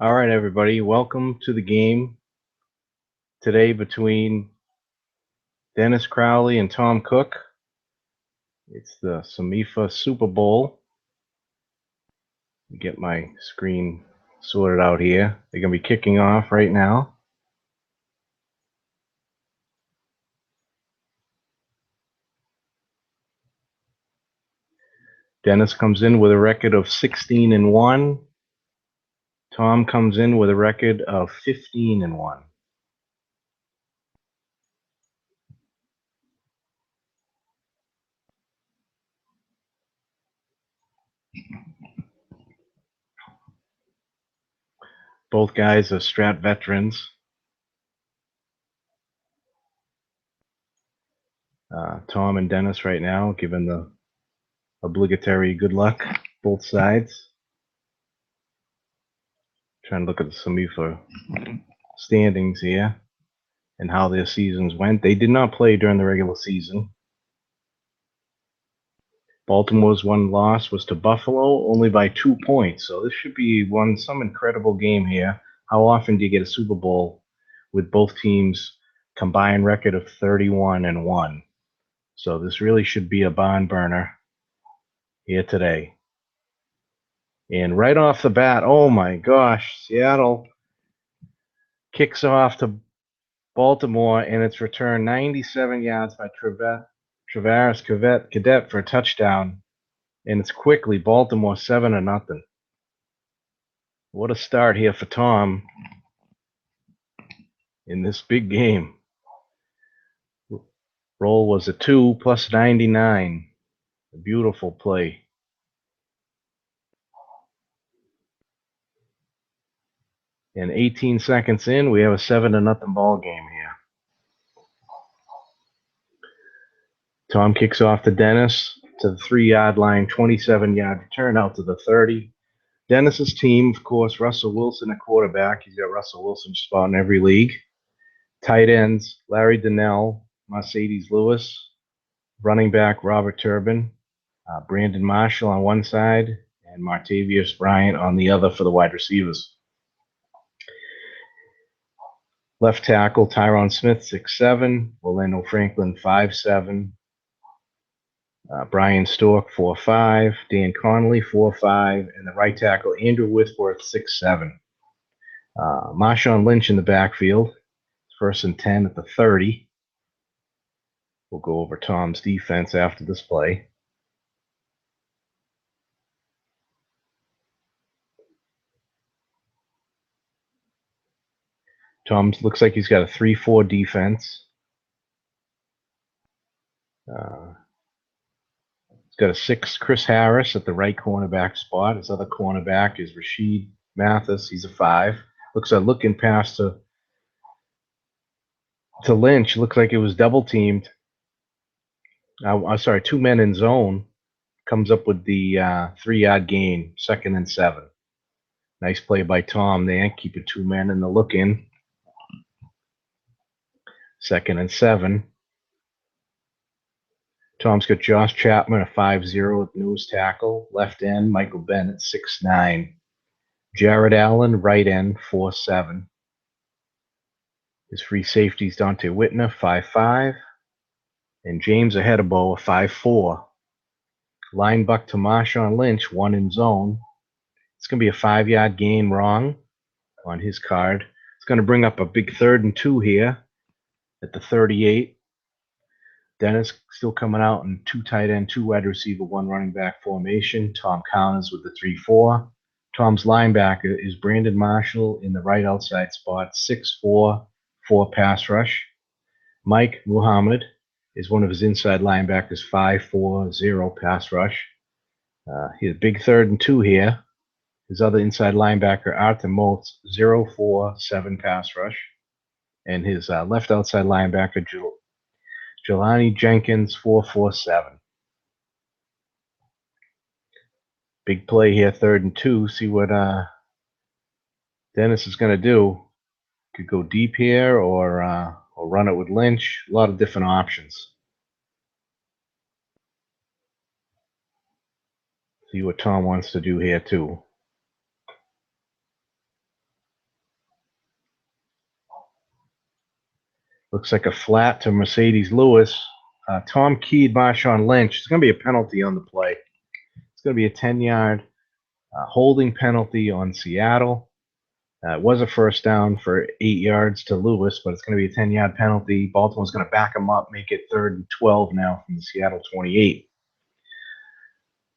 All right, everybody, welcome to the game today between Dennis Crowley and Tom Cook. It's the SOMSFA Super Bowl. Get my screen sorted out here. They're going to be kicking off right now. Dennis comes in with a record of 16-1. Tom comes in with a record of 15-1. Both guys are Strat veterans. Tom and Dennis right now, given the obligatory good luck, both sides. Trying to look at the SOMSFA standings here and how their seasons went. They did not play during the regular season. Baltimore's one loss was to Buffalo, only by 2 points. So this should be some incredible game here. How often do you get a Super Bowl with both teams combined record of 31-1? So this really should be a barn burner here today. And right off the bat, oh my gosh, Seattle kicks off to Baltimore, and it's returned 97 yards by Travaris Cadet for a touchdown. And it's quickly Baltimore 7-0. What a start here for Tom in this big game. Roll was a 2 plus 99. A beautiful play. And 18 seconds in, we have a 7-0 ball game here. Tom kicks off to Dennis to the 3-yard line, 27-yard return out to the 30. Dennis's team, of course, Russell Wilson at quarterback. He's got Russell Wilson spot in every league. Tight ends, Larry Donnell, Mercedes Lewis. Running back, Robert Turbin. Brandon Marshall on one side, and Martavius Bryant on the other for the wide receivers. Left tackle, Tyron Smith, 6'7", Orlando Franklin, 5'7", Brian Stork, 4'5", Dan Connolly, 4'5", and the right tackle, Andrew Whitworth, 6'7". Marshawn Lynch in the backfield, 1st and 10 at the 30. We'll go over Tom's defense after this play. Tom looks like he's got a 3-4 defense. He's got a 6 Chris Harris at the right cornerback spot. His other cornerback is Rasheed Mathis. He's a 5. Looks like looking pass to Lynch. Looks like it was double teamed. I'm sorry, 2 men in zone. Comes up with the 3-yard gain, 2nd and 7. Nice play by Tom there, keeping 2 men in the look-in. 2nd and 7. Tom's got Josh Chapman, a 5-0 at nose tackle. Left end, Michael Bennett, 6'9". Jared Allen, right end, 4'7". His free safeties, Dante Whitner, 5'5". And James Ahedebo, a 5'4". Line buck to Marshawn Lynch, 1 in zone. It's going to be a 5-yard gain wrong on his card. It's going to bring up a big 3rd and 2 here at the 38. Dennis still coming out in 2 tight end, 2 wide receiver, 1 running back formation. Tom Counters with the 3-4. Tom's linebacker is Brandon Marshall in the right outside spot, 6'4", 4 pass rush. Mike Muhammad is one of his inside linebackers, 5'4", 0 pass rush. His big 3rd and 2 here. His other inside linebacker, Arthur Motes, 0'4", 7 pass rush. And his left outside linebacker, Jelani Jenkins, 4'4", 7. Big play here, 3rd and 2. See what Dennis is going to do. Could go deep here or run it with Lynch. A lot of different options. See what Tom wants to do here too. Looks like a flat to Mercedes Lewis. Tom keyed Marshawn Lynch. It's going to be a penalty on the play. It's going to be a 10-yard holding penalty on Seattle. It was a first down for 8 yards to Lewis, but it's going to be a 10-yard penalty. Baltimore's going to back him up, make it 3rd and 12 now from the Seattle 28.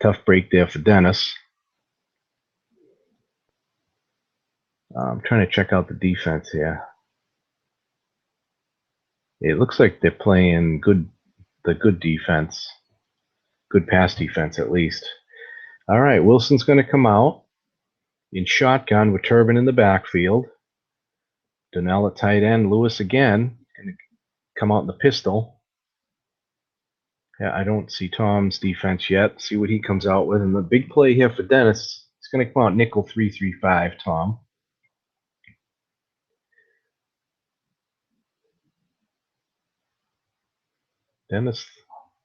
Tough break there for Dennis. I'm trying to check out the defense here. It looks like they're playing the good defense. Good pass defense, at least. All right, Wilson's going to come out in shotgun with Turbin in the backfield. Donnell at tight end. Lewis again. Going to come out in the pistol. Yeah, I don't see Tom's defense yet. See what he comes out with. And the big play here for Dennis, he's going to come out nickel 3-3-5, Tom. Dennis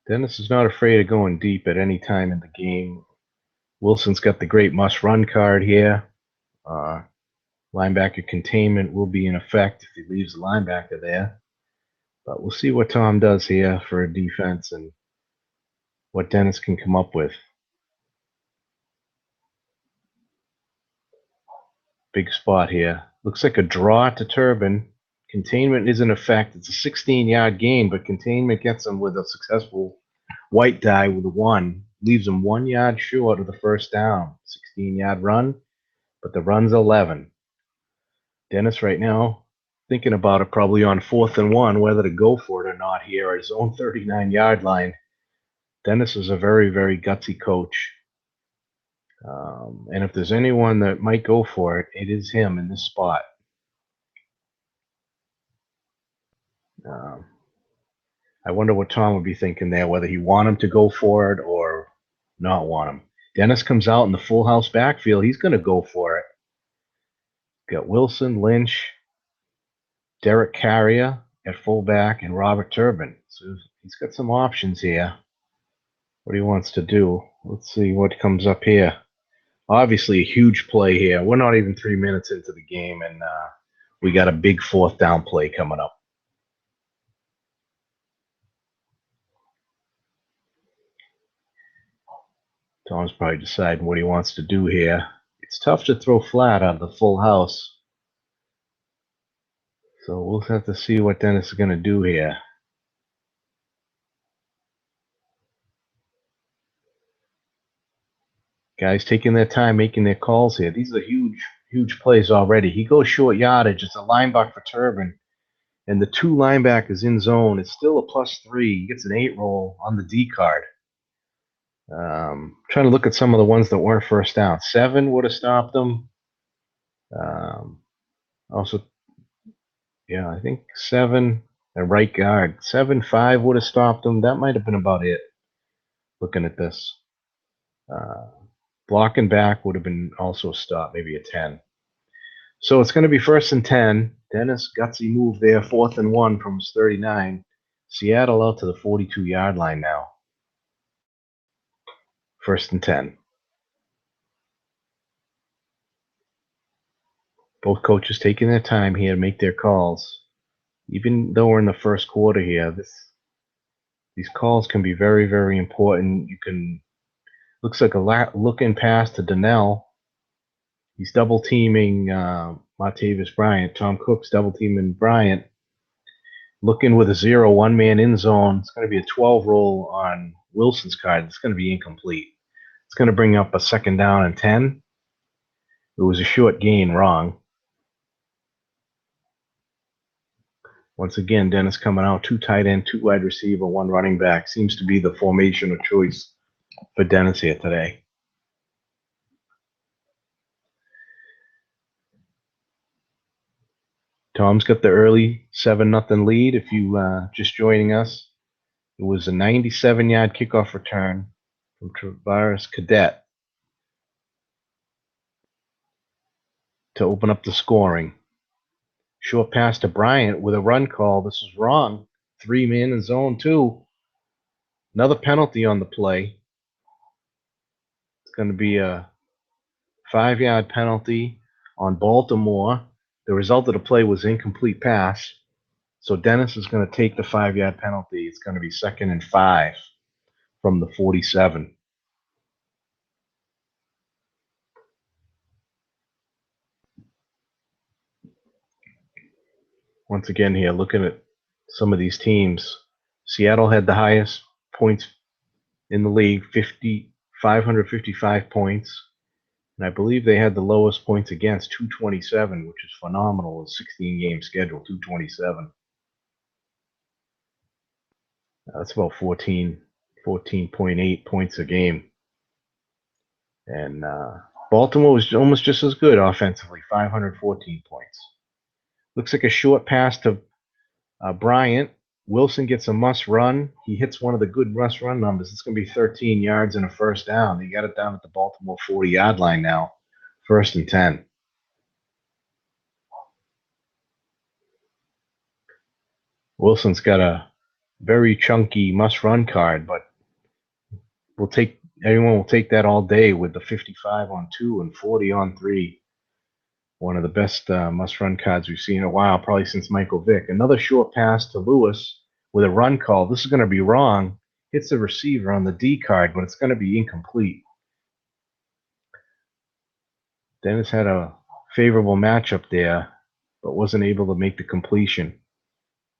is not afraid of going deep at any time in the game. Wilson's got the great must-run card here. Linebacker containment will be in effect if he leaves the linebacker there. But we'll see what Tom does here for a defense and what Dennis can come up with. Big spot here. Looks like a draw to Turbin. Containment is in effect. It's a 16-yard gain, but containment gets him with a successful white die with a 1. Leaves him 1 yard short of the first down. 16-yard run, but the run's 11. Dennis right now thinking about it, probably on 4th and 1, whether to go for it or not here at his own 39-yard line. Dennis is a very, very gutsy coach. And if there's anyone that might go for it, it is him in this spot. I wonder what Tom would be thinking there, whether he want him to go for it or not want him. Dennis comes out in the full house backfield. He's going to go for it. Got Wilson, Lynch, Derek Carrier at fullback, and Robert Turbin. So he's got some options here. What he wants to do. Let's see what comes up here. Obviously a huge play here. We're not even 3 minutes into the game, and we got a big 4th down play coming up. Tom's probably deciding what he wants to do here. It's tough to throw flat out of the full house. So we'll have to see what Dennis is going to do here. Guys taking their time, making their calls here. These are huge, huge plays already. He goes short yardage. It's a linebacker for Turbin. And the 2 linebackers in zone. It's still a +3. He gets an 8 roll on the D card. Trying to look at some of the ones that weren't first down. 7 would have stopped them. Also, yeah, I think 7, a right guard. 7-5 would have stopped them. That might have been about it. Looking at this. Blocking back would have been also a stop, maybe a 10. So it's going to be 1st and 10. Dennis, gutsy move there, 4th and 1 from his 39. Seattle out to the 42-yard line now. 1st and 10. Both coaches taking their time here to make their calls. Even though we're in the first quarter here, these calls can be very, very important. Looks like a looking pass to Donnell. He's double teaming Martavis Bryant. Tom Cook's double teaming Bryant. Looking with a 0, 1-man in zone. It's going to be a 12 roll on Wilson's card. It's going to be incomplete. It's going to bring up a 2nd down and 10. It was a short gain, wrong. Once again, Dennis coming out, 2 tight end, 2 wide receiver, 1 running back. Seems to be the formation of choice for Dennis here today. Tom's got the early 7-0 lead. If you just joining us, it was a 97-yard kickoff return from Travaris Cadet to open up the scoring. Short pass to Bryant with a run call. This is wrong. 3-man in zone 2. Another penalty on the play. It's going to be a 5-yard penalty on Baltimore. The result of the play was incomplete pass. So Dennis is going to take the 5-yard penalty. It's going to be 2nd and 5 from the 47. Once again here, looking at some of these teams, Seattle had the highest points in the league, 555 points. And I believe they had the lowest points against, 227, which is phenomenal. A 16-game schedule, 227. That's about 14.8 points a game. And Baltimore was almost just as good offensively, 514 points. Looks like a short pass to Bryant. Wilson gets a must run. He hits one of the good must run numbers. It's going to be 13 yards and a first down. He got it down at the Baltimore 40-yard line now. 1st and 10. Wilson's got a very chunky must run card, but everyone will take that all day with the 55 on 2 and 40 on 3. One of the best must run cards we've seen in a while, probably since Michael Vick. Another short pass to Lewis with a run call. This is going to be wrong. Hits the receiver on the D card, but it's going to be incomplete. Dennis had a favorable matchup there, but wasn't able to make the completion.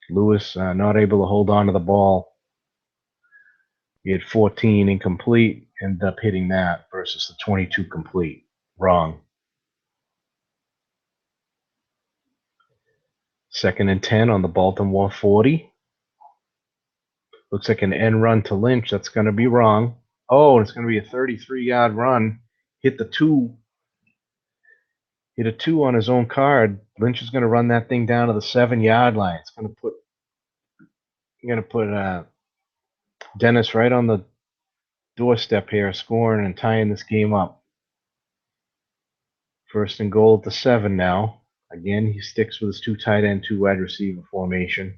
Lewis not able to hold on to the ball. He had 14 incomplete, ended up hitting that versus the 22 complete. Wrong. 2nd and 10 on the Baltimore 40. Looks like an end run to Lynch. That's going to be wrong. Oh, it's going to be a 33-yard run. Hit a 2 on his own card. Lynch is going to run that thing down to the 7-yard line. It's going to put Dennis right on the doorstep here, scoring and tying this game up. 1st and goal at the 7 now. Again, he sticks with his 2 tight end, 2 wide receiver formation.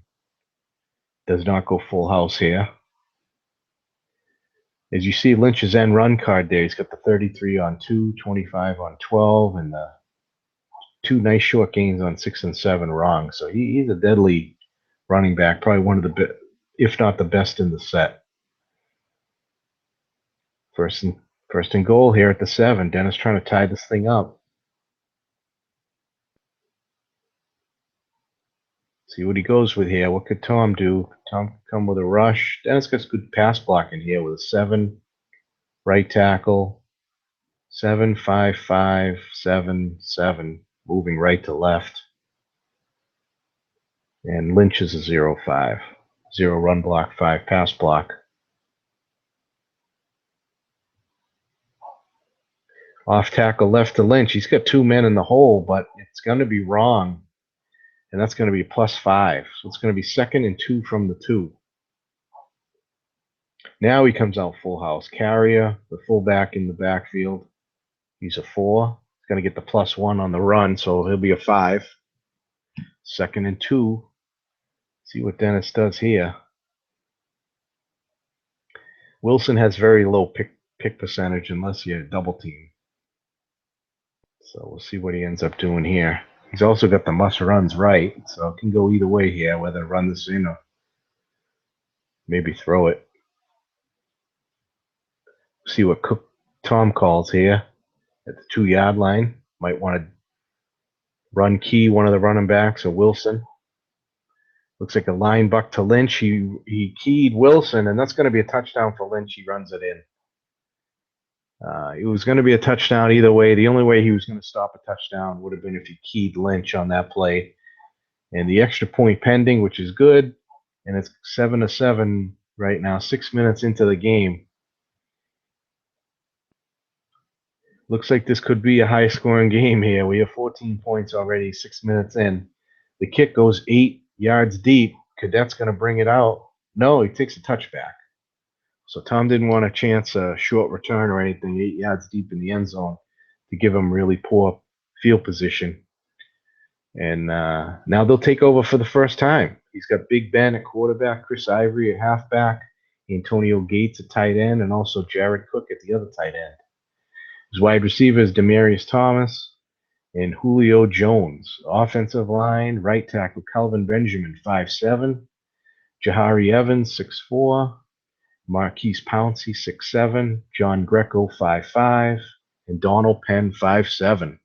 Does not go full house here. As you see, Lynch's end run card there, he's got the 33 on 2, 25 on 12, and the 2 nice short gains on 6 and 7 wrong. So he's a deadly running back, probably one of the, if not the best in the set. First and goal here at the 7. Dennis trying to tie this thing up. See what he goes with here. What could Tom do? Tom could come with a rush. Dennis gets good pass blocking here with a 7 right tackle. 7, 5, 5, 7, 7, moving right to left. And Lynch is a 0, 5. 0 run block, 5 pass block. Off tackle left to Lynch. He's got 2 men in the hole, but it's going to be wrong. And that's going to be +5. So it's going to be 2nd and 2 from the 2. Now he comes out full house. Carrier, the fullback in the backfield. He's a 4. He's going to get the +1 on the run, so he'll be a 5. 2nd and 2. See what Dennis does here. Wilson has very low pick percentage unless you double team. So we'll see what he ends up doing here. He's also got the must runs right, so it can go either way here, whether to run this in or maybe throw it. See what Tom calls here at the 2-yard line. Might want to run key one of the running backs or Wilson. Looks like a line buck to Lynch. He keyed Wilson, and that's going to be a touchdown for Lynch. He runs it in. It was going to be a touchdown either way. The only way he was going to stop a touchdown would have been if he keyed Lynch on that play. And the extra point pending, which is good. And it's 7-7 right now, 6 minutes into the game. Looks like this could be a high-scoring game here. We have 14 points already, 6 minutes in. The kick goes 8 yards deep. Cadet's going to bring it out. No, he takes a touchback. So Tom didn't want to chance a short return or anything, 8 yards deep in the end zone, to give him really poor field position. And now they'll take over for the first time. He's got Big Ben at quarterback, Chris Ivory at halfback, Antonio Gates at tight end, and also Jared Cook at the other tight end. His wide receiver is Demaryius Thomas. And Julio Jones. Offensive line, right tackle Kelvin Benjamin, 5'7". Jahari Evans, 6'4". Marquise Pouncey, 6'7". John Greco, 5'5". And Donald Penn, 5'7".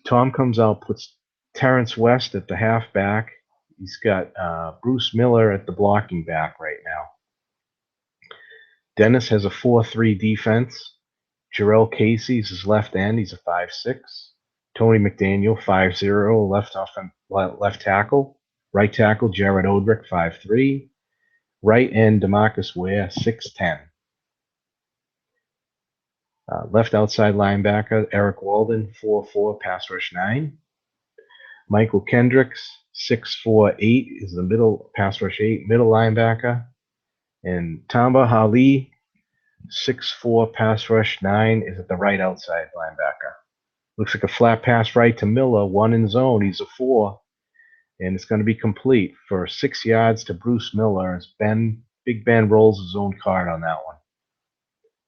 Tom comes out, puts Terrence West at the halfback. He's got Bruce Miller at the blocking back right now. Dennis has a 4-3 defense. Jarrell Casey's his left end. He's a 5'6". Tony McDaniel, 5'0", left tackle. Right tackle, Jared Odrick, 5'3". Right end, DeMarcus Ware, 6'10". Left outside linebacker, Eric Walden, 4'4", pass rush 9. Michael Kendricks, 6'4", 8", is the middle, pass rush 8, middle linebacker. And Tamba Hali, 6'4", pass rush 9, is at the right outside linebacker. Looks like a flat pass right to Miller, 1 in zone. He's a 4, and it's going to be complete for 6 yards to Bruce Miller as Big Ben rolls his own card on that one.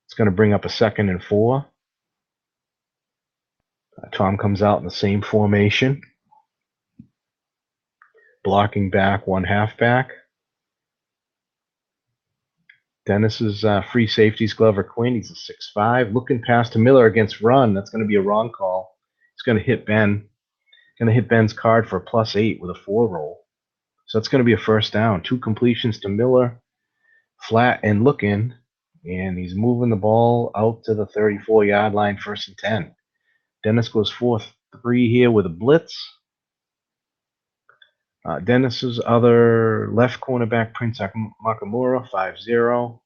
It's going to bring up a 2nd and 4. Tom comes out in the same formation. Blocking back, 1 halfback. Dennis's free safety's Glover Quinn. He's a 6'5". Looking pass to Miller against run. That's going to be a wrong call. He's going to hit Ben. Going to hit Ben's card for a +8 with a 4 roll. So it's going to be a first down. 2 completions to Miller, flat and looking, and he's moving the ball out to the 34-yard line, 1st and 10. Dennis goes 4-3 here with a blitz. Dennis's other left cornerback, Prince Makamura, 5'0".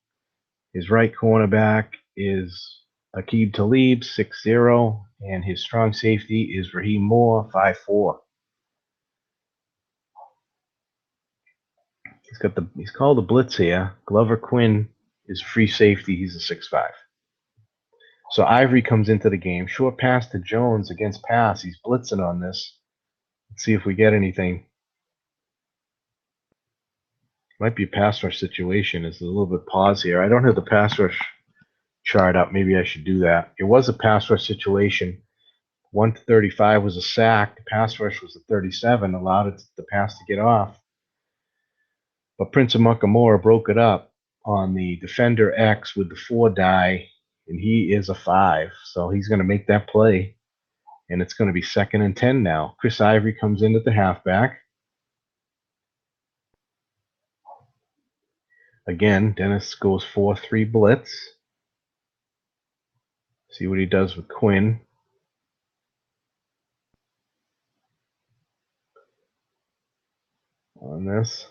His right cornerback is Aqib Talib, 6'0", and his strong safety is Raheem Moore, 5'4". He's called the blitz here. Glover Quinn is free safety. He's a 6'5". So Ivory comes into the game. Short pass to Jones against pass. He's blitzing on this. Let's see if we get anything. Might be a pass rush situation. There's a little bit pause here. I don't have the pass rush chart up. Maybe I should do that. It was a pass rush situation. 1-35 was a sack. The pass rush was a 37. Allowed the pass to get off. But Prince of Muckamore broke it up on the defender X with the 4 die, and he is a 5. So he's going to make that play, and it's going to be 2nd and 10 now. Chris Ivory comes in at the halfback. Again, Dennis goes 4-3 blitz. See what he does with Quinn. On this,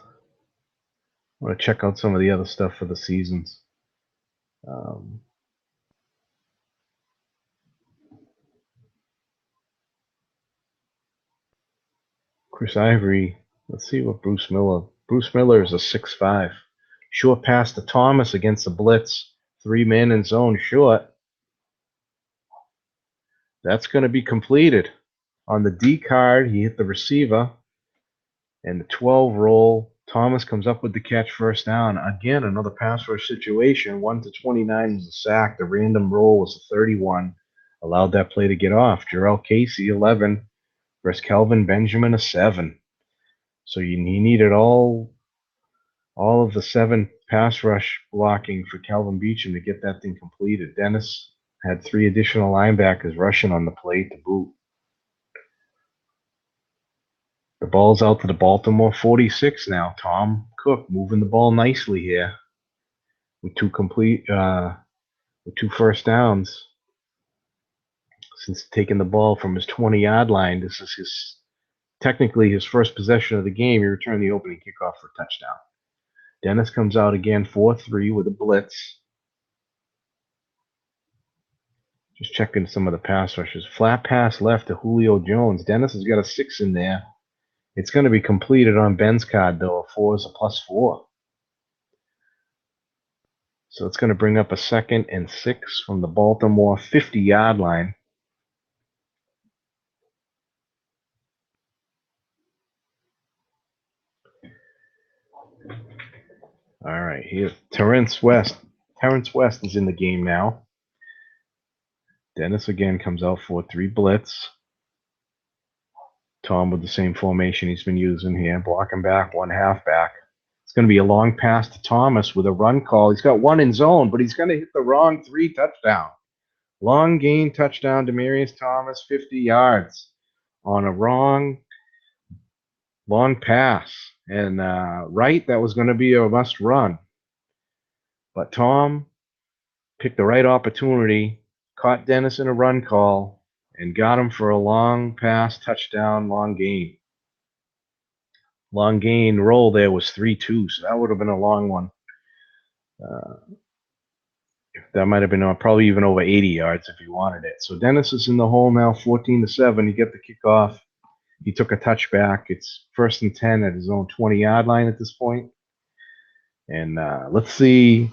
I want to check out some of the other stuff for the seasons. Chris Ivory, let's see what Bruce Miller is a 6'5". Short pass to Thomas against the blitz. 3 men in zone short. That's going to be completed. On the D card, he hit the receiver. And the 12 roll, Thomas comes up with the catch, 1st down. Again, another pass rush situation. 1-29 was a sack. The random roll was a 31. Allowed that play to get off. Jarrell Casey, 11. Versus Kelvin Benjamin, a 7. So he needed all of the 7 pass rush blocking for Calvin Beecham to get that thing completed. Dennis had 3 additional linebackers rushing on the plate to boot. The ball's out to the Baltimore 46 now. Tom Cook moving the ball nicely here with 2 first downs. Since taking the ball from his 20-yard line, this is technically his first possession of the game. He returned the opening kickoff for a touchdown. Dennis comes out again 4-3 with a blitz. Just checking some of the pass rushes. Flat pass left to Julio Jones. Dennis has got a 6 in there. It's going to be completed on Ben's card, though. A 4 is a +4. So it's going to bring up a 2nd and 6 from the Baltimore 50-yard line. All right, here's Terrence West. Terrence West is in the game now. Dennis again comes out 4-3 blitz. Tom with the same formation he's been using here, blocking back, one halfback. It's going to be a long pass to Thomas with a run call. He's got one in zone, but he's going to hit the wrong 3 touchdown. Long gain touchdown, Demaryius Thomas, 50 yards on a wrong long pass. And right, that was going to be a must run. But Tom picked the right opportunity, caught Dennis in a run call, and got him for a long pass, touchdown, long gain. Long gain roll there was 3-2, so that would have been a long one. That might have been probably even over 80 yards if he wanted it. So Dennis is in the hole now, 14-7. You get the kickoff. He took a touchback. It's 1st and 10 at his own 20-yard line at this point. And let's see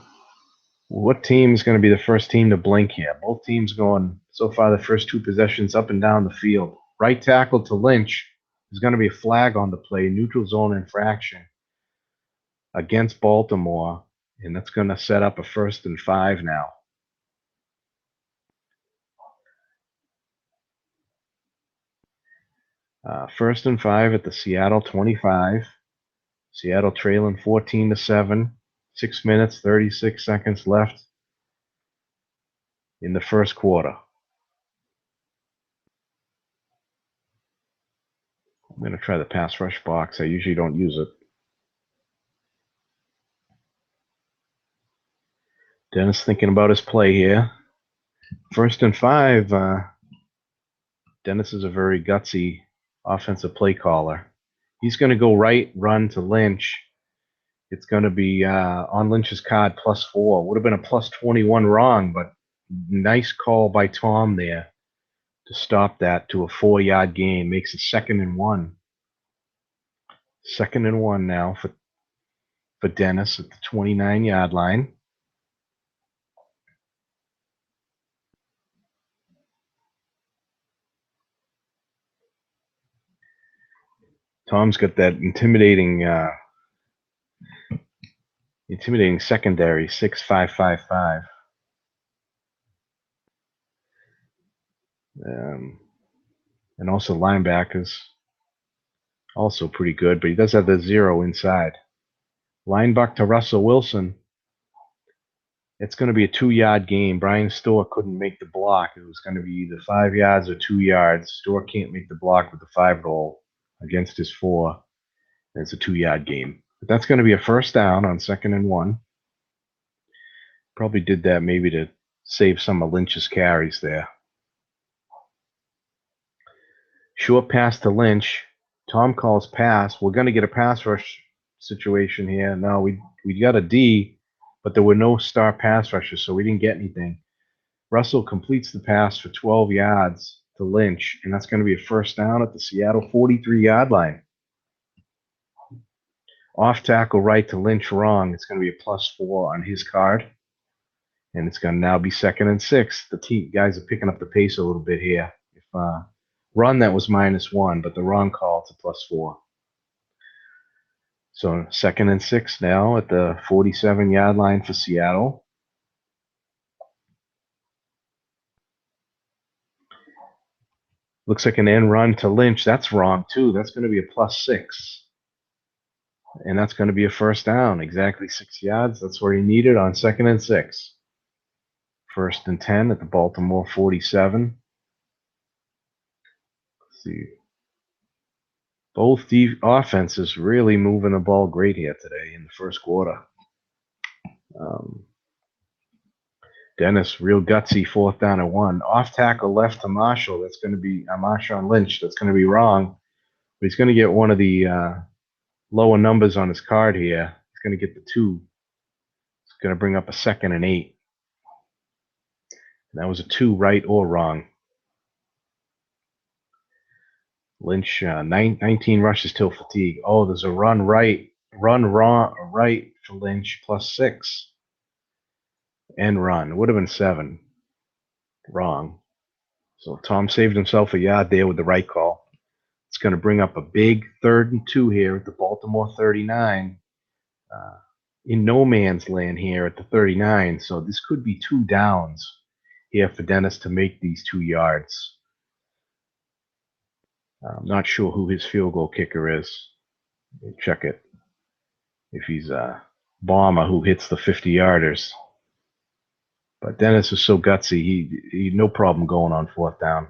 what team is going to be the first team to blink here. Both teams going so far the first 2 possessions up and down the field. Right tackle to Lynch. There's going to be a flag on the play, neutral zone infraction against Baltimore. And that's going to set up a 1st and 5 now. First and 5 at the Seattle 25. Seattle trailing 14-7. 6 minutes, 36 seconds left in the first quarter. I'm going to try the pass rush box. I usually don't use it. Dennis thinking about his play here. 1st and 5. Dennis is a very gutsy offensive play caller. He's going to go right, run to Lynch. It's going to be on Lynch's card +4. Would have been a +21 wrong, but nice call by Tom there to stop that to a 4-yard gain. Makes it 2nd and 1. 2nd and 1 now for Dennis at the 29-yard line. Tom's got that intimidating secondary, 6'5", 5'5". And also linebackers, also pretty good, but he does have the 0 inside. Linebacker to Russell Wilson. It's going to be a 2-yard gain. Brian Storr couldn't make the block. It was going to be either 5 yards or 2 yards. Storr can't make the block with the 5 goal against his 4. And it's a 2-yard gain. But that's going to be a 1st down on 2nd and 1. Probably did that maybe to save some of Lynch's carries there. Short pass to Lynch. Tom calls pass. We're going to get a pass rush situation here. No, we got a D, but there were no star pass rushers, so we didn't get anything. Russell completes the pass for 12 yards to Lynch, and that's going to be a 1st down at the Seattle 43-yard line. Off tackle right to Lynch wrong. It's going to be a +4 on his card. And it's going to now be 2nd and 6. The guys are picking up the pace a little bit here. If run, that was -1, but the wrong call to +4. So 2nd and 6 now at the 47-yard line for Seattle. Looks like an end run to Lynch. That's wrong, too. That's going to be a +6. And that's going to be a 1st down. Exactly 6 yards. That's where he needed on 2nd and 6. 1st and 10 at the Baltimore 47. Let's see. Both the offenses really moving the ball great here today in the first quarter. Dennis, real gutsy, 4th down and 1. Off tackle left to Marshall. That's going to be Marshawn Lynch. That's going to be wrong. But he's going to get one of the lower numbers on his card here. He's going to get the 2. It's going to bring up a 2nd and 8. And that was a 2 right or wrong. Lynch, 19 rushes till fatigue. Oh, there's a run right for Lynch +6. And run. It would have been 7. Wrong. So Tom saved himself a yard there with the right call. It's going to bring up a big 3rd and 2 here at the Baltimore 39. In no man's land here at the 39. So this could be 2 downs here for Dennis to make these 2 yards. I'm not sure who his field goal kicker is. Check it. If he's a bomber who hits the 50-yarders. But Dennis is so gutsy, he no problem going on fourth down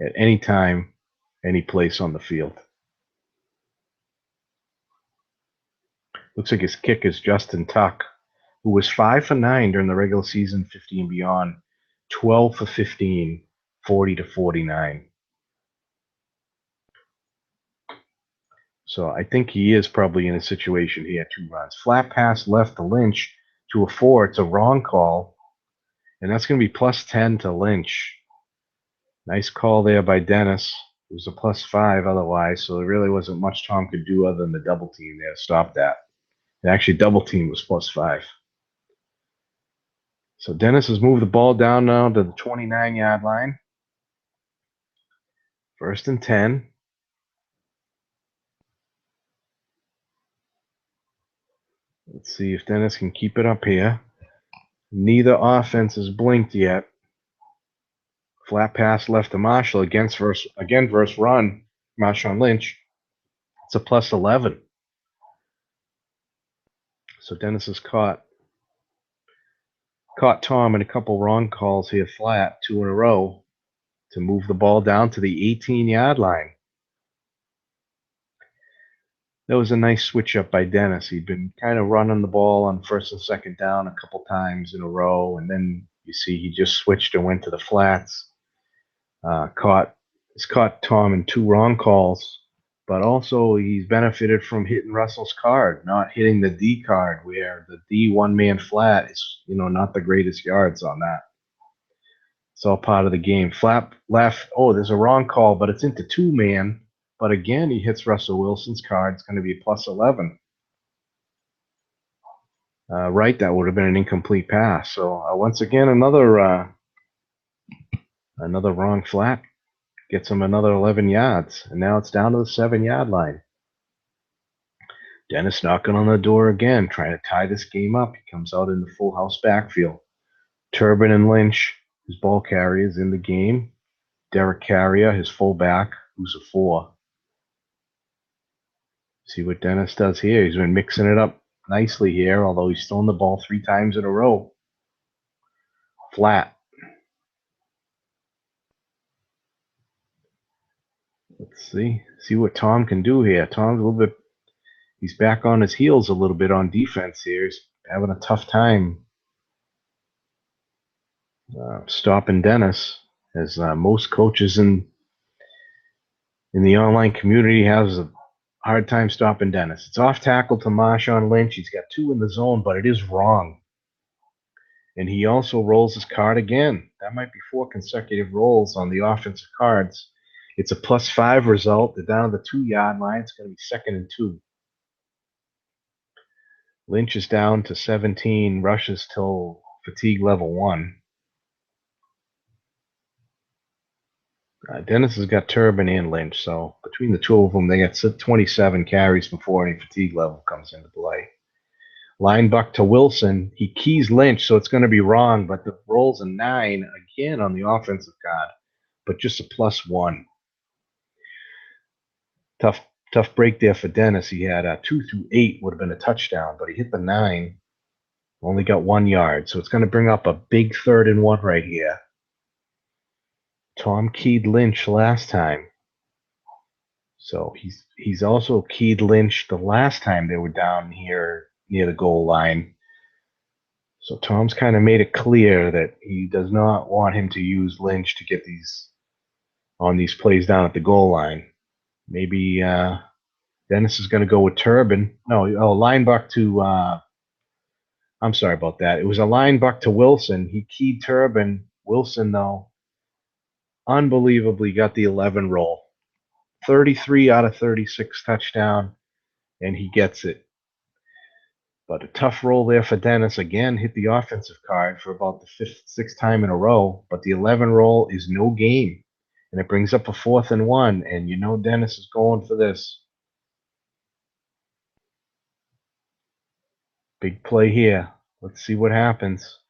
at any time, any place on the field. Looks like his kick is Justin Tuck, who was 5 for 9 during the regular season, 50 and beyond, 12 for 15, 40 to 49. So I think he is probably in a situation he had 2 runs. Flat pass left to Lynch to a 4. It's a wrong call, and that's going to be plus 10 to Lynch. Nice call there by Dennis. It was a plus 5 otherwise, so there really wasn't much Tom could do other than the double team there to stop that. And actually, double team was plus 5. So Dennis has moved the ball down now to the 29-yard line. 1st and 10. Let's see if Dennis can keep it up here. Neither offense has blinked yet. Flat pass left to Marshall versus run. Marshawn Lynch. It's a plus 11. So Dennis has caught Tom in a couple wrong calls here flat, 2 in a row, to move the ball down to the 18-yard line. That was a nice switch up by Dennis. He'd been kind of running the ball on 1st and 2nd down a couple times in a row, and then you see he just switched and went to the flats. He's caught Tom in 2 wrong calls, but also he's benefited from hitting Russell's card, not hitting the D card, where the D one-man flat is, not the greatest yards on that. It's all part of the game. Flap left. Oh, there's a wrong call, but it's into 2-man. But again, he hits Russell Wilson's card. It's going to be a plus 11. Right, that would have been an incomplete pass. So once again, another wrong flat gets him another 11 yards, and now it's down to the 7-yard line. Dennis knocking on the door again, trying to tie this game up. He comes out in the full house backfield. Turbin and Lynch, his ball carriers, in the game. Derek Carrier, his fullback, who's a 4. See what Dennis does here. He's been mixing it up nicely here, although he's thrown the ball 3 times in a row. Flat. Let's see what Tom can do here. Tom's a little bit, he's back on his heels a little bit on defense here. He's having a tough time stopping Dennis, as most coaches in the online community has a hard time stopping Dennis. It's off tackle to Marshawn Lynch. He's got 2 in the zone, but it is wrong. And he also rolls his card again. That might be 4 consecutive rolls on the offensive cards. It's a plus 5 result. They're down to the 2-yard line. It's going to be 2nd and 2. Lynch is down to 17, rushes till fatigue level 1. Dennis has got Turbin and Lynch, so between the 2 of them, they got 27 carries before any fatigue level comes into play. Line buck to Wilson. He keys Lynch, so it's going to be wrong, but the roll's a 9 again on the offensive card, but just a plus 1. Tough break there for Dennis. He had 2 through 8 would have been a touchdown, but he hit the 9. Only got 1 yard, so it's going to bring up a big 3rd and 1 right here. Tom keyed Lynch last time, so he's also keyed Lynch the last time they were down here near the goal line. So Tom's kind of made it clear that he does not want him to use Lynch to get these plays down at the goal line. Maybe Dennis is going to go with Turbin. No, line buck to. I'm sorry about that. It was a line buck to Wilson. He keyed Turbin. Wilson, though, unbelievably got the 11 roll. 33 out of 36 touchdown, and he gets it. But a tough roll there for Dennis. Again, hit the offensive card for about the 5th, 6th time in a row. But the 11 roll is no game. And it brings up a 4th and 1. And you know Dennis is going for this. Big play here. Let's see what happens.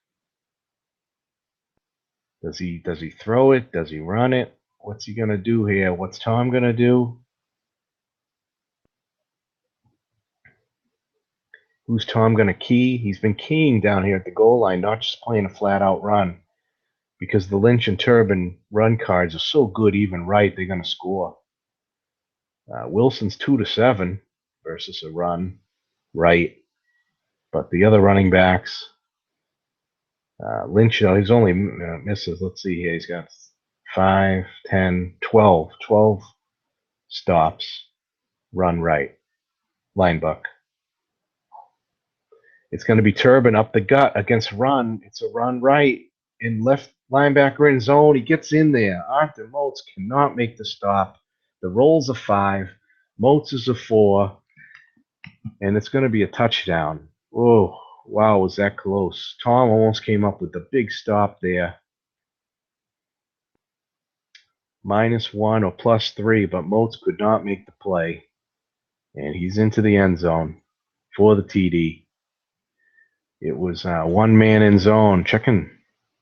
Does he throw it? Does he run it? What's he going to do here? What's Tom going to do? Who's Tom going to key? He's been keying down here at the goal line, not just playing a flat-out run. Because the Lynch and Turbin run cards are so good, even right, they're going to score. Wilson's 2-7 versus a run, right. But the other running backs, Lynch, he's only misses. Let's see here. He's got 5, 10, 12 stops, run right. Linebuck. It's going to be Turbin up the gut against run. It's a run right. In left linebacker in zone. He gets in there. Arthur Moats cannot make the stop. The roll's a 5. Moats is a 4. And it's going to be a touchdown. Oh, wow, was that close. Tom almost came up with the big stop there. -1 or +3, but Moats could not make the play. And he's into the end zone for the TD. It was one man in zone. Checking.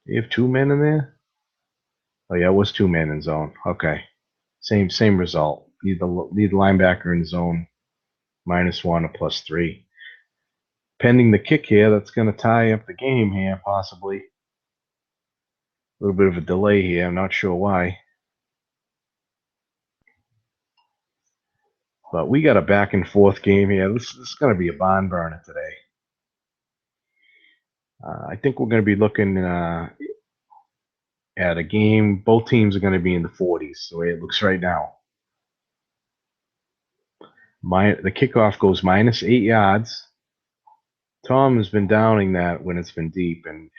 Do you have 2 men in there? Oh, yeah, it was 2 men in zone. Okay. Same result. Need the linebacker in zone. -1 or +3. Pending the kick here, that's going to tie up the game here, possibly. A little bit of a delay here. I'm not sure why. But we got a back and forth game here. This is going to be a barn burner today. I think we're going to be looking at a game. Both teams are going to be in the 40s, the way it looks right now. The kickoff goes -8 yards. Tom has been downing that when it's been deep, and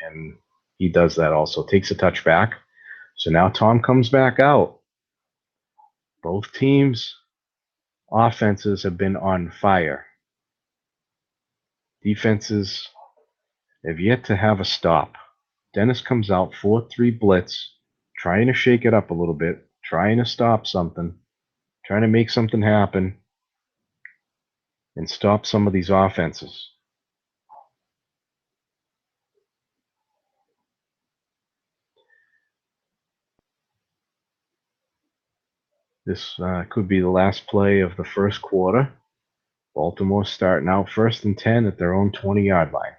he does that also. Takes a touchback. So now Tom comes back out. Both teams' offenses have been on fire. Defenses have yet to have a stop. Dennis comes out 4-3 blitz, trying to shake it up a little bit, trying to stop something, trying to make something happen, and stop some of these offenses. This could be the last play of the first quarter. Baltimore starting out 1st and 10 at their own 20-yard line.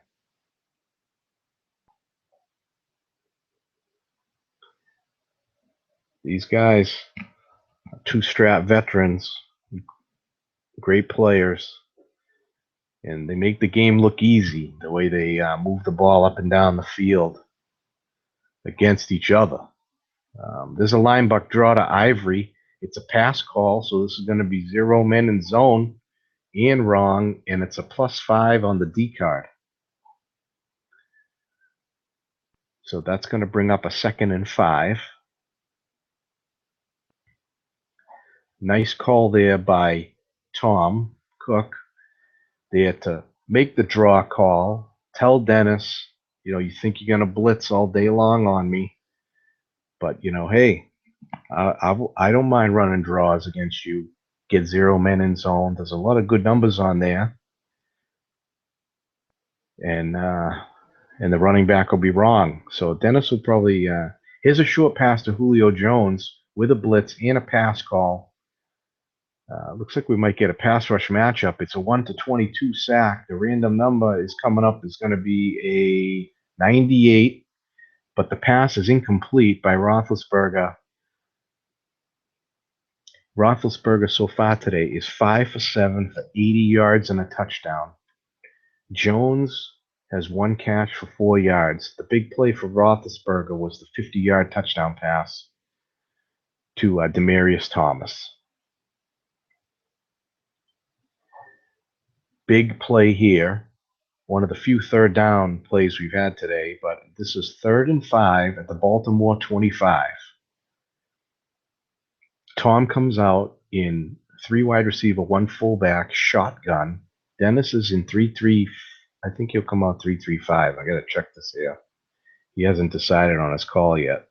These guys are 2-strap veterans, great players, and they make the game look easy the way they move the ball up and down the field against each other. There's a linebacker draw to Ivory. It's a pass call, so this is going to be 0 men in zone and wrong, and it's a +5 on the D card. So that's going to bring up a 2nd and 5. Nice call there by Tom Cook there to make the draw call. Tell Dennis, you think you're going to blitz all day long on me, but hey, I don't mind running draws against you. Get 0 men in zone. There's a lot of good numbers on there, and the running back will be wrong. So Dennis will probably here's a short pass to Julio Jones with a blitz and a pass call. Looks like we might get a pass rush matchup. It's a 1-22 sack. The random number is coming up. It's going to be a 98, but the pass is incomplete by Roethlisberger. Roethlisberger so far today is 5 for 7 for 80 yards and a touchdown. Jones has 1 catch for 4 yards. The big play for Roethlisberger was the 50-yard touchdown pass to Demaryius Thomas. Big play here. One of the few 3rd down plays we've had today, but this is 3rd and 5 at the Baltimore 25. Tom comes out in 3 wide receiver, 1 fullback, shotgun. Dennis is in 3-3. I think he'll come out 3-3-5. I got to check this here. He hasn't decided on his call yet.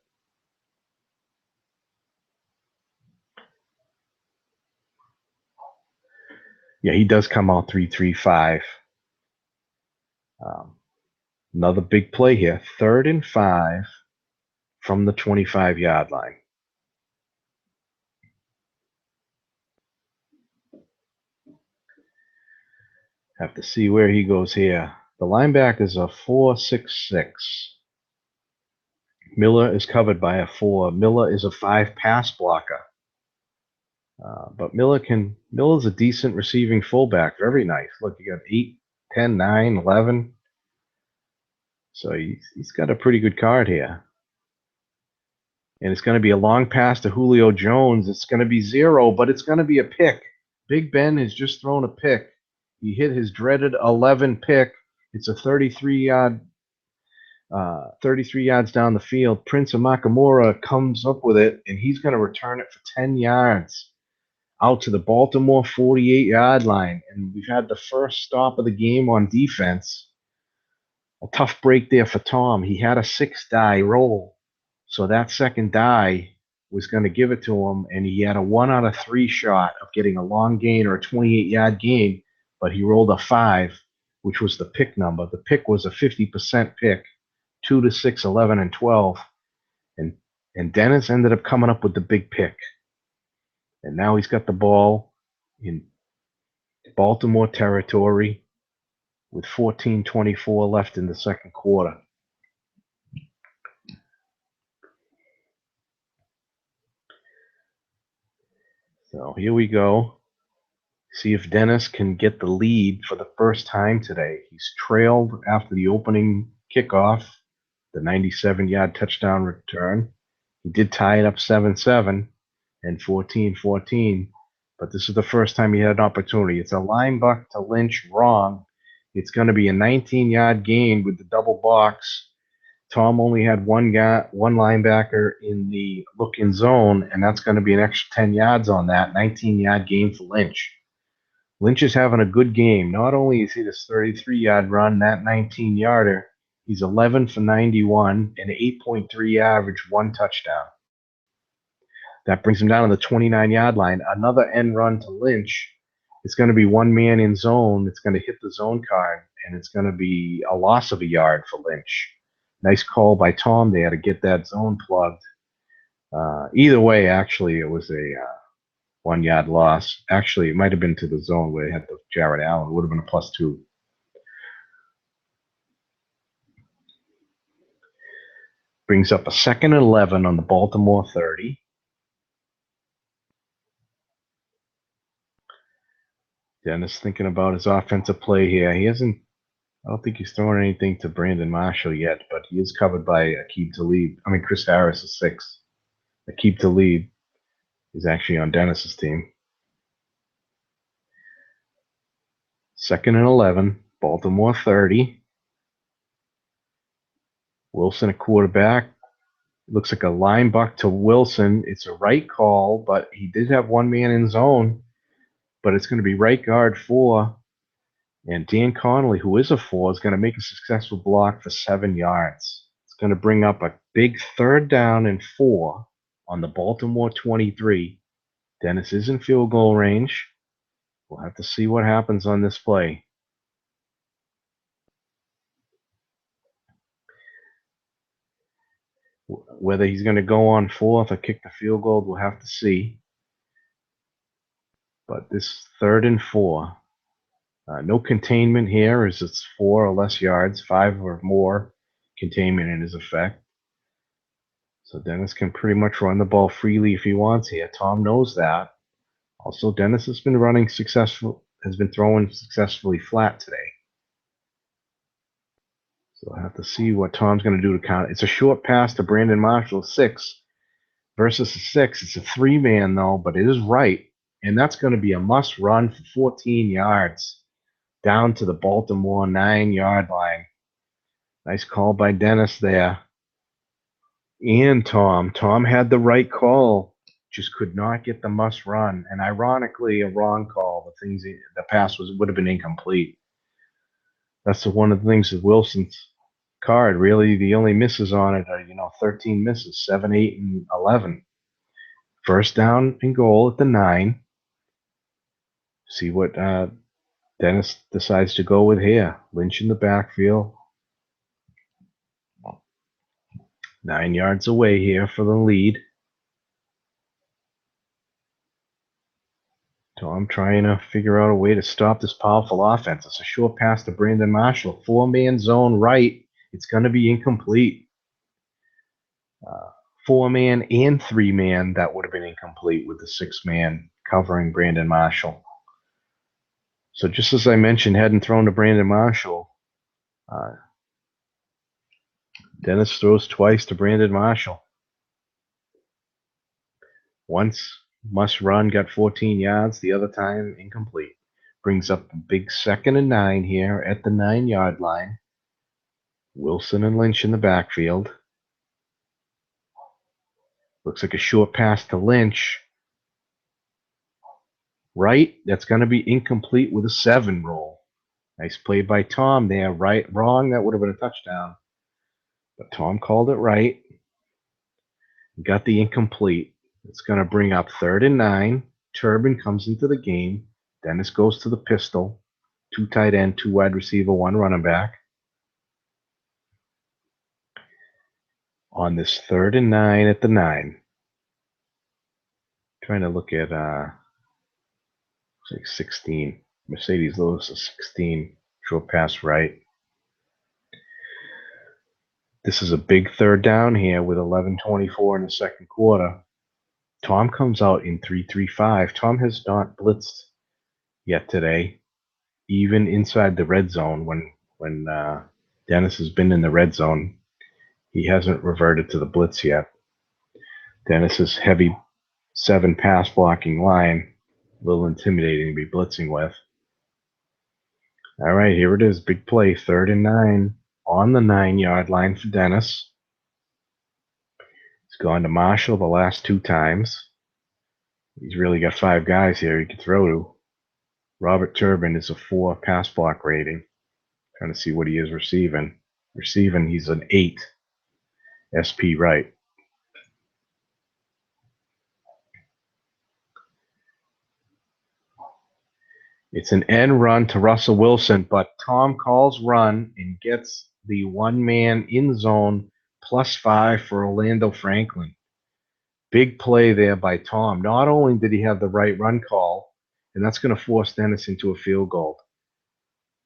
Yeah, he does come out 3-3-5. Another big play here. 3rd and 5 from the 25-yard line. Have to see where he goes here. The linebacker is a 4.66. Miller is covered by a 4. Miller is a 5 pass blocker. But Miller's a decent receiving fullback. Very nice. Look, you got 8, 10, 9, 11. So he's got a pretty good card here. And it's going to be a long pass to Julio Jones. It's going to be 0, but it's going to be a pick. Big Ben has just thrown a pick. He hit his dreaded 11 pick. It's a 33 yards down the field. Prince of Nakamura comes up with it, and he's going to return it for 10 yards out to the Baltimore 48-yard line. And we've had the first stop of the game on defense. A tough break there for Tom. He had a 6-die roll. So that second die was going to give it to him, and he had a 1 out of 3 shot of getting a long gain or a 28-yard gain, but he rolled a 5, which was the pick number. The pick was a 50% pick, 2 to 6, 11, and 12. And Dennis ended up coming up with the big pick. And now he's got the ball in Baltimore territory with 14:24 left in the second quarter. So here we go. See if Dennis can get the lead for the first time today. He's trailed after the opening kickoff, the 97-yard touchdown return. He did tie it up 7-7 and 14-14, but this is the first time he had an opportunity. It's a line buck to Lynch wrong. It's going to be a 19-yard gain with the double box. Tom only had one linebacker in the look-in zone, and that's going to be an extra 10 yards on that 19-yard gain for Lynch. Lynch is having a good game. Not only is he this 33-yard run, that 19-yarder, he's 11 for 91 and an 8.3 average, 1 touchdown. That brings him down to the 29-yard line. Another end run to Lynch. It's going to be one man in zone. It's going to hit the zone card, and it's going to be a loss of a yard for Lynch. Nice call by Tom there to get that zone plugged. Either way, actually, it was a 1-yard loss. Actually, it might have been to the zone where they had the Jared Allen. It would have been a +2. Brings up a 2nd and 11 on the Baltimore 30. Dennis thinking about his offensive play here. I don't think he's throwing anything to Brandon Marshall yet, but he is covered by Chris Harris is 6. Aqib Talib is actually on Dennis's team. 2nd and 11, Baltimore 30. Wilson at quarterback. Looks like a line buck to Wilson. It's a right call, but he did have one man in zone. But it's going to be right guard 4. And Dan Connolly, who is a 4, is going to make a successful block for 7 yards. It's going to bring up a big 3rd down and 4 on the Baltimore 23. Dennis is in field goal range. We'll have to see what happens on this play. Whether he's going to go on 4th or kick the field goal, we'll have to see. But this 3rd and 4, no containment here as it's 4 or less yards, 5 or more containment in his effect. So Dennis can pretty much run the ball freely if he wants here. Tom knows that. Also, Dennis has been throwing successfully flat today. So I'll have to see what Tom's going to do to count. It's a short pass to Brandon Marshall, 6 versus a 6. It's a 3-man though, but it is right. And that's going to be a must run for 14 yards down to the Baltimore 9-yard line. Nice call by Dennis there. And Tom. Tom had the right call, just could not get the must run. And ironically, a wrong call. The pass would have been incomplete. That's one of the things with Wilson's card. Really, the only misses on it are 13 misses, 7, 8, and 11. First down and goal at the 9. See what Dennis decides to go with here. Lynch in the backfield. 9 yards away here for the lead. So I'm trying to figure out a way to stop this powerful offense. It's a short pass to Brandon Marshall. 4-man zone right. It's going to be incomplete. 4-man and 3-man, that would have been incomplete with the 6-man covering Brandon Marshall. So just as I mentioned, hadn't thrown to Brandon Marshall, Dennis throws twice to Brandon Marshall. Once must run, got 14 yards. The other time, incomplete. Brings up a big 2nd and 9 here at the 9-yard line. Wilson and Lynch in the backfield. Looks like a short pass to Lynch. Right, that's going to be incomplete with a 7 roll. Nice play by Tom there. Right, wrong, that would have been a touchdown. But Tom called it right. Got the incomplete. It's going to bring up 3rd and 9. Turbin comes into the game. Dennis goes to the pistol. 2 tight end, 2 wide receiver, 1 running back. On this 3rd and 9 at the 9. Trying to look at looks like 16. Mercedes Lewis is 16. Short pass right. This is a big 3rd down here with 11:24 in the 2nd quarter. Tom comes out in 3-3-5. Tom has not blitzed yet today, even inside the red zone. When Dennis has been in the red zone, he hasn't reverted to the blitz yet. Dennis's heavy 7 pass blocking line, a little intimidating to be blitzing with. All right, here it is. Big play, 3rd and 9 on the 9-yard line for Dennis. He's gone to Marshall the last 2 times. He's really got 5 guys here he could throw to. Robert Turbin is a 4 pass block rating. Trying to see what he is receiving. Receiving, he's an 8. SP right. It's an end run to Russell Wilson, but Tom calls run and gets the 1-man in zone +5 for Orlando Franklin. Big play there by Tom. Not only did he have the right run call, and that's going to force Dennis into a field goal.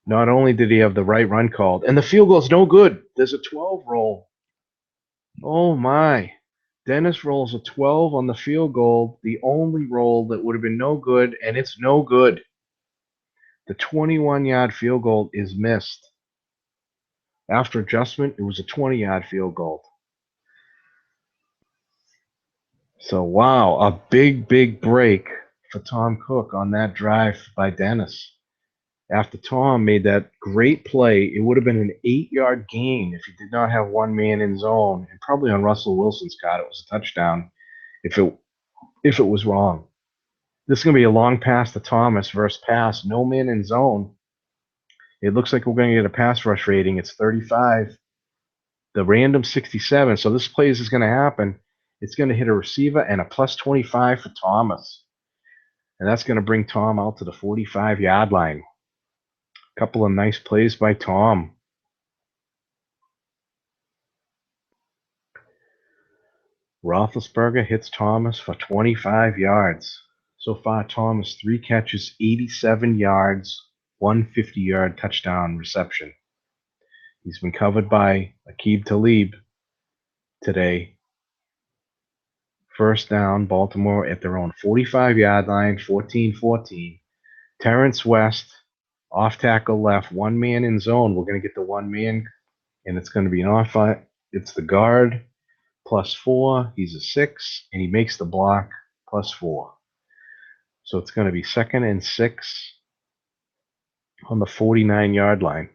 Not only did he have the right run called, and the field goal's no good. There's a 12 roll. Oh my. Dennis rolls a 12 on the field goal, the only roll that would have been no good, and it's no good. The 21-yard field goal is missed. After adjustment, it was a 20-yard field goal. So, wow, a big, big break for Tom Cook on that drive by Dennis. After Tom made that great play, it would have been an 8-yard gain if he did not have 1 man in zone, and probably on Russell Wilson's card, it was a touchdown if it was wrong. This is going to be a long pass to Thomas versus pass, no man in zone. It looks like we're going to get a pass rush rating. It's 35. The random 67. So this play is going to happen. It's going to hit a receiver and a +25 for Thomas. And that's going to bring Tom out to the 45-yard line. A couple of nice plays by Tom. Roethlisberger hits Thomas for 25 yards. So far, Thomas 3 catches, 87 yards, 150-yard touchdown reception. He's been covered by Aqib Talib today. First down, Baltimore at their own 45-yard line, 14-14. Terrence West, off tackle left, 1 man in zone. We're going to get the 1 man, and it's going to be an off. It's the guard, +4. He's a 6, and he makes the block, +4. So it's going to be 2nd and 6 on the 49-yard line.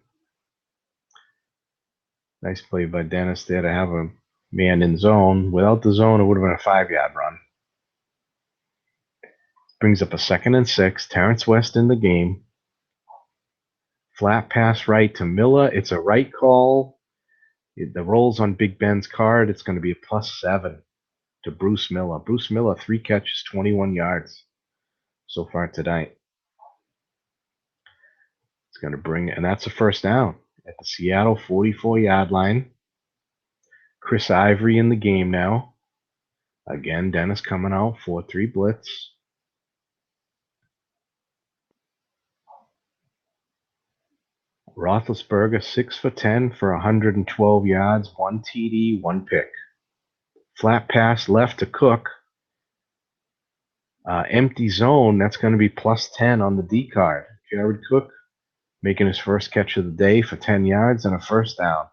Nice play by Dennis there to have a man in zone. Without the zone, it would have been a 5-yard run. Brings up a 2nd and 6. Terrence West in the game. Flat pass right to Miller. It's a right call. The roll's on Big Ben's card. It's going to be a +7 to Bruce Miller. Bruce Miller, 3 catches, 21 yards so far tonight. It's going to bring, and that's a first down at the Seattle 44-yard line. Chris Ivory in the game now. Again, Dennis coming out, 4-3 blitz. Roethlisberger 6 for 10 for 112 yards, 1 TD, 1 pick. Flat pass left to Cook. Empty zone, that's going to be plus 10 on the D card. Jared Cook making his first catch of the day for 10 yards and a first down.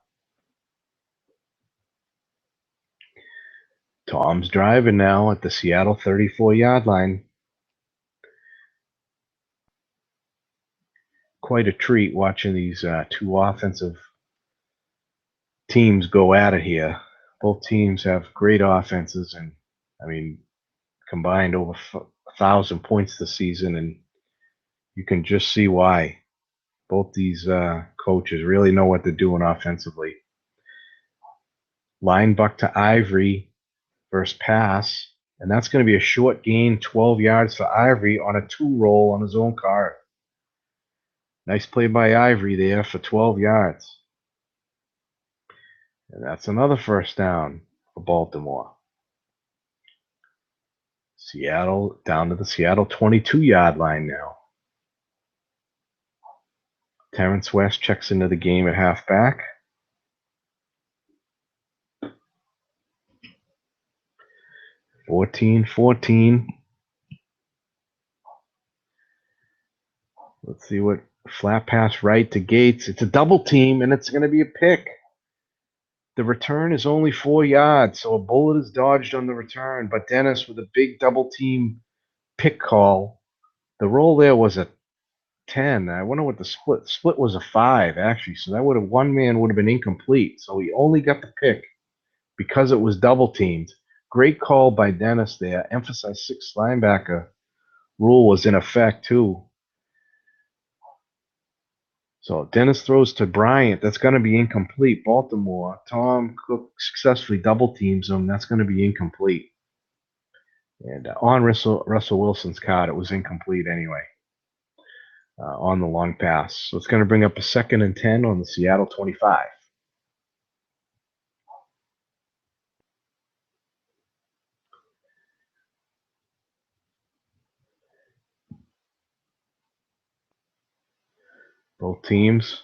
Tom's driving now at the Seattle 34-yard line. Quite a treat watching these two offensive teams go at it here. Both teams have great offenses, and I mean, combined over 1,000 points this season, and you can just see why. Both these coaches really know what they're doing offensively. Line buck to Ivory, first pass, and that's going to be a short gain, 12 yards for Ivory on a 2-roll on his own card. Nice play by Ivory there for 12 yards. And that's another first down for Baltimore. Seattle down to the Seattle 22-yard line now. Terrence West checks into the game at halfback. $14-14. Let's see what flat pass right to Gates. It's a double team, and it's going to be a pick. The return is only 4 yards, so a bullet is dodged on the return. But Dennis with a big double team pick call. The roll there was a 10. I wonder what the split. Split was a 5, actually. So that would have one man would have been incomplete. So he only got the pick because it was double teamed. Great call by Dennis there. Emphasize 6 linebacker rule was in effect too. So Dennis throws to Bryant. That's going to be incomplete. Baltimore. Tom Cook successfully double teams him. That's going to be incomplete. And on Russell Wilson's card, it was incomplete anyway. On the long pass. So it's going to bring up a 2nd and 10 on the Seattle 25. Both teams.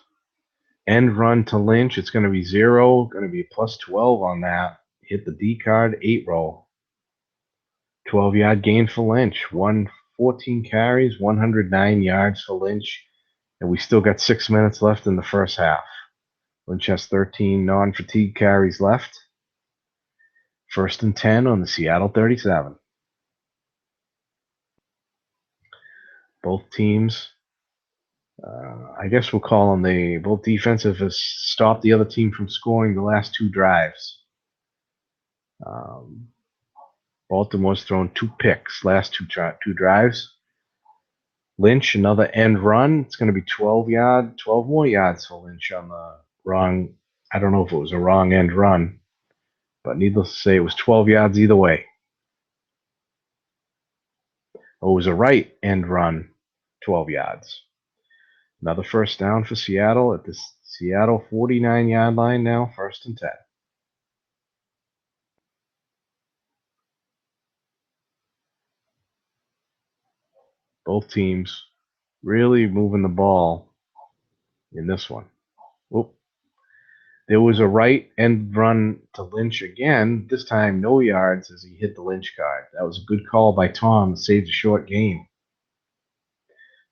End run to Lynch. It's going to be 0. Going to be plus 12 on that. Hit the D card, 8 roll. 12-yard gain for Lynch. 14 carries, 109 yards for Lynch. And we still got 6 minutes left in the first half. Lynch has 13 non-fatigue carries left. 1st and 10 on the Seattle 37. Both teams, I guess we'll call them both defensive has stopped the other team from scoring the last 2 drives. Baltimore's thrown 2 picks last two drives. Lynch, another end run. It's going to be 12 more yards for Lynch on the wrong. I don't know if it was a wrong end run, but needless to say, it was 12 yards either way. It was a right end run, 12 yards. Another first down for Seattle at the Seattle 49-yard line now, 1st and 10. Both teams really moving the ball in this one. Whoop. There was a right end run to Lynch again, this time no yards as he hit the Lynch card. That was a good call by Tom to save the short game.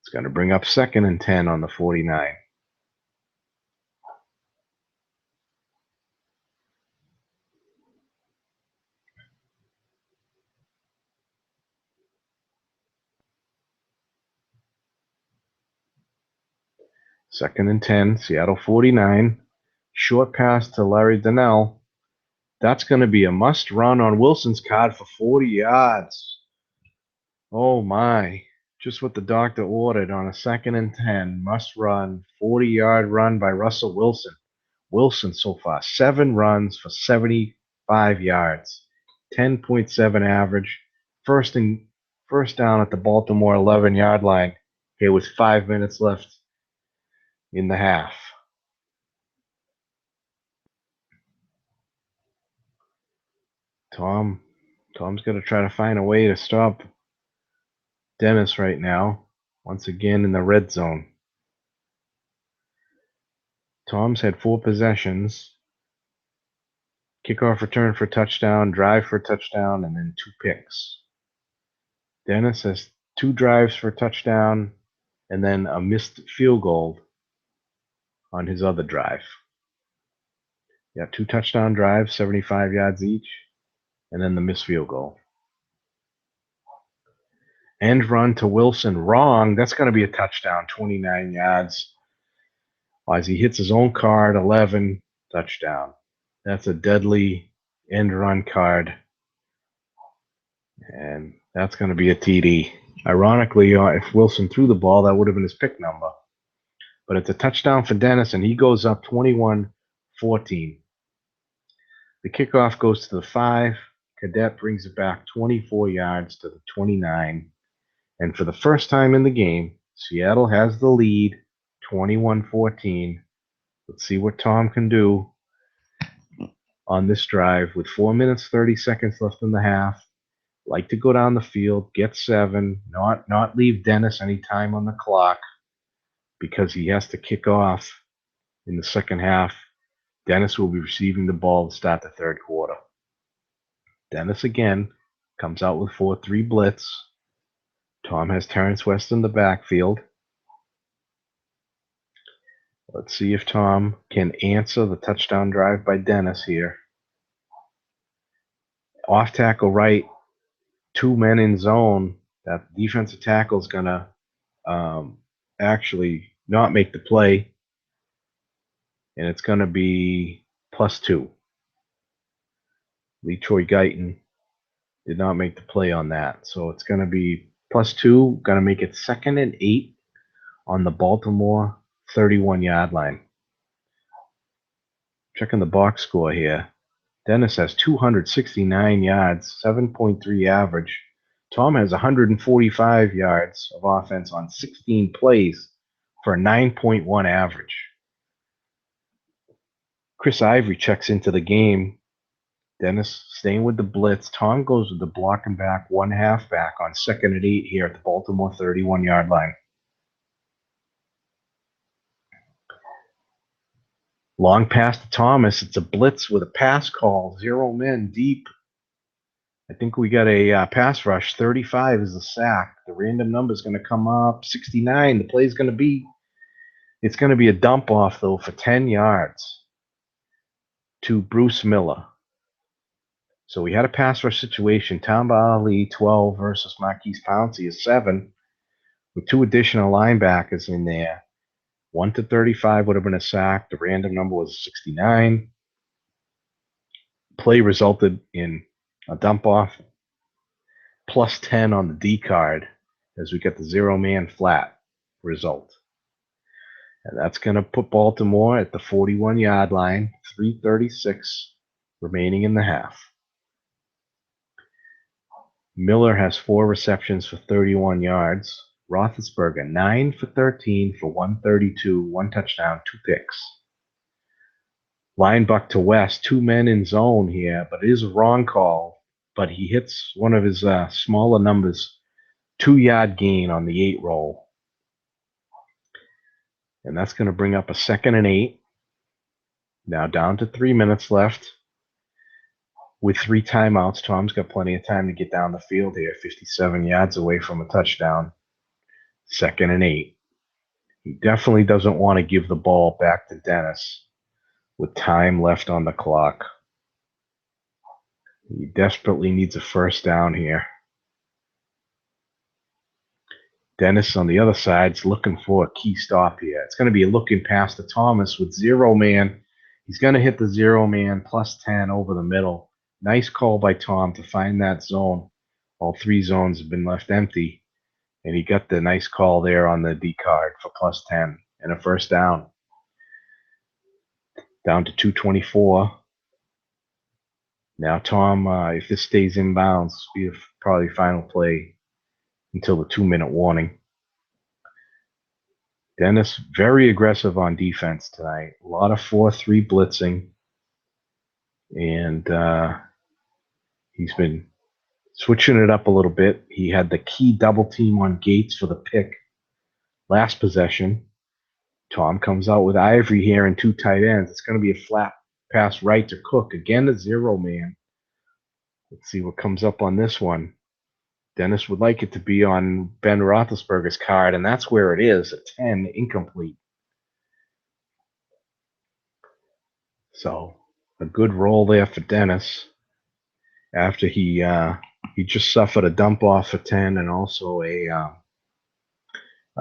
It's going to bring up 2nd and 10 on the 49. Second and 10, Seattle 49. Short pass to Larry Donnell. That's going to be a must run on Wilson's card for 40 yards. Oh my. Just what the doctor ordered on a 2nd and 10. Must run, 40-yard run by Russell Wilson. Wilson so far, 7 runs for 75 yards. 10.7 average. First down at the Baltimore 11-yard line here with 5 minutes left in the half. Tom's going to try to find a way to stop Dennis right now. Once again in the red zone. Tom's had 4 possessions. Kickoff return for a touchdown, drive for a touchdown, and then 2 picks. Dennis has 2 drives for a touchdown, and then a missed field goal on his other drive. Yeah, 2 touchdown drives, 75 yards each, and then the missed field goal. End run to Wilson, wrong. That's going to be a touchdown, 29 yards. As he hits his own card, 11, touchdown. That's a deadly end run card. And that's going to be a TD. Ironically, if Wilson threw the ball, that would have been his pick number. But it's a touchdown for Dennis, and he goes up 21-14. The kickoff goes to the 5. Cadet brings it back 24 yards to the 29. And for the first time in the game, Seattle has the lead, 21-14. Let's see what Tom can do on this drive with 4 minutes, 30 seconds left in the half. Like to go down the field, get 7, not leave Dennis any time on the clock because he has to kick off in the second half. Dennis will be receiving the ball to start the third quarter. Dennis again comes out with 4-3 blitz. Tom has Terrence West in the backfield. Let's see if Tom can answer the touchdown drive by Dennis here. Off tackle right, 2 men in zone. That defensive tackle is going to actually not make the play, and it's going to be +2. Lee Troy Guyton did not make the play on that, so it's going to be +2. Going to make it 2nd and 8 on the Baltimore 31-yard line. Checking the box score here. Dennis has 269 yards, 7.3 average. Tom has 145 yards of offense on 16 plays for a 9.1 average. Chris Ivory checks into the game. Dennis staying with the blitz. Tom goes with the block and back, 1 halfback on 2nd and 8 here at the Baltimore 31-yard line. Long pass to Thomas. It's a blitz with a pass call. 0 men deep. I think we got a pass rush. 35 is a sack. The random number is going to come up. 69. The play is going to be, it's going to be a dump off, though, for 10 yards to Bruce Miller. So we had a pass rush situation. Tamba Ali, 12 versus Marquise Pouncey is 7 with 2 additional linebackers in there. 1 to 35 would have been a sack. The random number was 69. Play resulted in a dump off, +10 on the D card as we get the 0-man flat result. And that's going to put Baltimore at the 41-yard line, 3:36 remaining in the half. Miller has 4 receptions for 31 yards. Roethlisberger, 9 for 13 for 132, 1 touchdown, 2 picks. Line buck to West, 2 men in zone here, but it is a wrong call. But he hits one of his smaller numbers, 2-yard gain on the 8 roll. And that's going to bring up a 2nd and 8. Now down to 3 minutes left. With 3 timeouts, Tom's got plenty of time to get down the field here, 57 yards away from a touchdown. 2nd and 8. He definitely doesn't want to give the ball back to Dennis with time left on the clock. He desperately needs a first down here. Dennis on the other side is looking for a key stop here. It's going to be a looking pass to Thomas with 0-man. He's going to hit the 0-man +10 over the middle. Nice call by Tom to find that zone. All 3 zones have been left empty. And he got the nice call there on the D card for +10 and a first down. Down to 2:24. Now Tom, if this stays in bounds, be probably final play until the 2-minute warning. Dennis, very aggressive on defense tonight. A lot of 4-3 blitzing. And he's been switching it up a little bit. He had the key double team on Gates for the pick last possession. Tom comes out with Ivory here and 2 tight ends. It's going to be a flat pass right to Cook. Again, a 0 man. Let's see what comes up on this one. Dennis would like it to be on Ben Roethlisberger's card, and that's where it is, a 10, incomplete. So a good roll there for Dennis after he just suffered a dump off for 10 and also a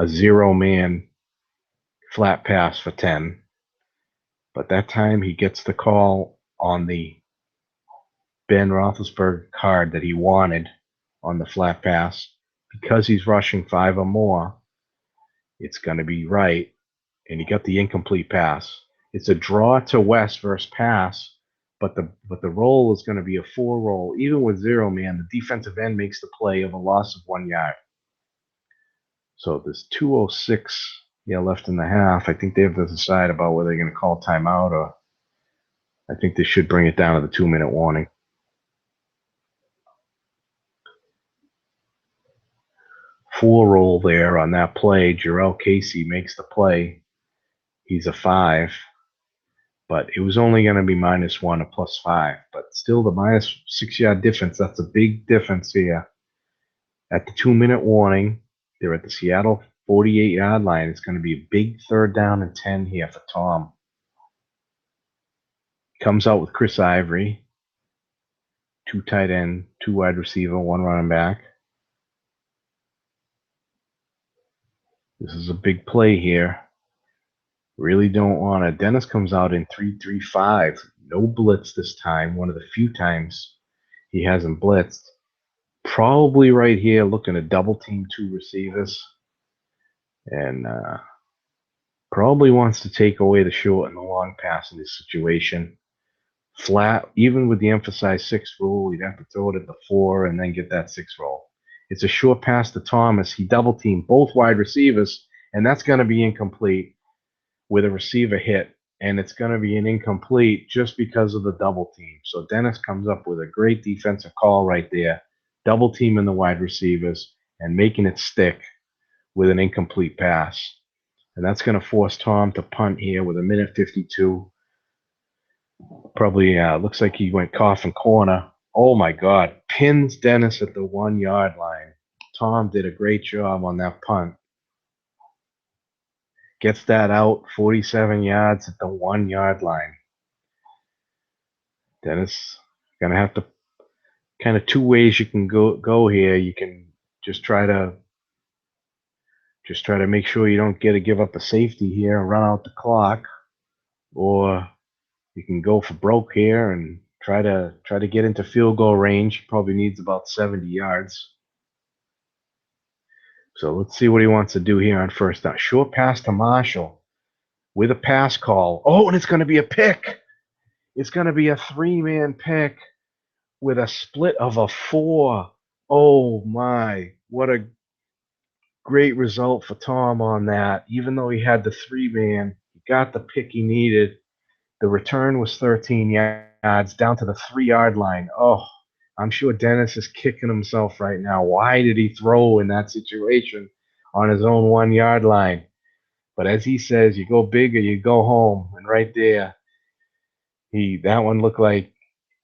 0 man flat pass for 10. But that time he gets the call on the Ben Roethlisberger card that he wanted on the flat pass. Because he's rushing 5 or more, it's going to be right. And he got the incomplete pass. It's a draw to West versus pass, but the roll is going to be a 4 roll. Even with 0 man, the defensive end makes the play of a loss of 1 yard. So there's 2:06 left in the half. I think they have to decide about whether they're going to call timeout or I think they should bring it down to the 2-minute warning. 4 roll there on that play. Jarrell Casey makes the play. He's a 5. But it was only going to be -1 or +5. But still, the -6 yard difference, that's a big difference here. At the 2-minute warning, they're at the Seattle 48-yard line. It's going to be a big 3rd down and 10 here for Tom. Comes out with Chris Ivory. 2 tight end, 2 wide receiver, 1 running back. This is a big play here. Really don't want it. Dennis comes out in 3-3-5. No blitz this time. One of the few times he hasn't blitzed. Probably right here looking to double team 2 receivers. And probably wants to take away the short and the long pass in this situation. Flat, even with the emphasized 6 rule, you'd have to throw it at the 4 and then get that 6 roll. It's a short pass to Thomas. He double teamed both wide receivers, and that's going to be incomplete with a receiver hit. And it's going to be an incomplete just because of the double team. So Dennis comes up with a great defensive call right there, double teaming the wide receivers and making it stick with an incomplete pass. And that's going to force Tom to punt here with 1:52. Probably looks like he went coffin corner. Oh my God. Pins Dennis at the 1-yard line. Tom did a great job on that punt. Gets that out 47 yards at the 1-yard line. Dennis going to have to kind of 2 ways you can go here. You can just try to make sure you don't give up a safety here and run out the clock, or you can go for broke here and try to get into field goal range. Probably needs about 70 yards. So let's see what he wants to do here on 1st down. Short pass to Marshall with a pass call. Oh, and it's going to be a pick. It's going to be a 3-man pick with a split of a 4. Oh my, what a great result for Tom on that. Even though he had the 3-man, he got the pick he needed. The return was 13 yards down to the 3-yard line. Oh, I'm sure Dennis is kicking himself right now. Why did he throw in that situation on his own 1-yard line? But as he says, you go big or you go home. And right there, that one looked like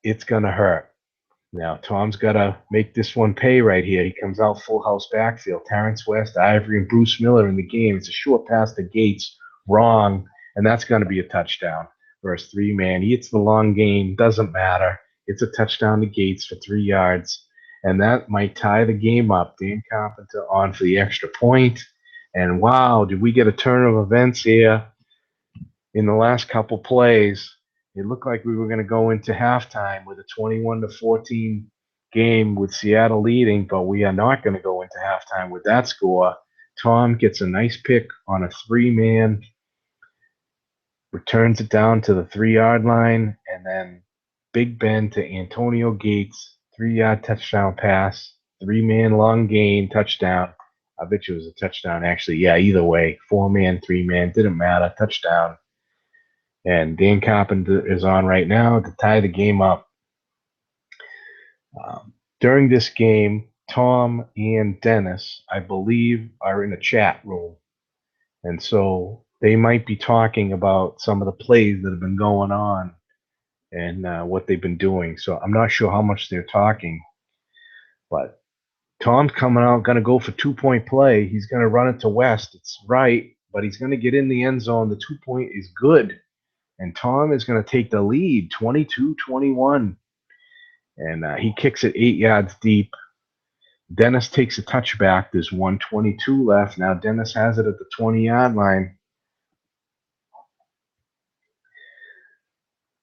it's going to hurt. Now, Tom's got to make this one pay right here. He comes out full house backfield. Terrence West, Ivory, and Bruce Miller in the game. It's a short pass to Gates. Wrong. And that's going to be a touchdown. Versus 3-man. He hits the long game. Doesn't matter. It's a touchdown to Gates for 3 yards. And that might tie the game up. Dan Carpenter on for the extra point. And wow, did we get a turn of events here in the last couple plays. It looked like we were going to go into halftime with a 21-14 game with Seattle leading, but we are not going to go into halftime with that score. Tom gets a nice pick on a 3-man, returns it down to the 3-yard line, and then Big Ben to Antonio Gates, 3-yard touchdown pass, 3-man long gain, touchdown. I bet you it was a touchdown, actually. Yeah, either way, 4-man, 3-man, didn't matter, touchdown. And Dan Carpenter is on right now to tie the game up. During this game, Tom and Dennis, I believe, are in a chat room. And so they might be talking about some of the plays that have been going on and what they've been doing. So I'm not sure how much they're talking, but Tom's coming out, going to go for 2-point play. He's going to run it to West. It's right, but he's going to get in the end zone. The 2-point is good, and Tom is going to take the lead, 22-21, and he kicks it 8 yards deep. Dennis takes a touchback. There's 1:22 left. Now Dennis has it at the 20-yard line.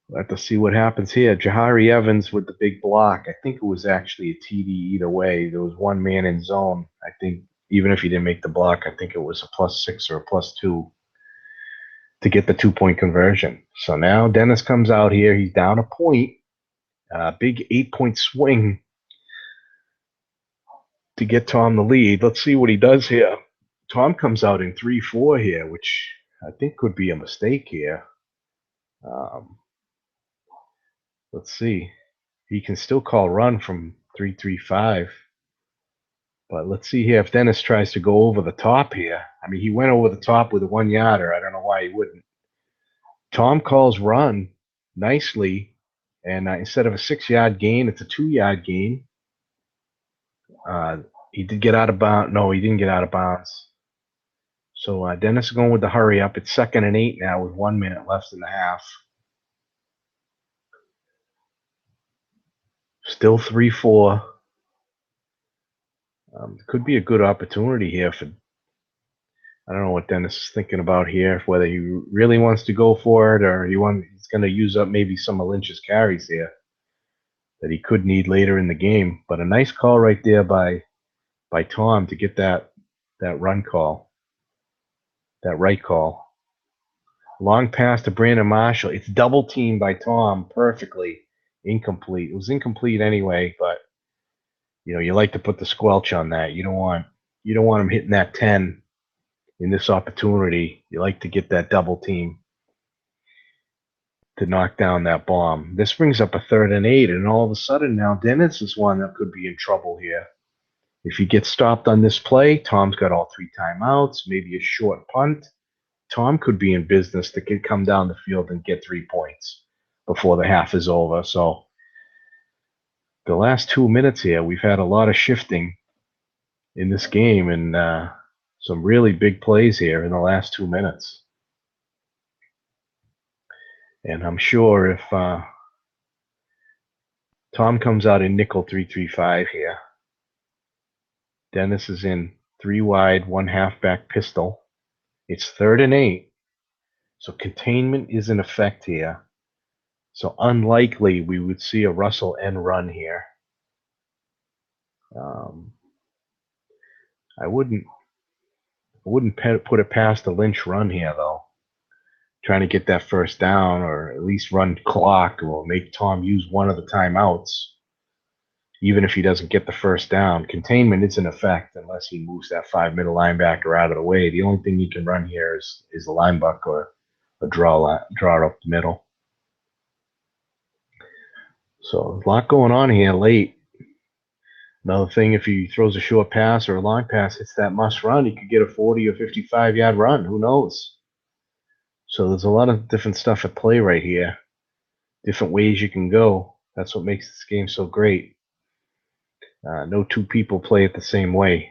We'll have to see what happens here. Jahari Evans with the big block. I think it was actually a TD either way. There was one man in zone. I think even if he didn't make the block, I think it was a +6 or a +2 to get the 2-point conversion. So now Dennis comes out here. He's down a point. Big 8-point swing to get Tom the lead. Let's see what he does here. Tom comes out in 3-4 here, which I think could be a mistake here. Let's see. He can still call run from 3-3-5. But let's see here if Dennis tries to go over the top here. I mean, he went over the top with a 1-yarder. I don't know why he wouldn't. Tom calls run nicely, and instead of a 6-yard gain, it's a 2-yard gain. He did get out of bounds. No, he didn't get out of bounds. So Dennis is going with the hurry up. It's 2nd and 8 now with 1 minute left in the half. Still 3-4. Could be a good opportunity here for. I don't know what Dennis is thinking about here, whether he really wants to go for it or he's going to use up maybe some of Lynch's carries here that he could need later in the game. But a nice call right there by Tom to get that run call, that right call. Long pass to Brandon Marshall. It's double teamed by Tom perfectly. Incomplete. It was incomplete anyway, but you like to put the squelch on that. You don't want him hitting that 10 in this opportunity. You like to get that double team to knock down that bomb. This brings up a 3rd and 8, and all of a sudden now Dennis is one that could be in trouble here. If he gets stopped on this play, Tom's got all 3 timeouts, maybe a short punt. Tom could be in business to come down the field and get 3 points before the half is over. So the last 2 minutes here, we've had a lot of shifting in this game and some really big plays here in the last 2 minutes. And I'm sure if Tom comes out in nickel 3-3-5 here, Dennis is in 3 wide, 1 halfback pistol. It's 3rd and 8. So containment is in effect here. So unlikely we would see a Russell end run here. I wouldn't put it past the Lynch run here, though. Trying to get that first down or at least run clock or make Tom use one of the timeouts. Even if he doesn't get the first down, containment is in effect unless he moves that 5 middle linebacker out of the way. The only thing he can run here is a linebacker or a draw up the middle. So a lot going on here late. Another thing, if he throws a short pass or a long pass, hits that must run, he could get a 40 or 55-yard run. Who knows? So there's a lot of different stuff at play right here. Different ways you can go. That's what makes this game so great. No 2 people play it the same way.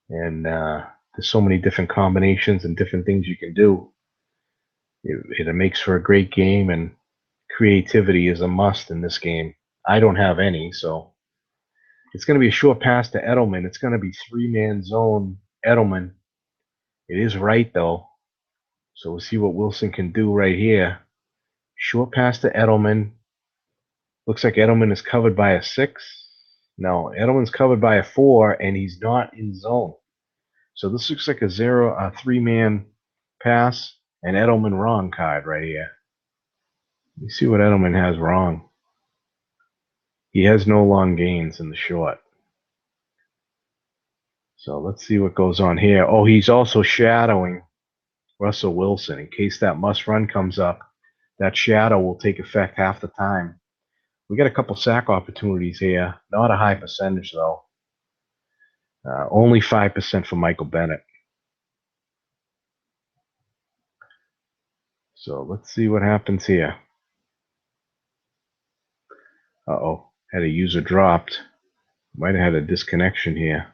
And there's so many different combinations and different things you can do. It makes for a great game, and creativity is a must in this game. I don't have any, so it's going to be a short pass to Edelman. It's going to be 3-man zone Edelman. It is right, though. So we'll see what Wilson can do right here. Short pass to Edelman. Looks like Edelman is covered by a 6. No, Edelman's covered by a 4, and he's not in zone. So this looks like a 3-man pass, and Edelman wrong card right here. Let me see what Edelman has wrong. He has no long gains in the short. So let's see what goes on here. Oh, he's also shadowing Russell Wilson. In case that must run comes up, that shadow will take effect half the time. We got a couple sack opportunities here. Not a high percentage, though. Only 5% for Michael Bennett. So let's see what happens here. Uh-oh, had a user dropped. Might have had a disconnection here.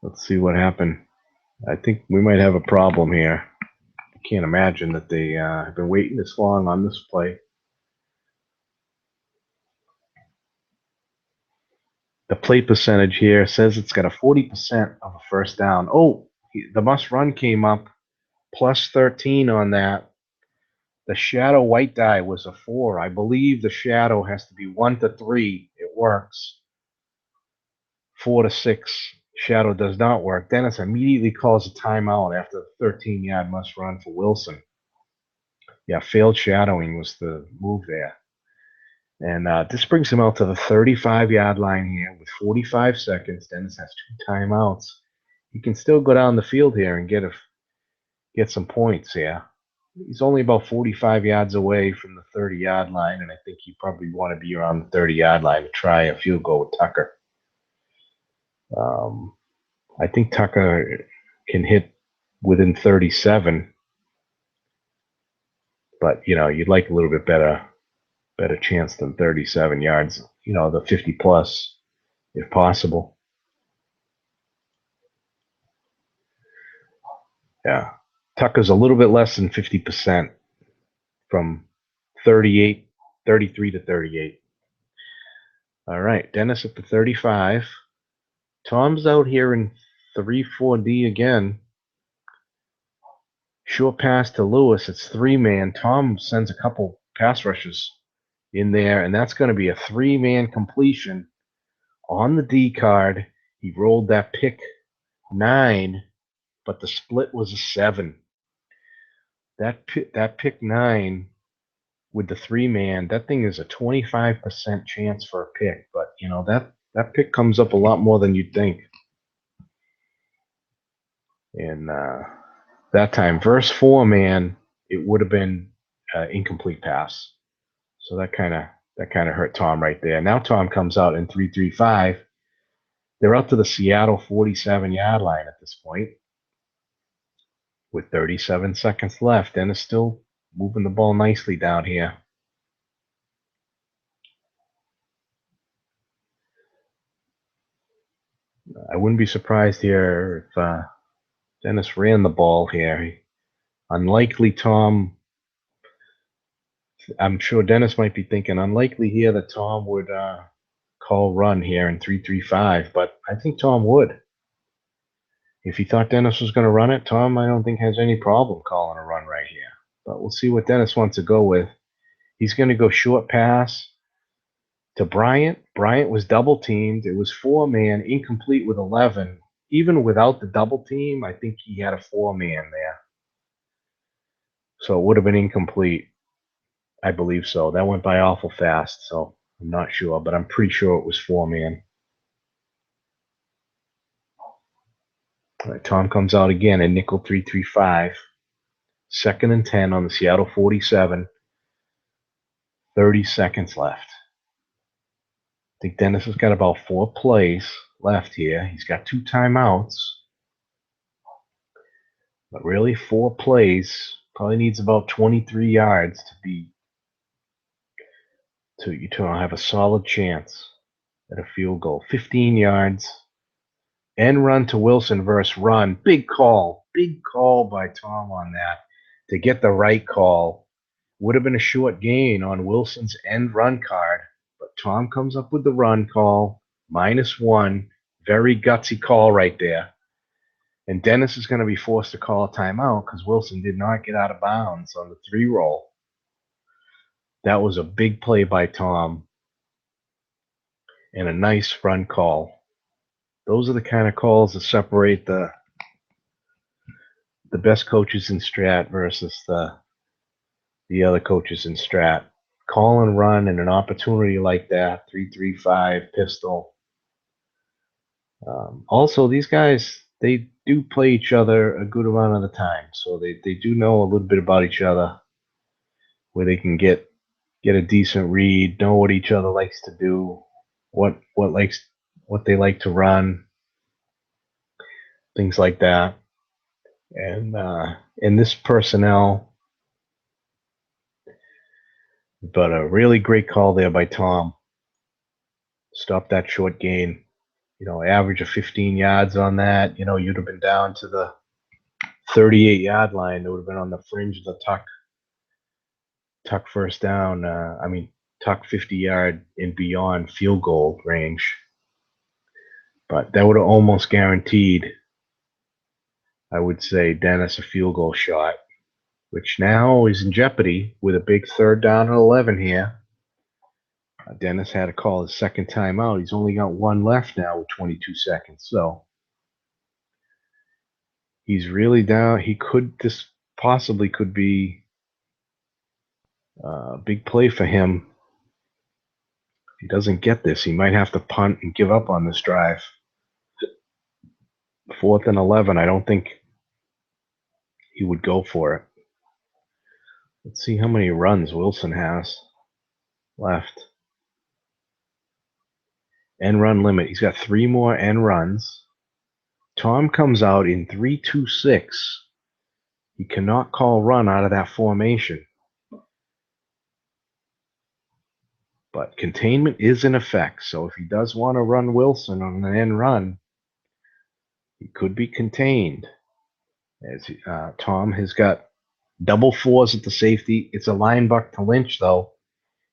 Let's see what happened. I think we might have a problem here. I can't imagine that they have been waiting this long on this play. The play percentage here says it's got a 40% of a first down. Oh, the must run came up, plus 13 on that. The shadow white die was a 4. I believe the shadow has to be 1 to 3. It works. 4 to 6. Shadow does not work. Dennis immediately calls a timeout after the 13-yard must run for Wilson. Yeah, failed shadowing was the move there. And this brings him out to the 35-yard line here with 45 seconds. Dennis has 2 timeouts. He can still go down the field here and get some points here. He's only about 45 yards away from the 30-yard line, and I think he probably want to be around the 30-yard line to try a field goal with Tucker. I think Tucker can hit within 37, but you'd like a little bit better chance than 37 yards. The 50 plus, if possible. Yeah, Tucker's a little bit less than 50% from 33 to 38. All right, Dennis at the 35. Tom's out here in 3-4D again. Short pass to Lewis. It's 3-man. Tom sends a couple pass rushes in there, and that's going to be a 3-man completion on the D card. He rolled that pick 9, but the split was a 7. That pick 9 with the 3-man, that thing is a 25% chance for a pick, but that pick comes up a lot more than you'd think. And that time, verse 4-man, it would have been incomplete pass. So that kind of hurt Tom right there. Now Tom comes out in 3-3-5. They're up to the Seattle 47-yard line at this point with 37 seconds left, and is still moving the ball nicely down here. I wouldn't be surprised here if Dennis ran the ball here. Unlikely Tom. I'm sure Dennis might be thinking unlikely here that Tom would call run here in 3-3-5, but I think Tom would. If he thought Dennis was going to run it, Tom, I don't think has any problem calling a run right here. But we'll see what Dennis wants to go with. He's going to go short pass to Bryant. Bryant was double teamed. It was 4-man, incomplete with 11. Even without the double team, I think he had a 4-man there. So it would have been incomplete. I believe so. That went by awful fast, so I'm not sure, but I'm pretty sure it was 4-man. All right, Tom comes out again in nickel 3-3-5. 2nd and 10 on the Seattle 47. 30 seconds left. I think Dennis has got about 4 plays left here. He's got 2 timeouts. But really, 4 plays. Probably needs about 23 yards to have a solid chance at a field goal. 15 yards. End run to Wilson versus run. Big call by Tom on that to get the right call. Would have been a short gain on Wilson's end run card, but Tom comes up with the run call, -1. Very gutsy call right there. And Dennis is going to be forced to call a timeout because Wilson did not get out of bounds on the 3-roll. That was a big play by Tom and a nice run call. Those are the kind of calls that separate the best coaches in Strat versus the other coaches in Strat. Call and run and an opportunity like that, 3-3-5 pistol. Also, these guys, they do play each other a good amount of the time, so they do know a little bit about each other, where they can get a decent read, know what each other likes to do. what they like to run, things like that. And in this personnel, but a really great call there by Tom. Stop that short gain. Average of 15 yards on that. You'd have been down to the 38-yard line. It would have been on the fringe of the tuck first down. Tuck 50-yard and beyond field goal range. But that would have almost guaranteed, I would say, Dennis a field goal shot, which now is in jeopardy with a big 3rd down and 11 here. Dennis had to call his second timeout. He's only got one left now with 22 seconds. So he's really down. This possibly could be a big play for him. If he doesn't get this, he might have to punt and give up on this drive. 4th and 11, I don't think he would go for it. Let's see how many runs Wilson has left. End run limit. He's got 3 more end runs. Tom comes out in 3-2-6. He cannot call run out of that formation. But containment is in effect. So if he does want to run Wilson on an end run, he could be contained. As Tom has got double 4s at the safety. It's a line buck to Lynch, though.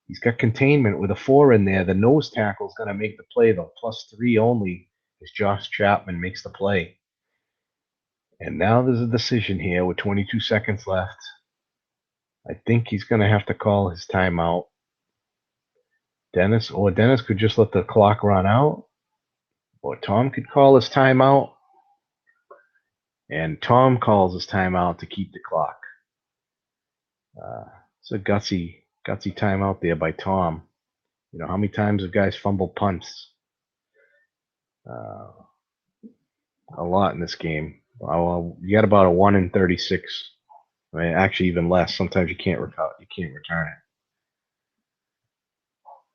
He's got containment with a 4 in there. The nose tackle is going to make the play, though. +3 only as Josh Chapman makes the play. And now there's a decision here with 22 seconds left. I think he's going to have to call his timeout. Dennis could just let the clock run out. Or Tom could call his timeout. And Tom calls his timeout to keep the clock. It's a gutsy timeout there by Tom. How many times have guys fumbled punts? A lot in this game. You got about a 1 in 36. Actually, even less. Sometimes you can't return it.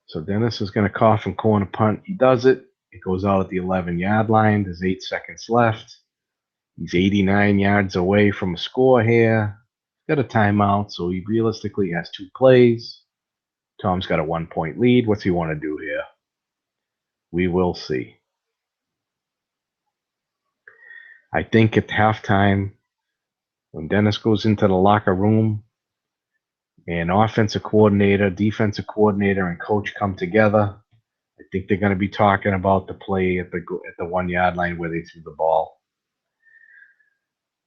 So Dennis is going to cough and corner punt. He does it. It goes out at the 11-yard line. There's 8 seconds left. He's 89 yards away from a score here. Got a timeout, so he realistically has 2 plays. Tom's got a 1-point lead. What's he want to do here? We will see. I think at halftime, when Dennis goes into the locker room and offensive coordinator, defensive coordinator, and coach come together, I think they're going to be talking about the play at the 1-yard line where they threw the ball.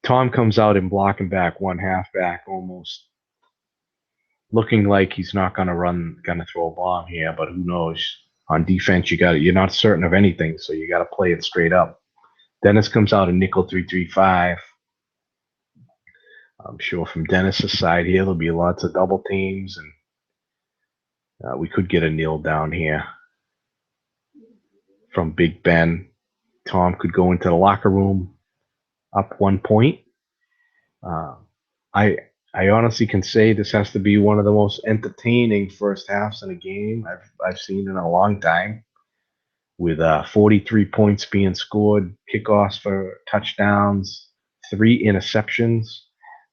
Tom comes out in blocking back, 1 halfback, almost looking like he's not going to throw a bomb here, but who knows? On defense, you're not certain of anything, so you got to play it straight up. Dennis comes out in nickel 3-3-5. I'm sure from Dennis's side here, there'll be lots of double teams, and we could get a kneel down here from Big Ben. Tom could go into the locker room up 1 point. I honestly can say this has to be one of the most entertaining first halves in a game I've seen in a long time, with 43 points being scored, kickoffs for touchdowns, 3 interceptions.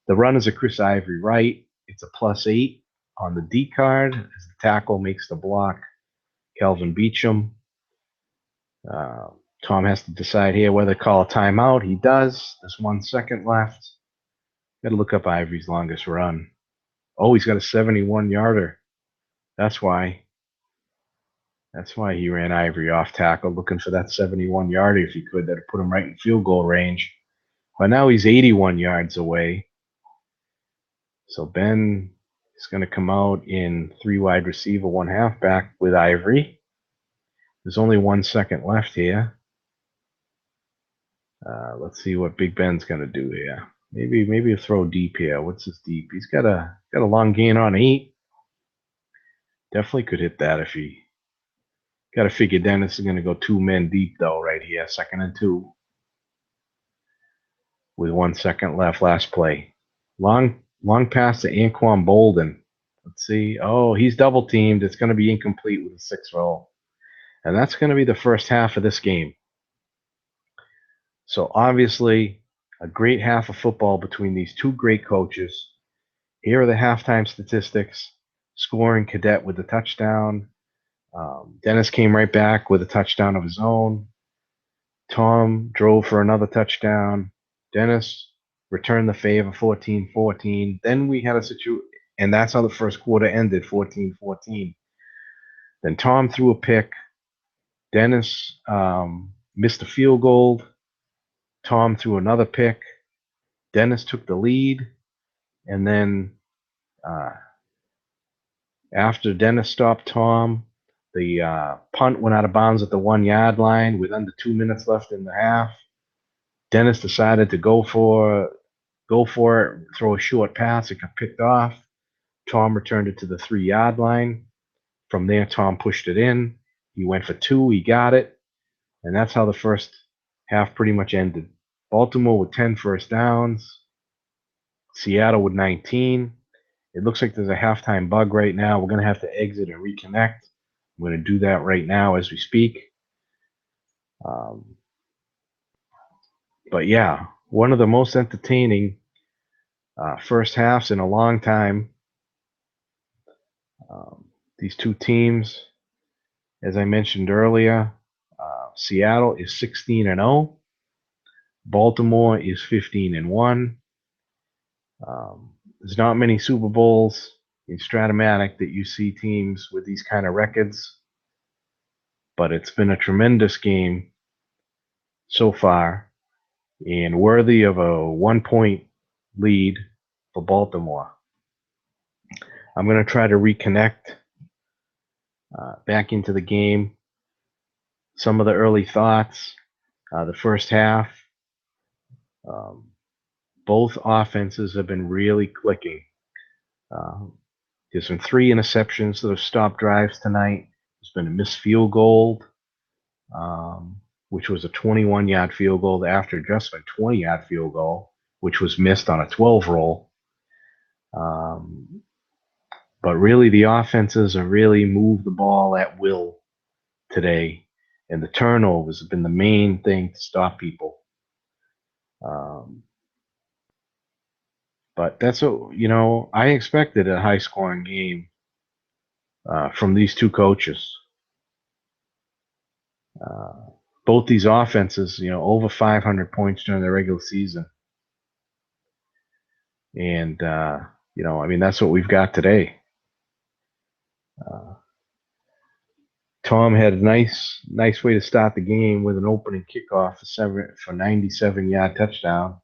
The run is a Chris Ivory right. It's a +8 on the D card as the tackle makes the block. Kelvin Beachum. Tom has to decide here whether to call a timeout. He does. There's 1 second left. Got to look up Ivory's longest run. Oh, he's got a 71-yarder. That's why he ran Ivory off tackle, looking for that 71-yarder if he could. That'd put him right in field goal range. But now he's 81 yards away. So Ben is going to come out in 3 wide receiver, 1 halfback with Ivory. There's only 1 second left here. Let's see what Big Ben's going to do here. Maybe a throw deep here. What's his deep? He's got a long gain on 8. Definitely could hit that if he. Got to figure Dennis is going to go 2 men deep though right here. 2nd and 2. With 1 second left. Last play. Long pass to Anquan Bolden. Let's see. Oh, he's double teamed. It's going to be incomplete with a 6 roll. And that's going to be the first half of this game. So obviously, a great half of football between these two great coaches. Here are the halftime statistics. Scoring Cadet with a touchdown. Dennis came right back with a touchdown of his own. Tom drove for another touchdown. Dennis returned the favor 14-14. Then we had a situation, and that's how the first quarter ended 14-14. Then Tom threw a pick. Dennis missed a field goal. Tom threw another pick. Dennis took the lead. And then after Dennis stopped Tom, the punt went out of bounds at the 1 yard line with under 2 minutes left in the half. Dennis decided to go for it, throw a short pass. It got picked off. Tom returned it to the 3 yard line. From there, Tom pushed it in. He went for 2. He got it. And that's how the first half pretty much ended. Baltimore with 10 first downs. Seattle with 19. It looks like there's a halftime bug right now. We're going to have to exit and reconnect. I'm going to do that right now as we speak. But yeah, one of the most entertaining first halves in a long time. These two teams, as I mentioned earlier, Seattle is 16-0. Baltimore is 15-1. There's not many Super Bowls in Stratomatic that you see teams with these kind of records, but it's been a tremendous game so far and worthy of a 1-point lead for Baltimore. I'm going to try to reconnect back into the game. Some of the early thoughts, the first half, both offenses have been really clicking. There's been 3 interceptions that have stopped drives tonight. There's been a missed field goal, which was a 21-yard field goal after just a 20-yard field goal, which was missed on a 12 roll. But really, the offenses have really moved the ball at will today, and the turnovers have been the main thing to stop people. But that's what, I expected a high-scoring game from these two coaches. Both these offenses, over 500 points during the regular season. And, that's what we've got today. Tom had a nice way to start the game with an opening kickoff for 97-yard touchdown.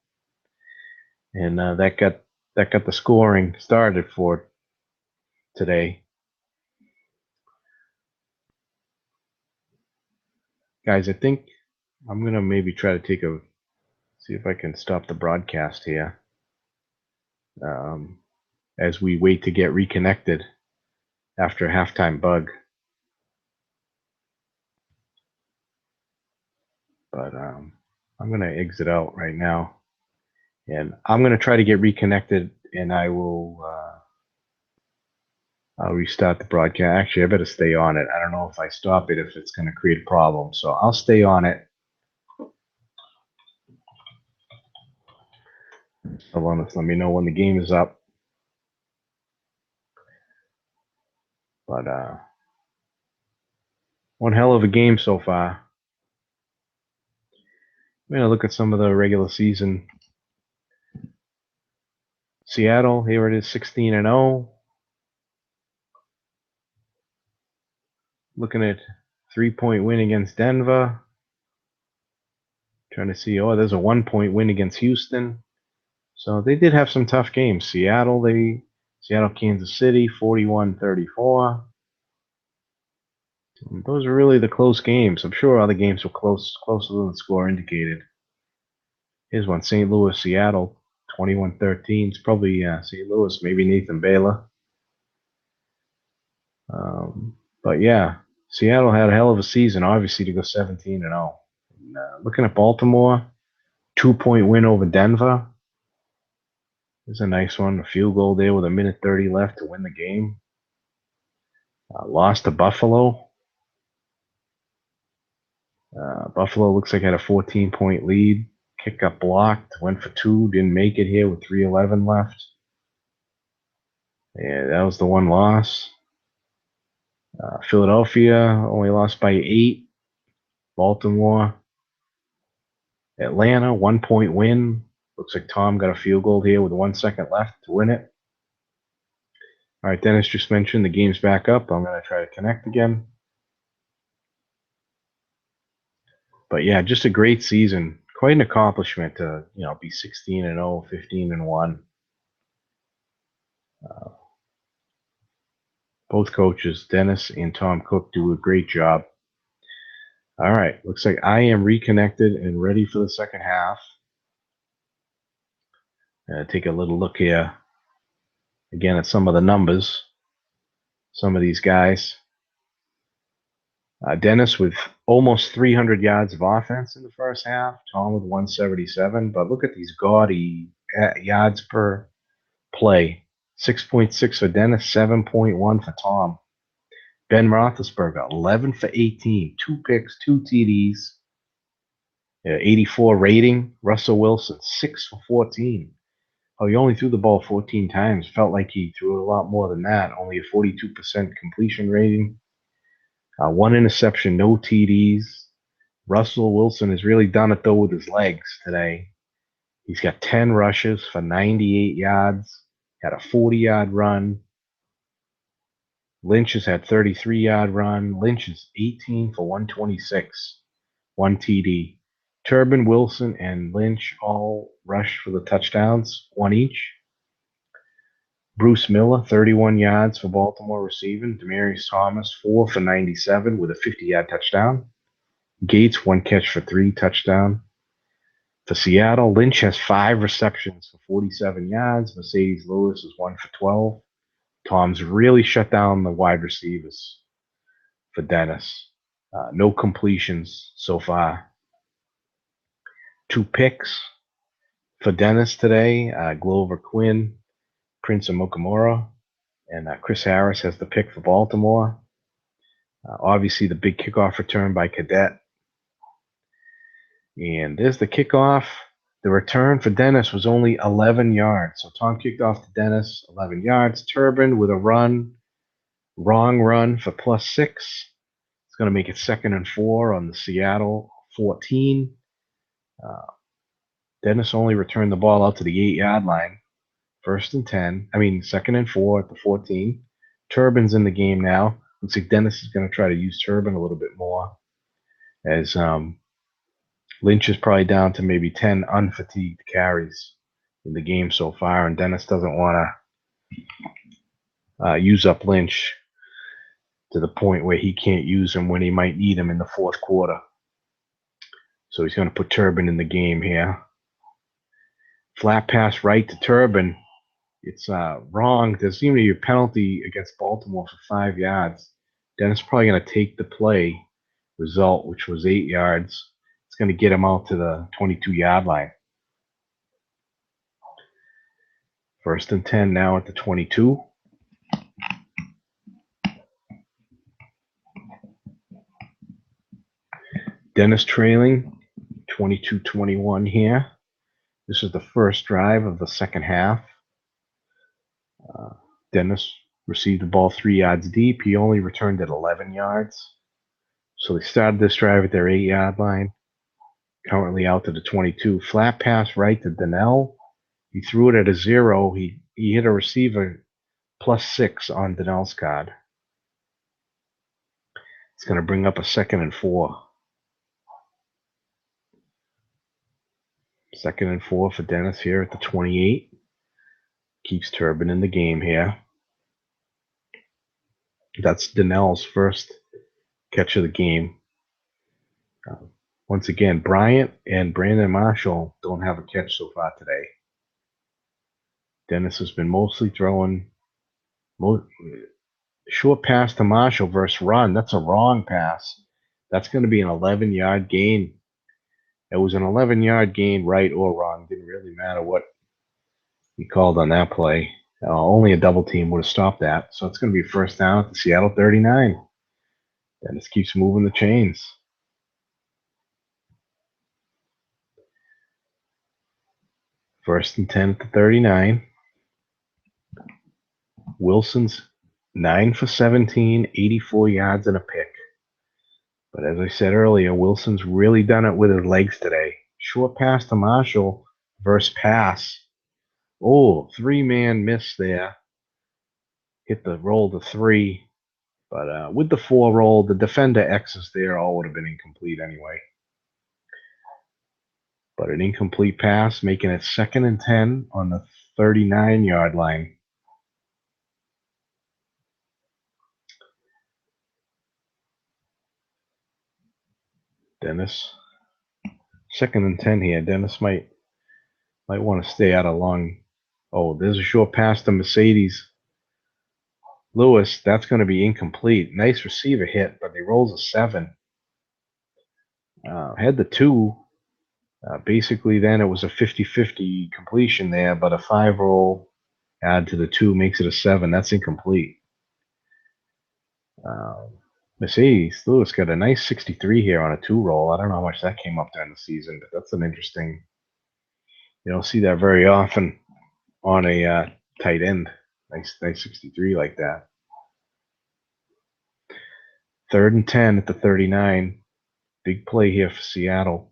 And that got the scoring started for today. Guys, I think I'm going to maybe try to see if I can stop the broadcast here as we wait to get reconnected after a halftime bug. But I'm going to exit out right now. And I'm going to try to get reconnected, and I'll restart the broadcast. Actually, I better stay on it. I don't know if I stop it, if it's going to create a problem. So I'll stay on it. Let me know when the game is up. But one hell of a game so far. I'm going to look at some of the regular season. Seattle, here it is, 16-0. Looking at 3-point win against Denver. Trying to see, there's a 1-point win against Houston. So they did have some tough games. Seattle, Kansas City, 41-34. Those are really the close games. I'm sure other games were closer than the score indicated. Here's one, St. Louis, Seattle, 21-13. It's probably St. Louis, maybe Nathan Baylor. But yeah, Seattle had a hell of a season, obviously, to go 17-0. Looking at Baltimore, 2-point win over Denver. There's a nice one, a field goal there with 1:30 left to win the game. Lost to Buffalo. Buffalo looks like had a 14-point lead. Kick got blocked. Went for two. Didn't make it here with 3:11 left. Yeah, that was the one loss. Philadelphia only lost by 8. Baltimore. Atlanta, 1-point win. Looks like Tom got a field goal here with 1 second left to win it. All right, Dennis just mentioned the game's back up. I'm going to try to connect again. But yeah, just a great season. Quite an accomplishment to, be 16-0, 15-1. Both coaches, Dennis and Tom Cook, do a great job. All right, looks like I am reconnected and ready for the second half. Take a little look here again at some of the numbers. Some of these guys. Dennis with almost 300 yards of offense in the first half. Tom with 177. But look at these gaudy yards per play. 6.6 for Dennis, 7.1 for Tom. Ben Roethlisberger, 11 for 18. 2 picks, 2 TDs. 84 rating. Russell Wilson, 6 for 14. Oh, he only threw the ball 14 times. Felt like he threw it a lot more than that. Only a 42% completion rating. 1 interception, no TDs. Russell Wilson has really done it, though, with his legs today. He's got 10 rushes for 98 yards. Had a 40-yard run. Lynch has had 33-yard run. Lynch is 18 for 126. 1 TD. Turbin, Wilson, and Lynch all rushed for the touchdowns, 1 each. Bruce Miller, 31 yards for Baltimore receiving. Demaryius Thomas, 4 for 97 with a 50-yard touchdown. Gates, 1 catch for 3, touchdown. For Seattle, Lynch has 5 receptions for 47 yards. Mercedes Lewis is 1 for 12. Tom's really shut down the wide receivers for Dennis. No completions so far. 2 picks for Dennis today. Glover Quinn, Prince Amukamara, and Chris Harris has the pick for Baltimore. Obviously, the big kickoff return by Cadet. And there's the kickoff. The return for Dennis was only 11 yards. So Tom kicked off to Dennis, 11 yards. Turbin with a run, wrong run for +6. It's going to make it 2nd and 4 on the Seattle 14. Dennis only returned the ball out to the 8-yard line. 1st and 10. 2nd and 4 at the 14. Turbin's in the game now. Looks like Dennis is going to try to use Turbin a little bit more, as Lynch is probably down to maybe 10 unfatigued carries in the game so far, and Dennis doesn't want to use up Lynch to the point where he can't use him when he might need him in the 4th quarter. So he's going to put Turbin in the game here. Flat pass right to Turbin. It's wrong. There's going to be a penalty against Baltimore for 5 yards. Dennis is probably going to take the play result, which was 8 yards. It's going to get him out to the 22-yard line. 1st and 10 now at the 22. Dennis trailing 22-21 here. This is the first drive of the second half. Dennis received the ball 3 yards deep. He only returned it 11 yards. So they started this drive at their 8-yard line. Currently out to the 22. Flat pass right to Donnell. He threw it at a 0. He hit a receiver +6 on Donnell's card. It's going to bring up a 2nd and 4. 2nd and 4 for Dennis here at the 28. Keeps Turbin in the game here. That's Donnell's first catch of the game. Once again, Bryant and Brandon Marshall don't have a catch so far today. Dennis has been mostly throwing short pass to Marshall versus run. That's a wrong pass. That's going to be an 11-yard gain. It was an 11-yard gain, right or wrong. Didn't really matter what he called on that play. Only a double team would have stopped that. So it's going to be 1st down at the Seattle 39. Dennis keeps moving the chains. First and 10 at the 39. Wilson's 9 for 17, 84 yards and a pick. But as I said earlier, Wilson's really done it with his legs today. Short pass to Marshall versus pass. Oh, three-man miss there. Hit the roll to 3. But with the 4 roll, the defender X's there all would have been incomplete anyway. But an incomplete pass, making it 2nd and 10 on the 39-yard line. Dennis. 2nd and 10 here. Dennis might want to stay out of long. Oh, there's a short pass to Mercedes. Lewis, that's going to be incomplete. Nice receiver hit, but he rolls a 7. Had the 2. Basically, then it was a 50-50 completion there, but a 5 roll add to the 2 makes it a 7. That's incomplete. Mercedes Lewis got a nice 63 here on a 2 roll. I don't know how much that came up during the season, but that's an interesting. You don't see that very often on a tight end. Nice 63 like that. 3rd and 10 at the 39. Big play here for Seattle.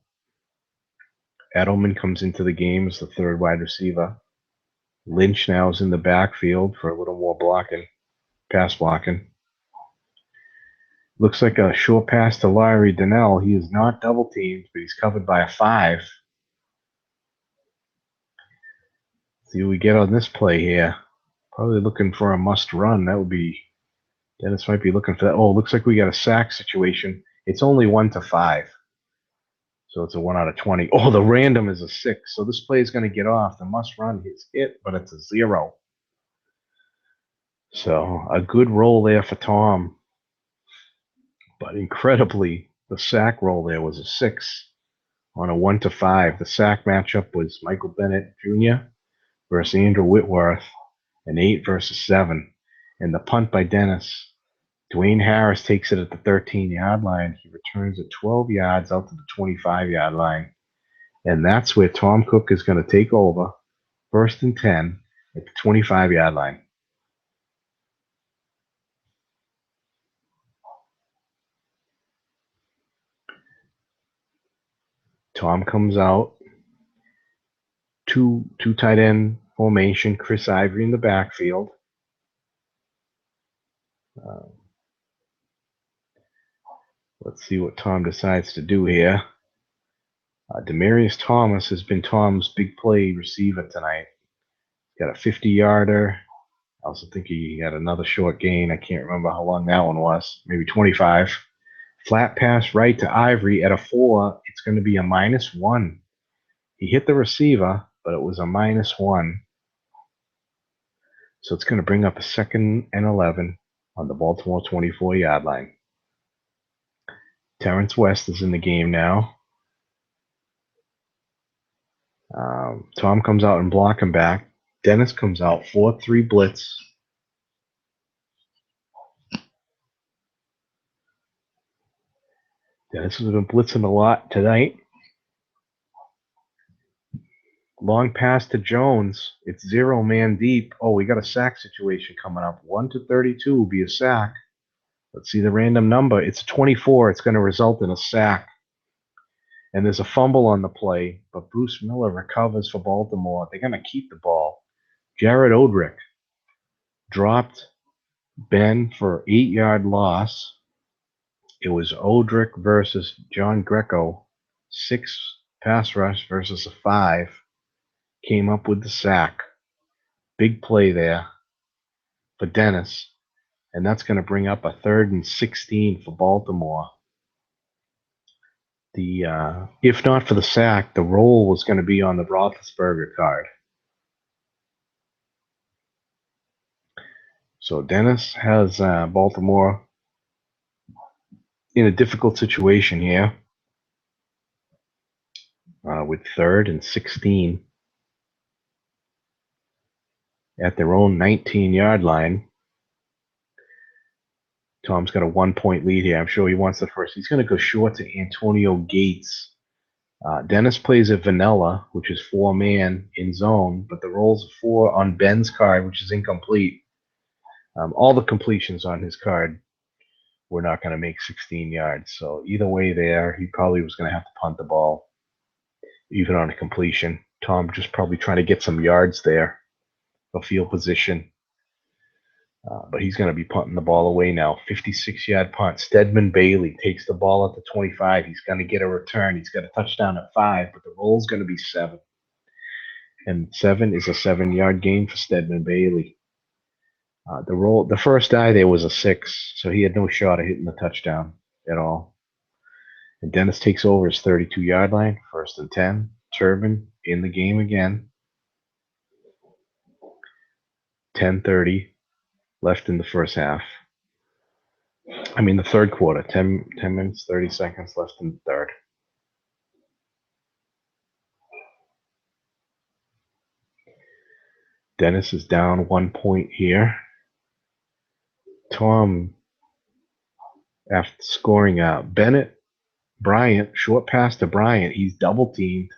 Edelman comes into the game as the 3rd wide receiver. Lynch now is in the backfield for a little more pass blocking. Looks like a short pass to Larry Donnell. He is not double teamed, but he's covered by a 5. See what we get on this play here. Probably looking for a must run. That would be Dennis might be looking for that. Oh, looks like we got a sack situation. It's only 1-5. So it's a 1 out of 20. Oh, the random is a 6. So this play is going to get off. The must run is hit, but it's a 0. So a good roll there for Tom. But incredibly, the sack roll there was a 6 on a 1-5. The sack matchup was Michael Bennett Jr. versus Andrew Whitworth, an 8 versus 7. And the punt by Dennis. Dwayne Harris takes it at the 13-yard line. He returns it 12 yards out to the 25-yard line. And that's where Tom Cook is going to take over. 1st and 10 at the 25-yard line. Tom comes out. Two tight end formation. Chris Ivory in the backfield. Let's see what Tom decides to do here. Demarius Thomas has been Tom's big play receiver tonight. He's got a 50-yarder. I also think he had another short gain. I can't remember how long that one was. Maybe 25. Flat pass right to Ivory at a 4. It's going to be a -1. He hit the receiver, but it was a -1. So it's going to bring up a 2nd and 11 on the Baltimore 24-yard line. Terrence West is in the game now. Tom comes out and block him back. Dennis comes out, 4-3 blitz. Dennis has been blitzing a lot tonight. Long pass to Jones. It's 0 man deep. Oh, we got a sack situation coming up. 1-32 will be a sack. Let's see the random number. It's 24. It's going to result in a sack. And there's a fumble on the play, but Bruce Miller recovers for Baltimore. They're going to keep the ball. Jared Odrick dropped Ben for 8-yard loss. It was Odrick versus John Greco. 6 pass rush versus a 5. Came up with the sack. Big play there for Dennis. And that's going to bring up a 3rd and 16 for Baltimore. If not for the sack, the roll was going to be on the Roethlisberger card. So Dennis has Baltimore in a difficult situation here with 3rd and 16 at their own 19-yard line. Tom's got a 1-point lead here. I'm sure he wants the first. He's going to go short to Antonio Gates Dennis plays a vanilla, which is 4-man in zone, but the roll's a 4 on Ben's card, which is incomplete. All the completions on his card were not going to make 16 yards. So either way there, he probably was going to have to punt the ball, even on a completion. Tom just probably trying to get some yards there, a field position. But he's going to be punting the ball away now. 56-yard punt. Stedman Bailey takes the ball at the 25. He's going to get a return. He's got a touchdown at 5, but the roll's going to be 7. And 7 is a 7-yard gain for Stedman Bailey. The first die there was a 6, so he had no shot at hitting the touchdown at all. And Dennis takes over his 32-yard line, 1st and 10. Turbin in the game again. 10:30 left in the first half. I mean the third quarter. 10 minutes, 30 seconds left in the third. Dennis is down 1 point here. Tom, after scoring Bryant, short pass to Bryant. He's double teamed.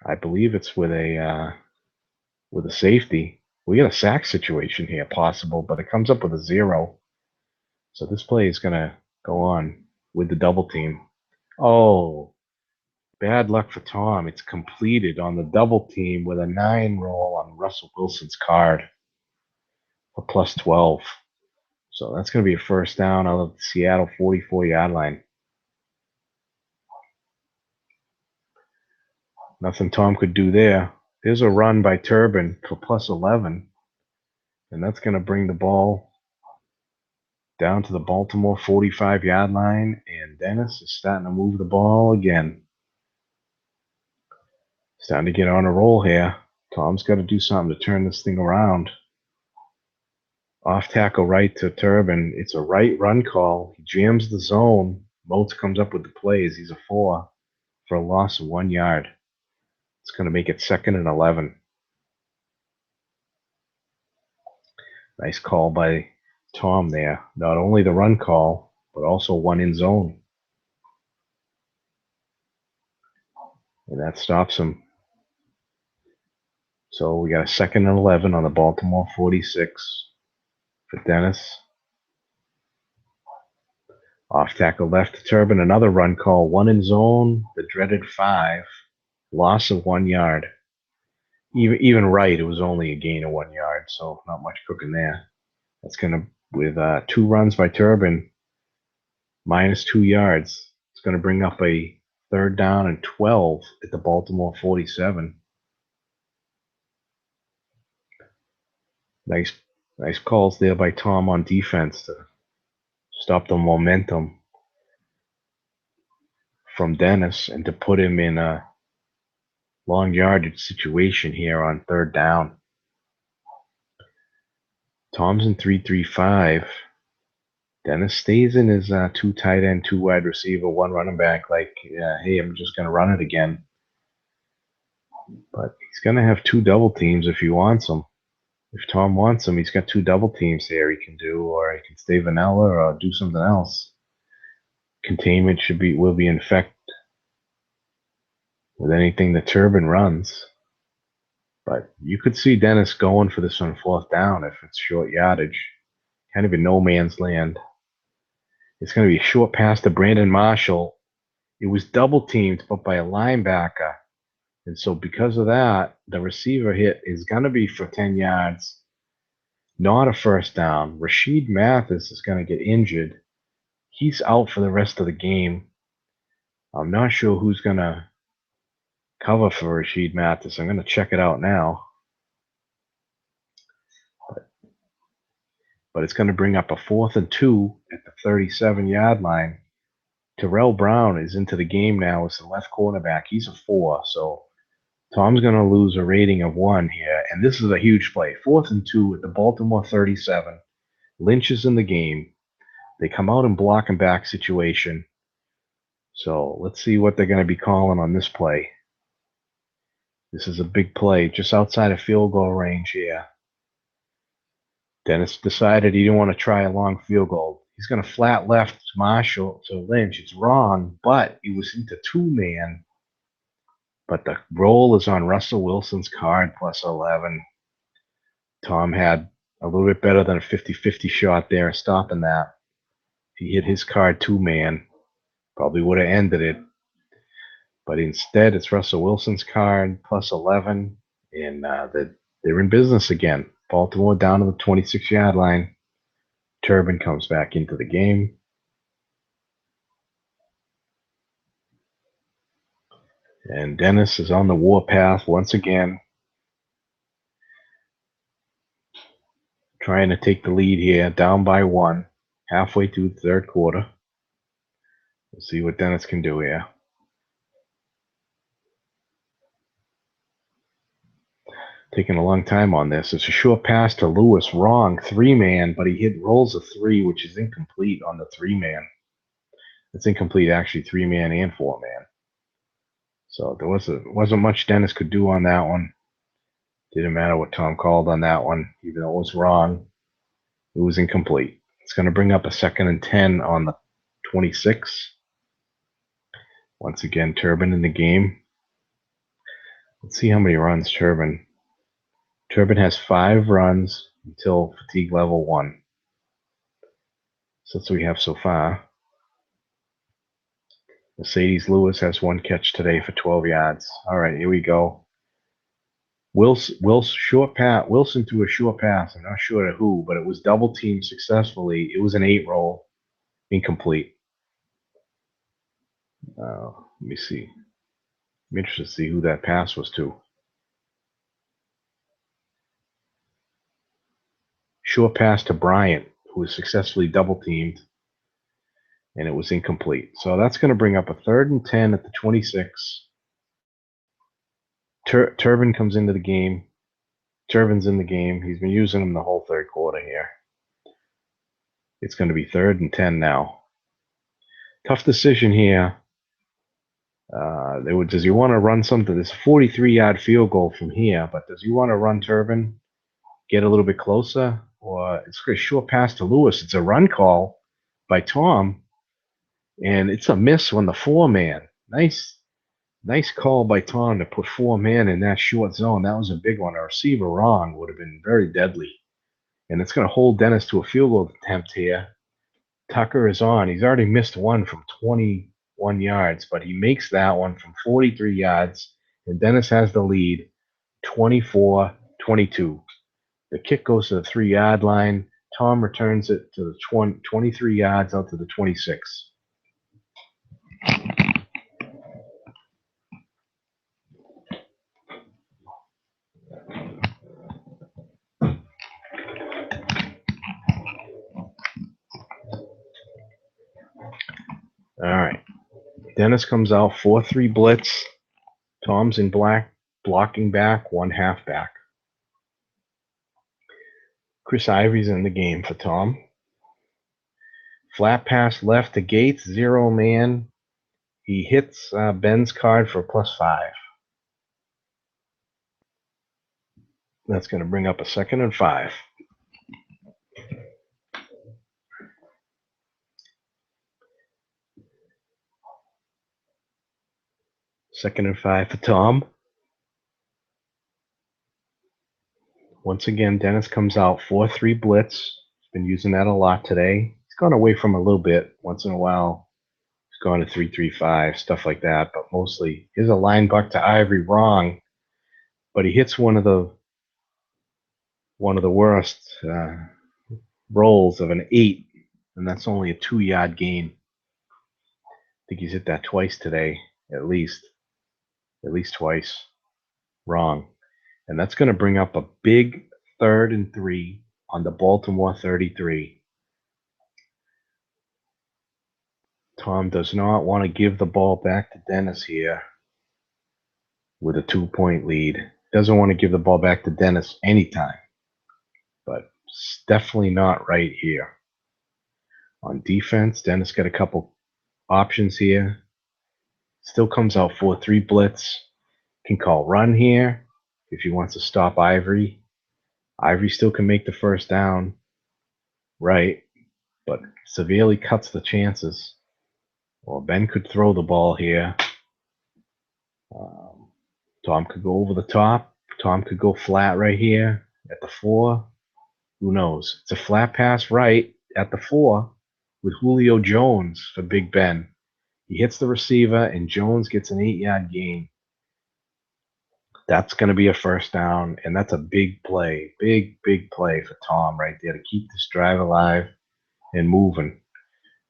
I believe it's with a safety. We got a sack situation here, possible, but it comes up with a 0. So this play is gonna go on with the double team. Oh, bad luck for Tom. It's completed on the double team with a 9 roll on Russell Wilson's card for plus 12. So that's gonna be a first down out of the Seattle 44-yard line. Nothing Tom could do there. There's a run by Turbin for plus 11. And that's going to bring the ball down to the Baltimore 45-yard line. And Dennis is starting to move the ball again. Starting to get on a roll here. Tom's got to do something to turn this thing around. Off tackle right to Turbin. It's a right run call. He jams the zone. Moats comes up with the plays. He's a 4 for a loss of 1 yard. It's going to make it 2nd and 11. Nice call by Tom there. Not only the run call, but also one in zone. And that stops him. So we got a 2nd and 11 on the Baltimore 46 for Dennis. Off tackle left to Turbin. Another run call. 1 in zone. The dreaded 5. Loss of 1 yard. Even right, it was only a gain of 1 yard, so not much cooking there. That's going to, with 2 runs by Turbin, minus 2 yards. It's going to bring up a 3rd down and 12 at the Baltimore 47. Nice calls there by Tom on defense to stop the momentum from Dennis and to put him in a long yardage situation here on 3rd down. Tom's in 3-3-5. Dennis stays in his 2 tight end, 2 wide receiver, 1 running back. Like, hey, I'm just going to run it again. But he's going to have 2 double teams if he wants them. If Tom wants them, he's got 2 double teams there he can do, or he can stay vanilla or do something else. Containment will be in effect with anything that Turbin runs. But you could see Dennis going for this on 4th down if it's short yardage. Kind of in no man's land. It's going to be a short pass to Brandon Marshall. It was double teamed, but by a linebacker. And so because of that, the receiver hit is going to be for 10 yards. Not a first down. Rashid Mathis is going to get injured. He's out for the rest of the game. I'm not sure who's going to cover for Rashid Mathis. I'm going to check it out now. But it's going to bring up a 4th and 2 at the 37-yard line. Terrell Brown is into the game now as the left cornerback. He's a 4, so Tom's going to lose a rating of 1 here. And this is a huge play. 4th and 2 at the Baltimore 37. Lynch is in the game. They come out in block and back situation. So let's see what they're going to be calling on this play. This is a big play just outside of field goal range here. Dennis decided he didn't want to try a long field goal. He's going to flat left Marshall to Lynch. It's wrong, but he was into 2-man. But the roll is on Russell Wilson's card plus 11. Tom had a little bit better than a 50-50 shot there, stopping that. If he hit his card 2-man, probably would have ended it. But instead, it's Russell Wilson's card plus 11, and they're in business again. Baltimore down to the 26-yard line. Turbin comes back into the game. And Dennis is on the warpath once again, trying to take the lead here, down by 1, halfway through the third quarter. We'll see what Dennis can do here. Taking a long time on this. It's a short pass to Lewis, wrong, 3-man, but he rolls a 3, which is incomplete on the 3-man. It's incomplete, actually, 3-man and 4-man. So there wasn't much Dennis could do on that one. Didn't matter what Tom called on that one, even though it was wrong. It was incomplete. It's going to bring up a 2nd and 10 on the 26. Once again, Turbin in the game. Let's see how many runs Turbin. Turbin has 5 runs until fatigue level 1. So that's what we have so far. Mercedes Lewis has 1 catch today for 12 yards. All right, here we go. Wilson threw a short pass. I'm not sure to who, but it was double teamed successfully. It was an 8 roll, incomplete. Let me see. I'm interested to see who that pass was to. Short pass to Bryant, who was successfully double teamed, and it was incomplete. So that's going to bring up a 3rd and 10 at the 26. Turbin comes into the game. Turbin's in the game. He's been using him the whole third quarter here. It's going to be 3rd and 10 now. Tough decision here. Does he want to run something? This 43-yard field goal from here, but does he want to run Turbin, get a little bit closer? Or it's a short pass to Lewis. It's a run call by Tom, and it's a miss on the 4-man. Nice call by Tom to put 4-man in that short zone. That was a big one. A receiver wrong would have been very deadly. And it's going to hold Dennis to a field goal attempt here. Tucker is on. He's already missed one from 21 yards, but he makes that one from 43 yards, and Dennis has the lead, 24-22. The kick goes to the 3-yard line. Tom returns it to the 23 yards out to the 26. All right. Dennis comes out, 4-3 blitz. Tom's in black, blocking back, 1 halfback. Chris Ivory's in the game for Tom. Flat pass left to Gates, 0-man. He hits Ben's card for +5. That's going to bring up a 2nd and 5. Second and 5 for Tom. Once again, Dennis comes out, 4-3 blitz. He's been using that a lot today. He's gone away from a little bit. Once in a while, he's gone to 3-3-5, stuff like that. But mostly, here's a line buck to Ivory, wrong. But he hits one of the worst rolls of an 8, and that's only a 2-yard gain. I think he's hit that twice today, at least twice. Wrong. And that's going to bring up a big 3rd and 3 on the Baltimore 33. Tom does not want to give the ball back to Dennis here with a 2-point lead. Doesn't want to give the ball back to Dennis anytime. But it's definitely not right here. On defense, Dennis got a couple options here. Still comes out 4-3 blitz. Can call run here if he wants to stop Ivory. Ivory still can make the first down, right? But severely cuts the chances. Well, Ben could throw the ball here. Tom could go over the top. Tom could go flat right here at the 4. Who knows? It's a flat pass right at the 4 with Julio Jones for Big Ben. He hits the receiver, and Jones gets an 8-yard gain. That's going to be a first down, and that's a big play. Big play for Tom right there to keep this drive alive and moving.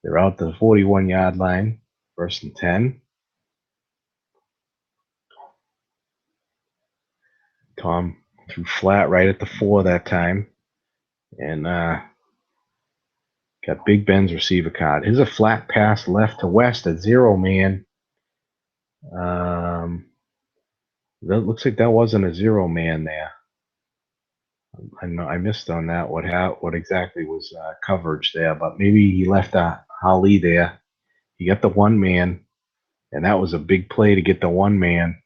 They're out the 41-yard line, 1st and 10. Tom threw flat right at the 4 that time, and got Big Ben's receiver card. Here's a flat pass left to West, a 0-man. That looks like that wasn't a 0-man there. I missed on that what exactly was coverage there, but maybe he left Ali there. He got the 1-man, and that was a big play to get the 1-man.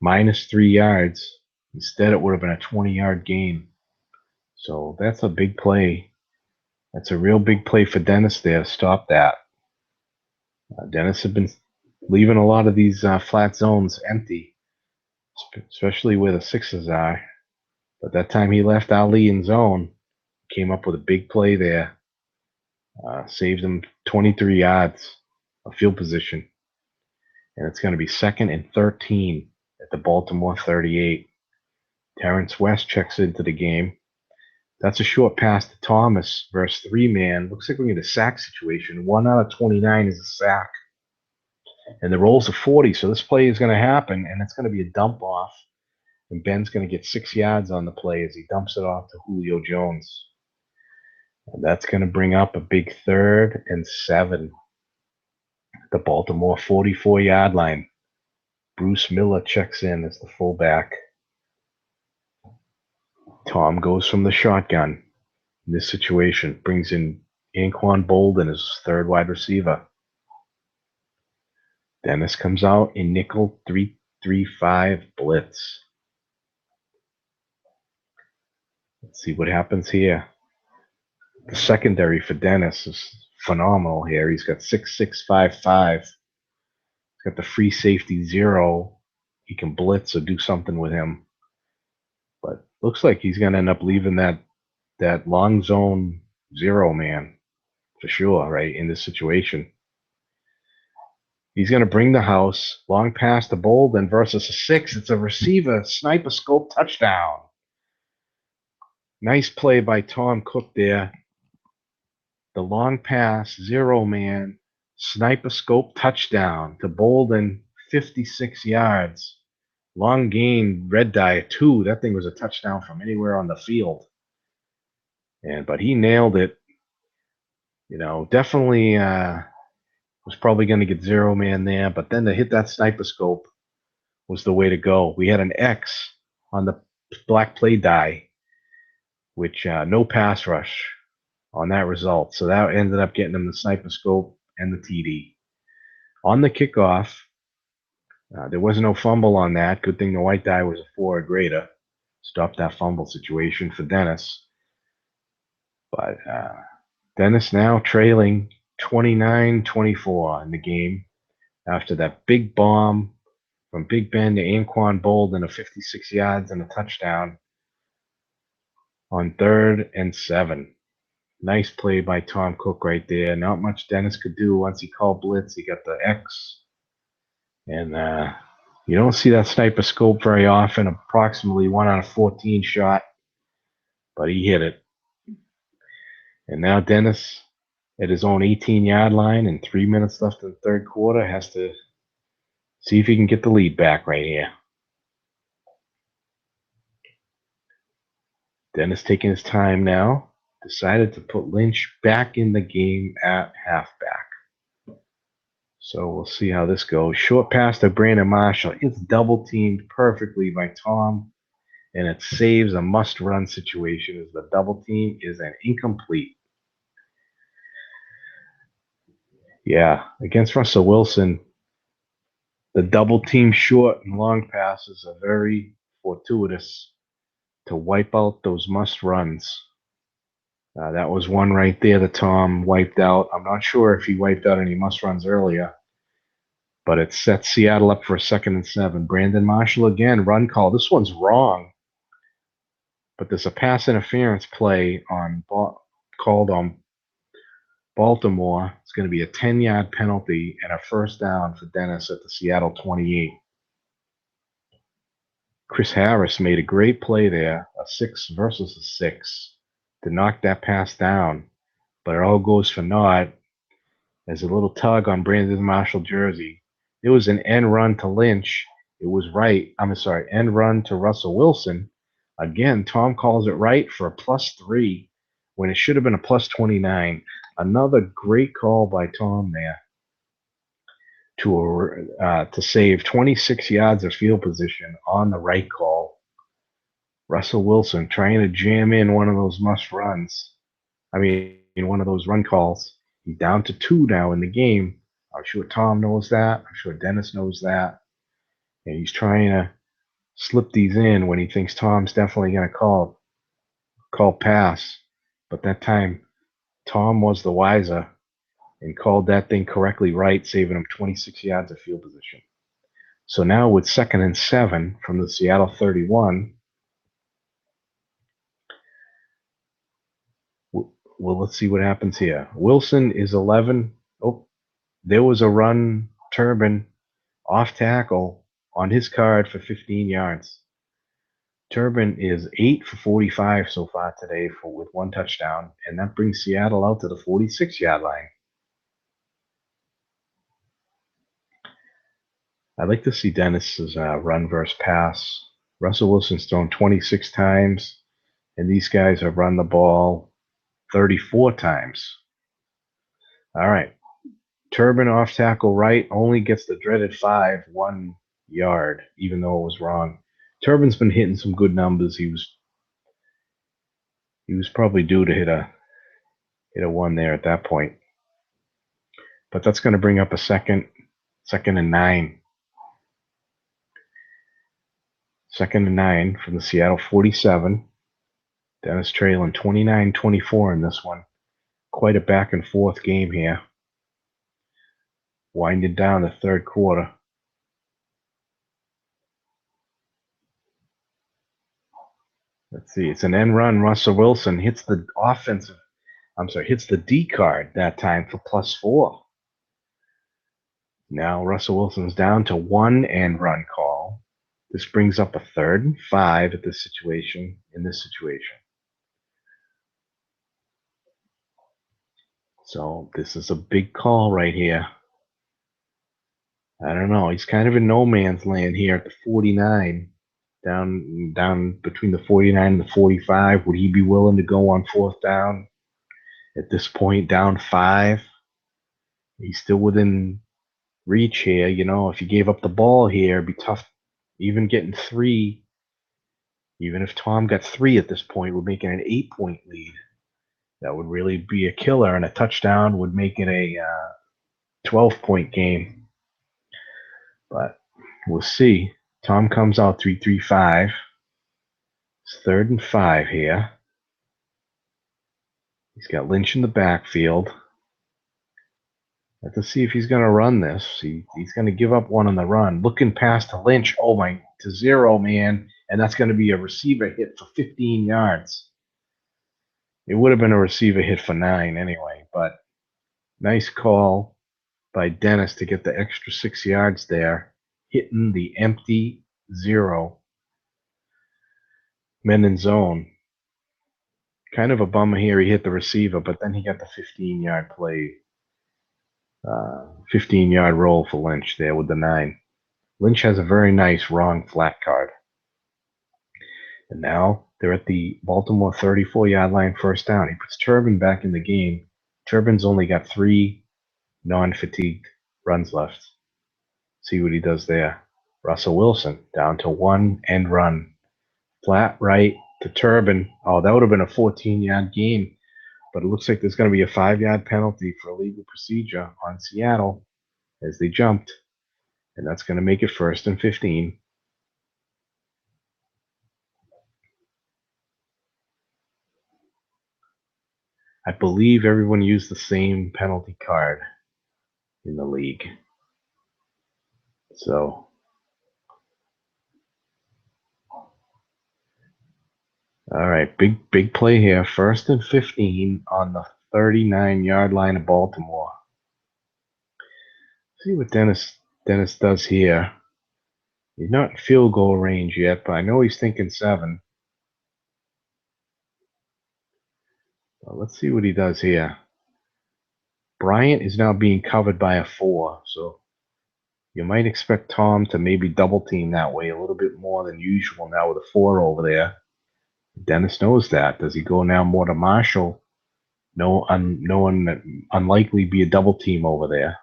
-3 yards. Instead, it would have been a 20-yard gain. So that's a big play. That's a real big play for Dennis there to stop that. Dennis had been leaving a lot of these flat zones empty, especially where the 6s are. But that time he left Ali in zone, came up with a big play there. Saved him 23 yards of field position. And it's going to be 2nd and 13 at the Baltimore 38. Terrence West checks into the game. That's a short pass to Thomas versus 3-man. Looks like we're in a sack situation. 1 out of 29 is a sack. And the rolls are 40, so this play is going to happen, and it's going to be a dump off. And Ben's going to get 6 yards on the play as he dumps it off to Julio Jones. And that's going to bring up a big 3rd and 7. The Baltimore 44-yard line. Bruce Miller checks in as the fullback. Tom goes from the shotgun in this situation, brings in Anquan Bolden as his 3rd wide receiver. Dennis comes out in nickel 3-3-5 blitz. Let's see what happens here. The secondary for Dennis is phenomenal here. He's got 6-6-5-5. He's got the free safety 0. He can blitz or do something with him. But looks like he's going to end up leaving that long zone 0-man for sure, right, in this situation. He's going to bring the house. Long pass to Bolden versus a 6. It's a receiver. Sniper scope touchdown. Nice play by Tom Cook there. The long pass, 0-man, sniper scope touchdown to Bolden, 56 yards. Long gain, red die 2. That thing was a touchdown from anywhere on the field. But he nailed it. Definitely was probably going to get 0-man there, but then to hit that sniper scope was the way to go. We had an X on the black play die, which no pass rush on that result. So that ended up getting him the sniper scope and the TD. On the kickoff, there was no fumble on that. Good thing the white die was a 4 or greater. Stopped that fumble situation for Dennis. But Dennis now trailing 29-24 in the game after that big bomb from Big Ben to Anquan Bolden of 56 yards and a touchdown on 3rd and 7. Nice play by Tom Cook right there. Not much Dennis could do once he called blitz. He got the X. And you don't see that sniper scope very often. Approximately 1 out of 14 shot. But he hit it. And now Dennis, at his own 18-yard line and 3 minutes left in the 3rd quarter, has to see if he can get the lead back right here. Dennis taking his time now. Decided to put Lynch back in the game at halfback. So we'll see how this goes. Short pass to Brandon Marshall. It's double teamed perfectly by Tom, and it saves a must-run situation as the double team is an incomplete. Yeah, against Russell Wilson, the double team short and long passes are very fortuitous to wipe out those must-runs. That was one right there that Tom wiped out. I'm not sure if he wiped out any must runs earlier, but it sets Seattle up for a 2nd and 7. Brandon Marshall again, run call. This one's wrong, but there's a pass interference play called on Baltimore. It's going to be a 10-yard penalty and a first down for Dennis at the Seattle 28. Chris Harris made a great play there, a 6 versus a 6, to knock that pass down, but it all goes for naught. As a little tug on Brandon Marshall jersey. It was an end run to Lynch. It was right. I'm sorry, end run to Russell Wilson. Again, Tom calls it right for a +3 when it should have been a +29. Another great call by Tom there to save 26 yards of field position on the right call. Russell Wilson trying to jam in one of those must runs. I mean, one of those run calls. He's down to 2 now in the game. I'm sure Tom knows that. I'm sure Dennis knows that. And he's trying to slip these in when he thinks Tom's definitely going to call pass. But that time, Tom was the wiser and called that thing correctly right, saving him 26 yards of field position. So now with 2nd and 7 from the Seattle 31, well, let's see what happens here. Wilson is 11. Oh, there was a run, Turbin, off tackle on his card for 15 yards. Turbin is 8 for 45 so far today with 1 touchdown, and that brings Seattle out to the 46-yard line. I'd like to see Dennis's run versus pass. Russell Wilson's thrown 26 times, and these guys have run the ball 34 times. All right. Turbin off tackle right only gets the dreaded 1 yard, even though it was wrong. Turbin's been hitting some good numbers. He was probably due to hit a 1 there at that point. But that's going to bring up a second and 9. 2nd and 9 from the Seattle 47. Dennis trailing 29-24 in this one. Quite a back and forth game here. Winding down the 3rd quarter. Let's see. It's an end run. Russell Wilson hits the hits the D card that time for +4. Now Russell Wilson's down to 1 end run call. This brings up a 3rd and 5 in this situation. So this is a big call right here. I don't know. He's kind of in no man's land here at the 49, down between the 49 and the 45. Would he be willing to go on 4th down at this point, down 5? He's still within reach here. You know, if you gave up the ball here, it'd be tough. Even getting 3, even if Tom got 3 at this point, we're making an 8-point lead. That would really be a killer, and a touchdown would make it a 12-point game. But we'll see. Tom comes out 3-3-5. It's 3rd and 5 here. He's got Lynch in the backfield. Let's see if he's going to run this. He's going to give up 1 on the run. Looking past to Lynch. Oh, to 0, man. And that's going to be a receiver hit for 15 yards. It would have been a receiver hit for 9 anyway. But nice call by Dennis to get the extra 6 yards there. Hitting the empty 0. Men in zone. Kind of a bummer here. He hit the receiver, but then he got the 15-yard play. 15-yard roll for Lynch there with the 9. Lynch has a very nice wrong flat card. And now they're at the Baltimore 34-yard line, 1st down. He puts Turbin back in the game. Turbin's only got 3 non-fatigued runs left. See what he does there. Russell Wilson down to 1 end run. Flat right to Turbin. Oh, that would have been a 14-yard gain. But it looks like there's going to be a 5-yard penalty for illegal procedure on Seattle as they jumped. And that's going to make it 1st and 15. I believe everyone used the same penalty card in the league. So, all right, big play here. 1st and 15 on the 39-yard line of Baltimore. See what Dennis does here. He's not in field goal range yet, but I know he's thinking 7. Well, let's see what he does here. Bryant is now being covered by a 4, so you might expect Tom to maybe double team that way a little bit more than usual now with a 4 over there. Dennis knows that. Does he go now more to Marshall? No, unlikely be a double team over there.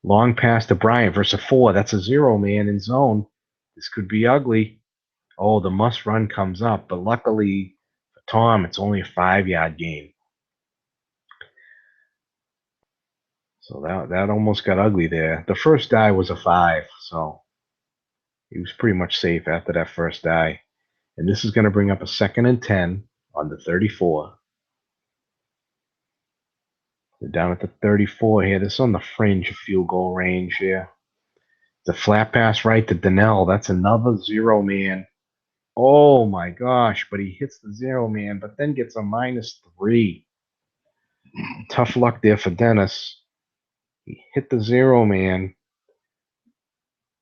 Long pass to Bryant versus a 4. That's a 0 man in zone. This could be ugly. Oh, the must run comes up, but luckily for Tom, it's only a 5-yard gain. So that almost got ugly there. The first die was a 5, so he was pretty much safe after that first die. And this is going to bring up a 2nd and 10 on the 34. They're down at the 34 here. This is on the fringe of field goal range here. The flat pass right to Donnell. That's another 0 man. Oh my gosh, but he hits the 0 man, but then gets a -3. Tough luck there for Dennis. He hit the 0 man,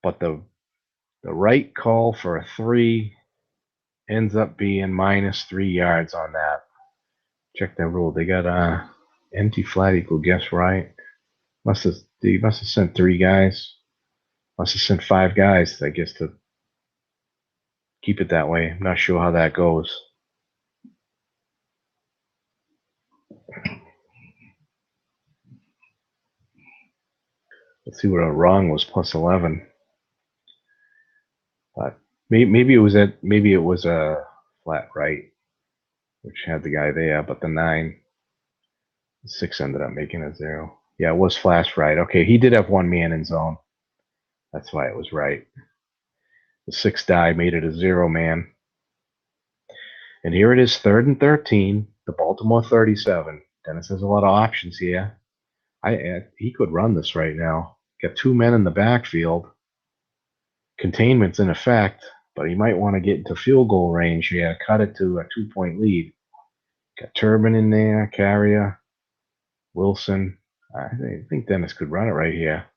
but the right call for a 3 ends up being -3 yards on that. Check that rule. They got empty flat equal guess right. He must have sent 3 guys. Must have sent 5 guys, I guess, to keep it that way. I'm not sure how that goes. Let's see what a wrong was, +11. But maybe it was a flat right, which had the guy there, but the 9, 6 ended up making a 0. Yeah, it was flash right. Okay, he did have 1 man in zone. That's why it was right. The 6 die made it a 0 man. And here it is, 3rd and 13, the Baltimore 37. Dennis has a lot of options here. He could run this right now. Got 2 men in the backfield. Containment's in effect, but he might want to get into field goal range here, cut it to a 2-point lead. Got Turbin in there, Carrier, Wilson. I think Dennis could run it right here.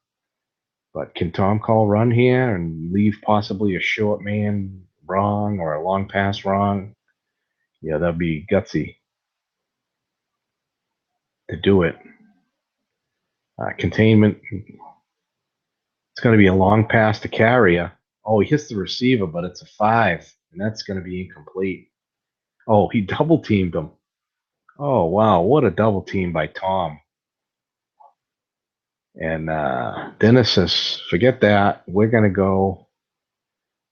But can Tom call run here and leave possibly a short man wrong or a long pass wrong? Yeah, that'd be gutsy to do it. Containment. It's going to be a long pass to Carrier. Oh, he hits the receiver, but it's a 5, and that's going to be incomplete. Oh, he double teamed him. Oh, wow, what a double team by Tom. And Dennis says, forget that. We're going to go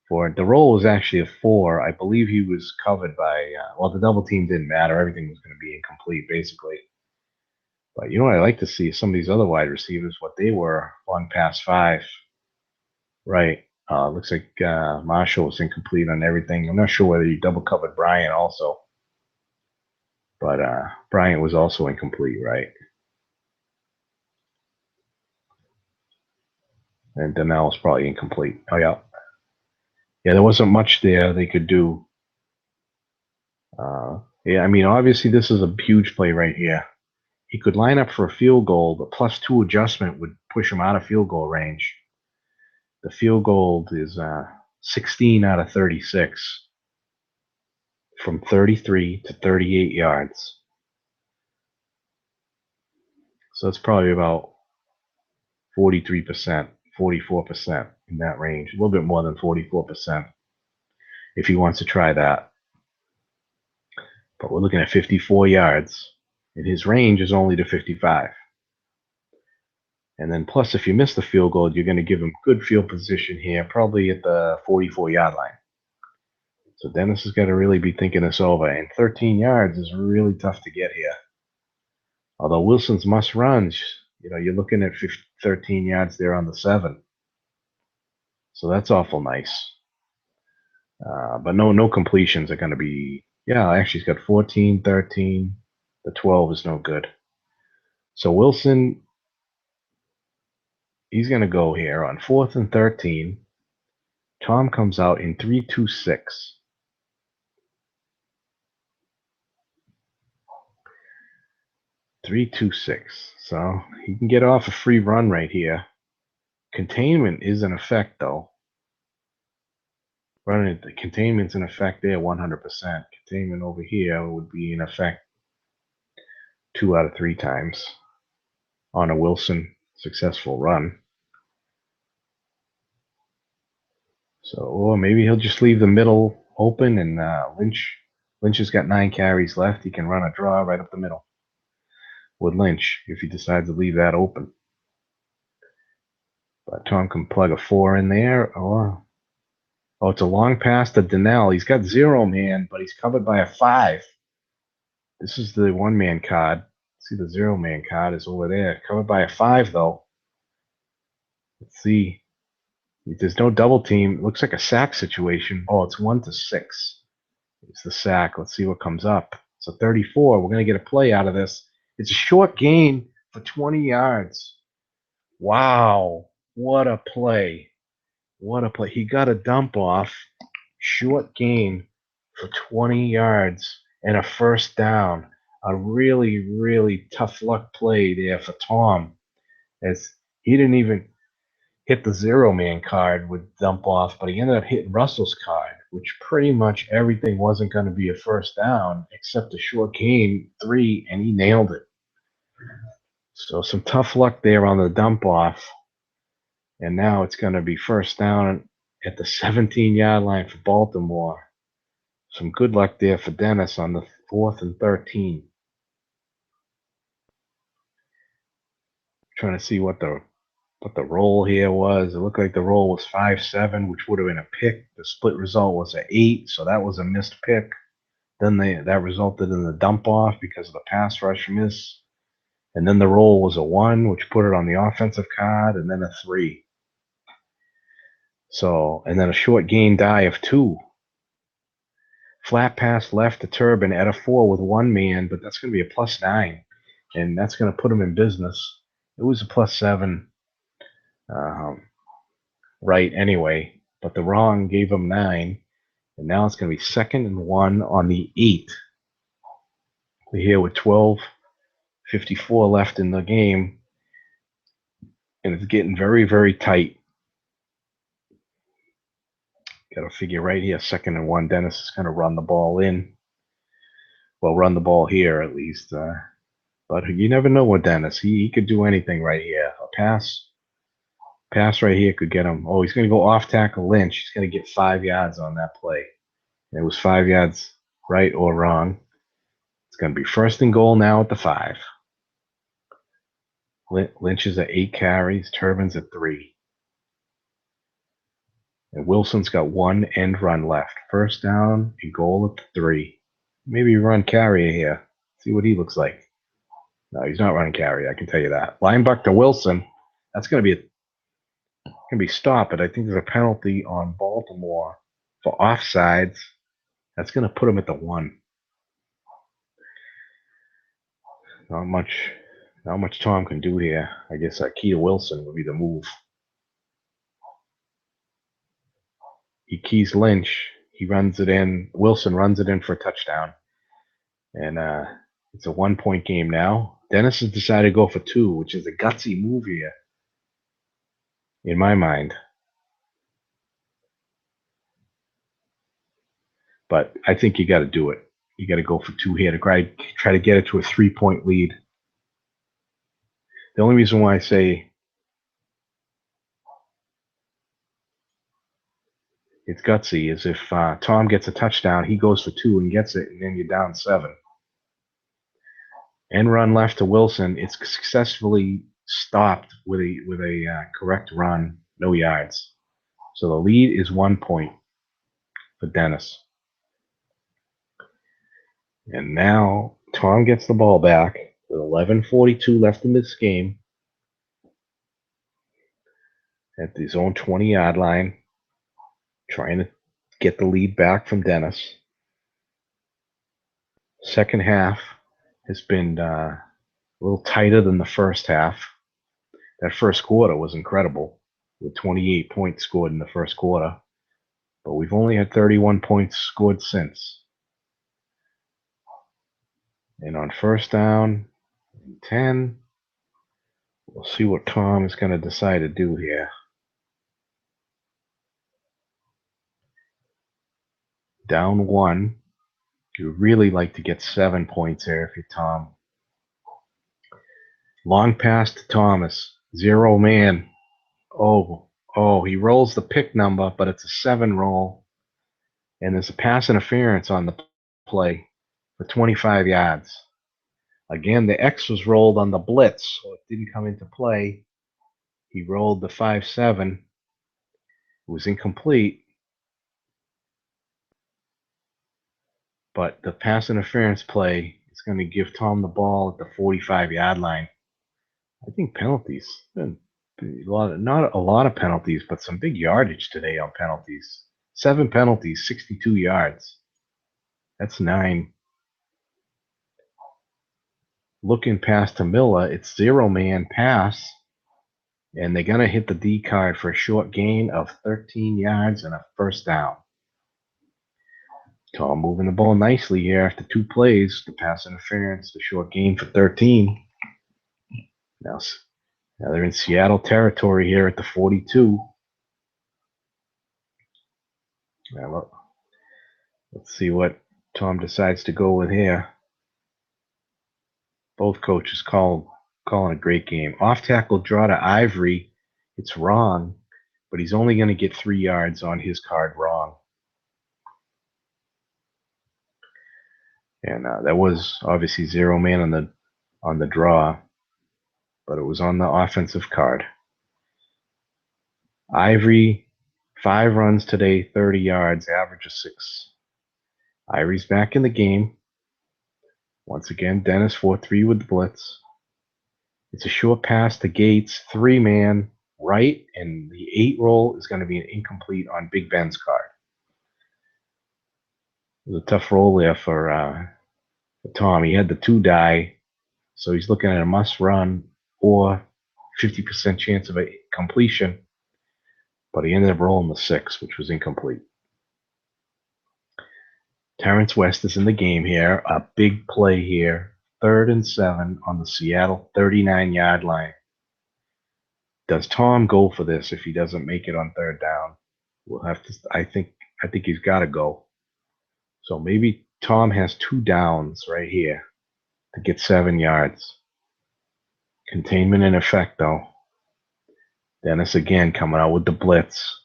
for it. The roll was actually a 4. I believe he was covered by, the double team didn't matter. Everything was going to be incomplete, basically. But you know what I like to see? Some of these other wide receivers, what they were on pass 5. Right. Looks like Marshall was incomplete on everything. I'm not sure whether he double covered Bryant also. But Bryant was also incomplete, right? And Donnell was probably incomplete. Oh, yeah. Yeah, there wasn't much there they could do. Yeah, I mean, obviously this is a huge play right here. He could line up for a field goal, but +2 adjustment would push him out of field goal range. The field goal is 16 out of 36 from 33 to 38 yards. So it's probably about 43%, 44% in that range, a little bit more than 44% if he wants to try that. But we're looking at 54 yards, and his range is only to 55. And then plus, if you miss the field goal, you're going to give him good field position here, probably at the 44-yard line. So Dennis has got to really be thinking this over. And 13 yards is really tough to get here. Although Wilson's must runs, you're looking at 13 yards there on the 7. So that's awful nice. But no completions are going to be Yeah, actually, he's got 14, 13. The 12 is no good. So Wilson, he's going to go here on 4th and 13. Tom comes out in 3-2-6. 3-2-6. So he can get off a free run right here. Containment is in effect, though. Running the containment's in effect there 100%. Containment over here would be in effect 2 out of 3 times on a Wilson successful run. So, or maybe he'll just leave the middle open and Lynch has got 9 carries left. He can run a draw right up the middle with Lynch if he decides to leave that open. But Tom can plug a 4 in there, or it's a long pass to Donnell. He's got 0 man, but he's covered by a 5. This is the 1-man card. See, the 0-man card is over there, covered by a 5 though. Let's see. There's no double team. It looks like a sack situation. Oh, it's 1-6. It's the sack. Let's see what comes up. So 34. We're going to get a play out of this. It's a short gain for 20 yards. Wow. What a play. What a play. He got a dump off. Short gain for 20 yards and a first down. A really, really tough luck play there for Tom, as he didn't even hit the 0-man card with dump off, but he ended up hitting Russell's card, which pretty much everything wasn't going to be a first down except a short gain 3, and he nailed it. So some tough luck there on the dump off, and now it's going to be first down at the 17-yard line for Baltimore. Some good luck there for Dennis on the 4th and 13. Trying to see what the roll here was. It looked like the roll was 5-7, which would have been a pick. The split result was an 8, so that was a missed pick. Then that resulted in the dump off because of the pass rush miss. And then the roll was a 1, which put it on the offensive card, and then a 3. So, and then a short gain die of 2. Flat pass left to Turbin at a 4 with 1 man, but that's going to be a +9, and that's going to put him in business. It was a +7 right anyway, but the wrong gave him 9, and now it's going to be 2nd and 1 on the 8. We're here with 12:54 left in the game, and it's getting very, very tight. Got to figure right here, 2nd and 1. Dennis is going to run the ball in. Well, run the ball here at least. But you never know with Dennis. He could do anything right here. A pass right here could get him. Oh, he's going to go off tackle Lynch. He's going to get 5 yards on that play. And it was 5 yards right or wrong. It's going to be 1st and goal now at the 5. Lynch is at 8 carries. Turbin's at 3. And Wilson's got 1 end run left. 1st down and goal at the 3. Maybe run carrier here. See what he looks like. No, he's not running carry. I can tell you that. Linebacker Wilson. That's going to be stopped, but I think there's a penalty on Baltimore for offsides. That's going to put him at the 1. Not much Tom can do here. I guess Keita Wilson would be the move. He keys Lynch. He runs it in. Wilson runs it in for a touchdown. And it's a 1-point game now. Dennis has decided to go for 2, which is a gutsy move here, in my mind. But I think you got to do it. You got to go for 2 here to try to get it to a 3-point lead. The only reason why I say it's gutsy is if Tom gets a touchdown, he goes for 2 and gets it, and then you're down 7. End run left to Wilson. It's successfully stopped with a correct run, no yards. So the lead is 1 point for Dennis. And now Tom gets the ball back with 11:42 left in this game at his own 20-yard line, trying to get the lead back from Dennis. Second half has been a little tighter than the first half. That first quarter was incredible, with 28 points scored in the first quarter. But we've only had 31 points scored since. And on first down, 10, we'll see what Tom is going to decide to do here. Down 1. You really like to get 7 points here if you're Tom. Long pass to Thomas. 0 man. Oh, he rolls the pick number, but it's a 7 roll. And there's a pass interference on the play for 25 yards. Again, the X was rolled on the blitz, so it didn't come into play. He rolled the 5-7. It was incomplete. But the pass interference play is going to give Tom the ball at the 45-yard line. I think penalties. Not a lot of penalties, but some big yardage today on penalties. 7 penalties, 62 yards. That's 9. Looking past to Miller, it's 0 man pass. And they're going to hit the D card for a short gain of 13 yards and a first down. Tom moving the ball nicely here after 2 plays. The pass interference, the short gain for 13. Now they're in Seattle territory here at the 42. Now let's see what Tom decides to go with here. Both coaches calling a great game. Off tackle draw to Ivory. It's wrong, but he's only going to get 3 yards on his card wrong. And that was obviously 0 man on the draw, but it was on the offensive card. Ivory, 5 runs today, 30 yards, average of 6. Ivory's back in the game. Once again, Dennis 4-3 with the blitz. It's a short pass to Gates, 3 man, right, and the 8 roll is going to be an incomplete on Big Ben's card. It was a tough roll there for Tom. He had the 2 die, so he's looking at a must run or 50% chance of a completion, but he ended up rolling the 6, which was incomplete. Terrence West is in the game here. A big play here. 3rd and 7 on the Seattle 39-yard line. Does Tom go for this if he doesn't make it on 3rd down? We'll have to. I think he's got to go. So maybe Tom has 2 downs right here to get 7 yards. Containment in effect, though. Dennis again coming out with the blitz.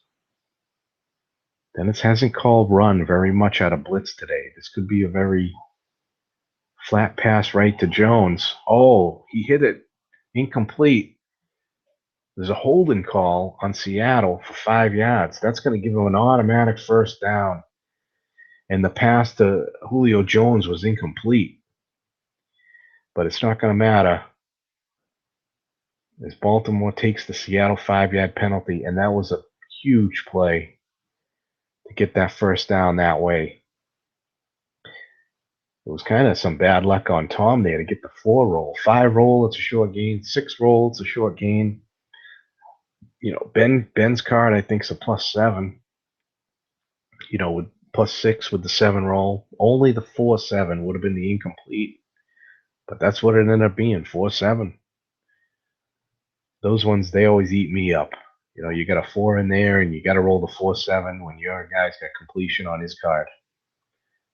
Dennis hasn't called run very much out of blitz today. This could be a very flat pass right to Jones. Oh, he hit it. Incomplete. There's a holding call on Seattle for 5 yards. That's going to give him an automatic first down. And the pass to Julio Jones was incomplete. But it's not going to matter as Baltimore takes the Seattle 5-yard penalty, and that was a huge play to get that first down that way. It was kind of some bad luck on Tom there to get the 4 roll. 5 roll, it's a short gain. 6 roll, it's a short gain. You know, Ben's card, I think, is a +7. You know, with +6 with the 7 roll. Only the 4-7 would have been the incomplete. But that's what it ended up being, 4-7. Those ones, they always eat me up. You know, you got a 4 in there, and you got to roll the 4-7 when your guy's got completion on his card.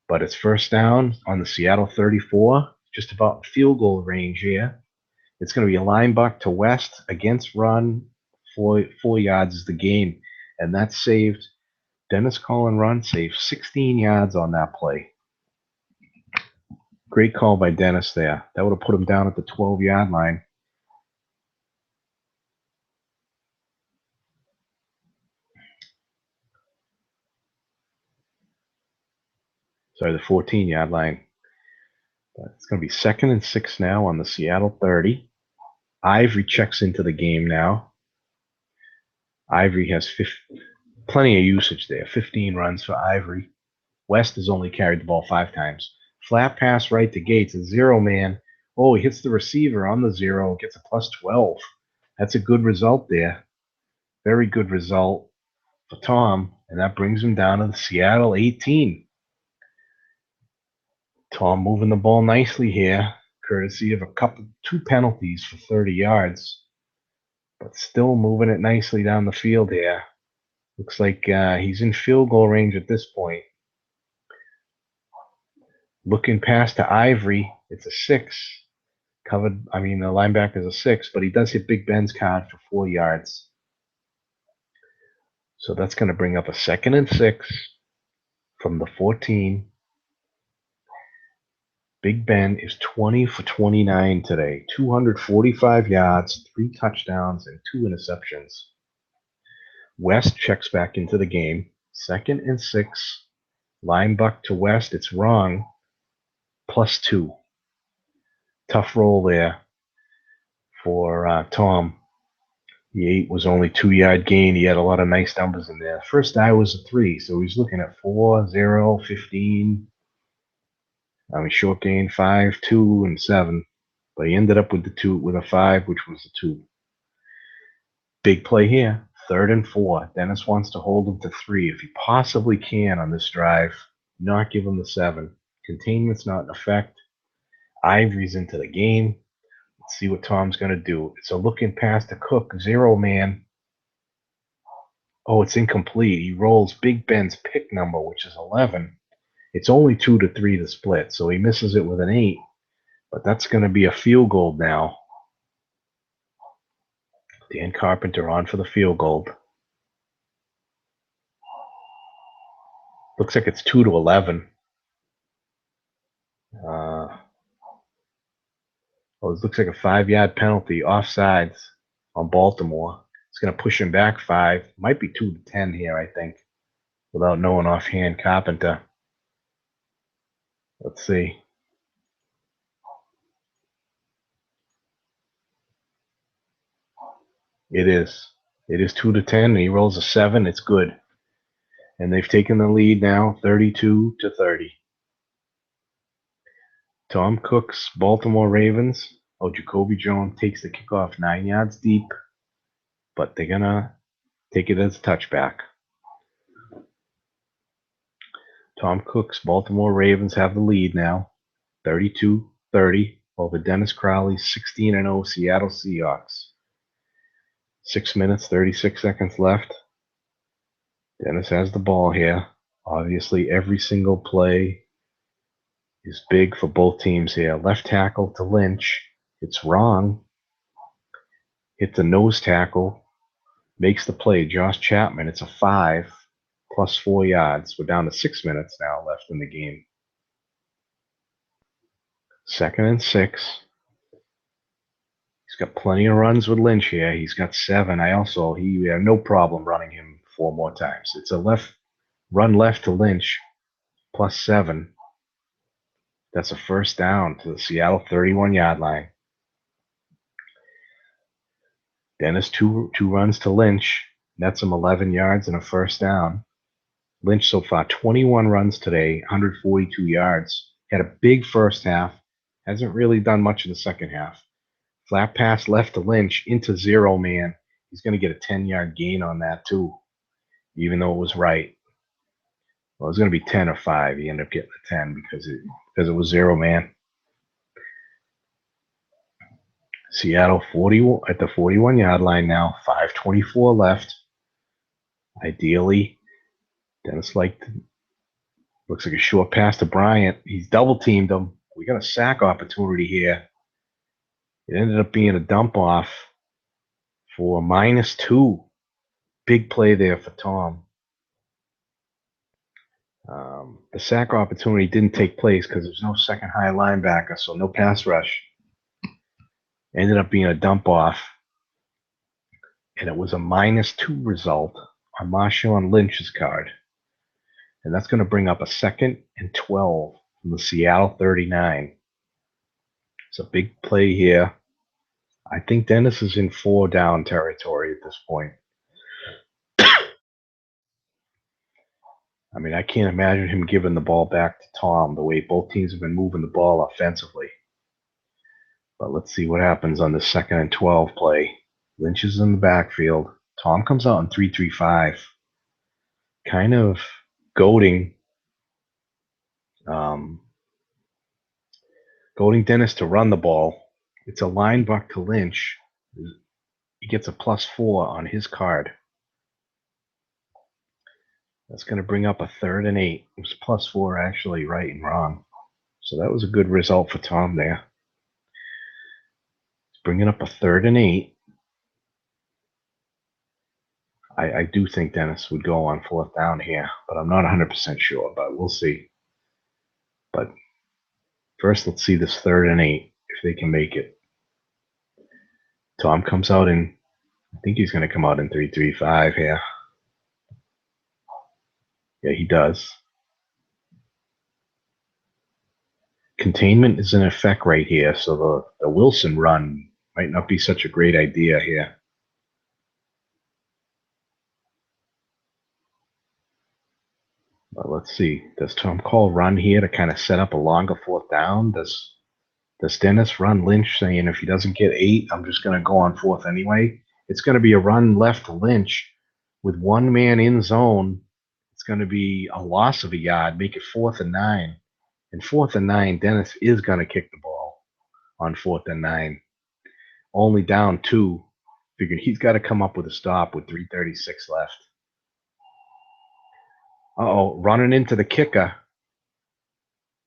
But it's first down on the Seattle 34, just about field goal range here. It's going to be a line buck to West against run. 4 yards is the gain, and that saved Dennis calling run, saved 16 yards on that play. Great call by Dennis there. That would have put him down at the 12-yard line. Sorry, the 14-yard line. But it's going to be 2nd and 6 now on the Seattle 30. Ivory checks into the game now. Ivory has plenty of usage there. 15 runs for Ivory. West has only carried the ball 5 times. Flat pass right to Gates, a zero man. Oh, he hits the receiver on the zero, gets a plus 12. That's a good result there. Very good result for Tom, and that brings him down to the Seattle 18. Tom moving the ball nicely here, courtesy of two penalties for 30 yards, but still moving it nicely down the field here. Looks like he's in field goal range at this point. Looking past to Ivory, it's a 6. The linebacker's a 6, but he does hit Big Ben's card for 4 yards. So that's going to bring up a 2nd and 6 from the 14. Big Ben is 20 for 29 today, 245 yards, 3 touchdowns, and 2 interceptions. West checks back into the game. 2nd and 6. Line buck to West. It's wrong. Plus 2. Tough roll there for Tom. The 8 was only 2-yard gain. He had a lot of nice numbers in there. First die was a 3, so he's looking at 4, 0, 15. Short gain 5, 2, and 7. But he ended up with a 5, which was a 2. Big play here. 3rd and 4. Dennis wants to hold him to 3 if he possibly can on this drive. Not give him the 7. Containment's not in effect. Ivory's into the game. Let's see what Tom's going to do. It's a looking pass to Cook. 0 man. Oh, it's incomplete. He rolls Big Ben's pick number, which is 11. It's only 2 to 3 to split, so he misses it with an 8. But that's going to be a field goal now. Dan Carpenter on for the field goal. Looks like it's 2 to 11. It looks like a 5-yard penalty offsides on Baltimore. It's going to push him back 5. Might be 2 to 10 here, I think, without knowing offhand Carpenter. Let's see. It is. It is 2 to 10. And he rolls a 7. It's good. And they've taken the lead now, 32 to 30. Tom Cook's Baltimore Ravens. Oh, Jacoby Jones takes the kickoff 9 yards deep, but they're going to take it as a touchback. Tom Cook's Baltimore Ravens have the lead now, 32-30, over Dennis Crowley's 16-0 Seattle Seahawks. 6 minutes, 36 seconds left. Dennis has the ball here. Obviously, every single play is big for both teams here. Left tackle to Lynch. It's wrong. Hits a nose tackle. Makes the play. Josh Chapman. It's a 5 plus 4 yards. We're down to 6 minutes now left in the game. 2nd and 6. He's got plenty of runs with Lynch here. He's got 7. He had no problem running him 4 more times. It's a run left to Lynch plus 7. That's a first down to the Seattle 31-yard line. Dennis two runs to Lynch. Nets him 11 yards and a first down. Lynch so far 21 runs today, 142 yards. Had a big first half. Hasn't really done much in the second half. Flat pass left to Lynch into 0 man. He's going to get a 10-yard gain on that too, even though it was right. Well, it was going to be 10 or 5. He ended up getting a 10 because it was 0 man. Seattle 40 at the 41-yard line now. 5:24 left. Ideally, Dennis looks like a short pass to Bryant. He's double teamed him. We got a sack opportunity here. It ended up being a dump off for -2. Big play there for Tom. The sack opportunity didn't take place because there's no second high linebacker, so no pass rush. Ended up being a dump off. And it was a -2 result on Marshawn Lynch's card. And that's going to bring up a 2nd and 12 from the Seattle 39. It's a big play here. I think Dennis is in 4 down territory at this point. I mean, I can't imagine him giving the ball back to Tom the way both teams have been moving the ball offensively. But let's see what happens on the 2nd and 12 play. Lynch is in the backfield. Tom comes out in 3-3-5. Kind of goading Dennis to run the ball. It's a line buck to Lynch. He gets a +4 on his card. That's going to bring up a 3rd and 8. It was +4 actually, right and wrong. So that was a good result for Tom there. It's bringing up a 3rd and 8. I do think Dennis would go on 4th down here, but I'm not 100% sure, but we'll see. But first, let's see this 3rd and 8, if they can make it. Tom comes out in, I think he's going to come out in 3-3-5 here. Yeah, he does. Containment is in effect right here, so the Wilson run might not be such a great idea here. But let's see. Does Tom call run here to kind of set up a longer 4th down? Does Dennis run Lynch saying if he doesn't get 8, I'm just going to go on 4th anyway? It's going to be a run left to Lynch with one man in zone. It's going to be a loss of a yard, make it 4th and 9. And 4th and 9, Dennis is going to kick the ball on 4th and 9. Only down 2. Figured he's got to come up with a stop with 3:36 left. Uh-oh, running into the kicker.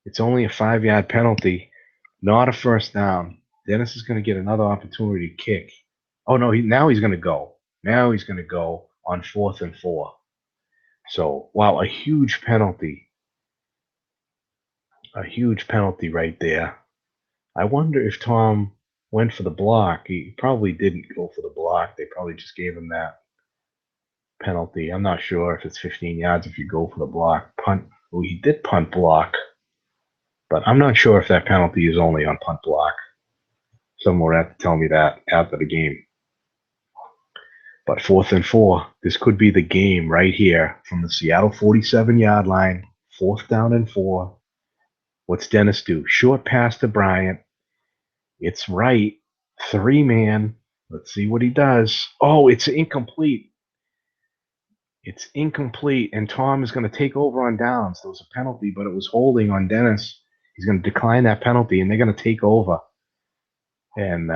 It's only a 5-yard penalty, not a 1st down. Dennis is going to get another opportunity to kick. Oh, no, now he's going to go. Now he's going to go on 4th and 4. So, wow, a huge penalty. A huge penalty right there. I wonder if Tom went for the block. He probably didn't go for the block. They probably just gave him that penalty. I'm not sure if it's 15 yards if you go for the block. Punt. Well, he did punt block, but I'm not sure if that penalty is only on punt block. Someone will have to tell me that after the game. But 4th and 4, this could be the game right here from the Seattle 47-yard line. 4th down and 4. What's Dennis do? Short pass to Bryant. It's right. 3-man. Let's see what he does. Oh, it's incomplete. It's incomplete, and Tom is going to take over on downs. There was a penalty, but it was holding on Dennis. He's going to decline that penalty, and they're going to take over. And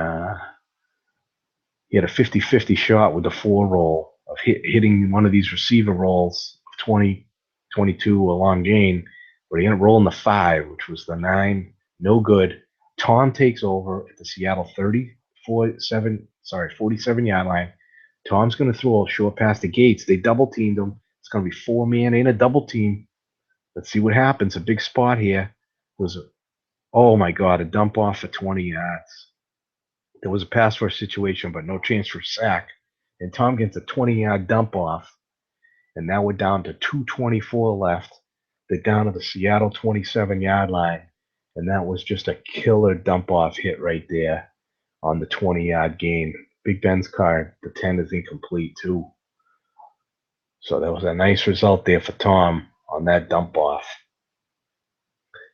he had a 50-50 shot with the 4 roll of hitting one of these receiver rolls of 20, 22, a long gain, but he ended up rolling the 5, which was the 9. No good. Tom takes over at the Seattle 47-yard line. Tom's going to throw a short pass to Gates. They double-teamed him. It's going to be 4-man and a double team. Let's see what happens. A big spot here. Oh, my God, a dump off for 20 yards. There was a pass rush situation, but no chance for a sack. And Tom gets a 20-yard dump off. And now we're down to 2:24 left. They're down to the Seattle 27-yard line. And that was just a killer dump off hit right there on the 20-yard gain. Big Ben's card, the 10 is incomplete too. So that was a nice result there for Tom on that dump off.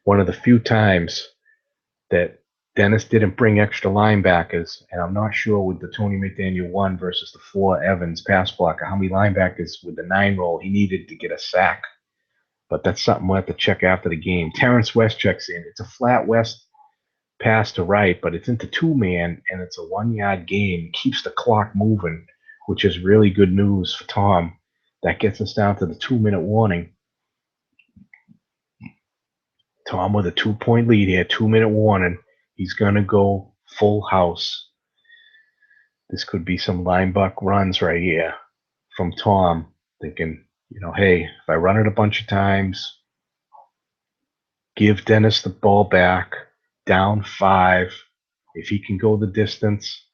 One of the few times that Dennis didn't bring extra linebackers, and I'm not sure with the Tony McDaniel 1 versus the 4 Evans pass blocker, how many linebackers with the 9 roll he needed to get a sack. But that's something we'll have to check after the game. Terrence West checks in. It's a flat West pass to right, but it's into 2-man, and it's a 1-yard gain. Keeps the clock moving, which is really good news for Tom. That gets us down to the 2-minute warning. Tom with a 2-point lead here, 2-minute warning. He's going to go full house. This could be some linebuck runs right here from Tom, thinking, hey, if I run it a bunch of times, give Dennis the ball back, down 5. If he can go the distance,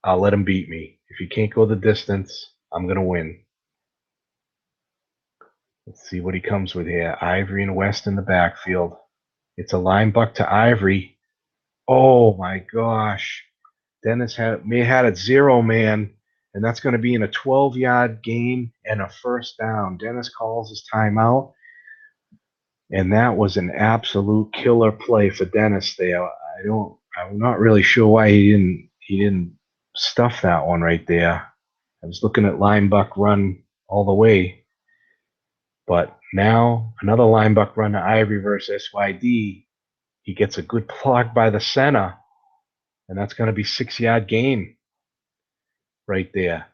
I'll let him beat me. If he can't go the distance, I'm going to win. Let's see what he comes with here. Ivory and West in the backfield. It's a line buck to Ivory. Oh, my gosh. Dennis had it 0-man, and that's going to be in a 12-yard gain and a first down. Dennis calls his timeout, and that was an absolute killer play for Dennis there. I'm not really sure why he didn't stuff that one right there. I was looking at linebuck run all the way, but now another linebuck run to Ivory versus SYD. He gets a good block by the center, and that's going to be 6-yard gain right there.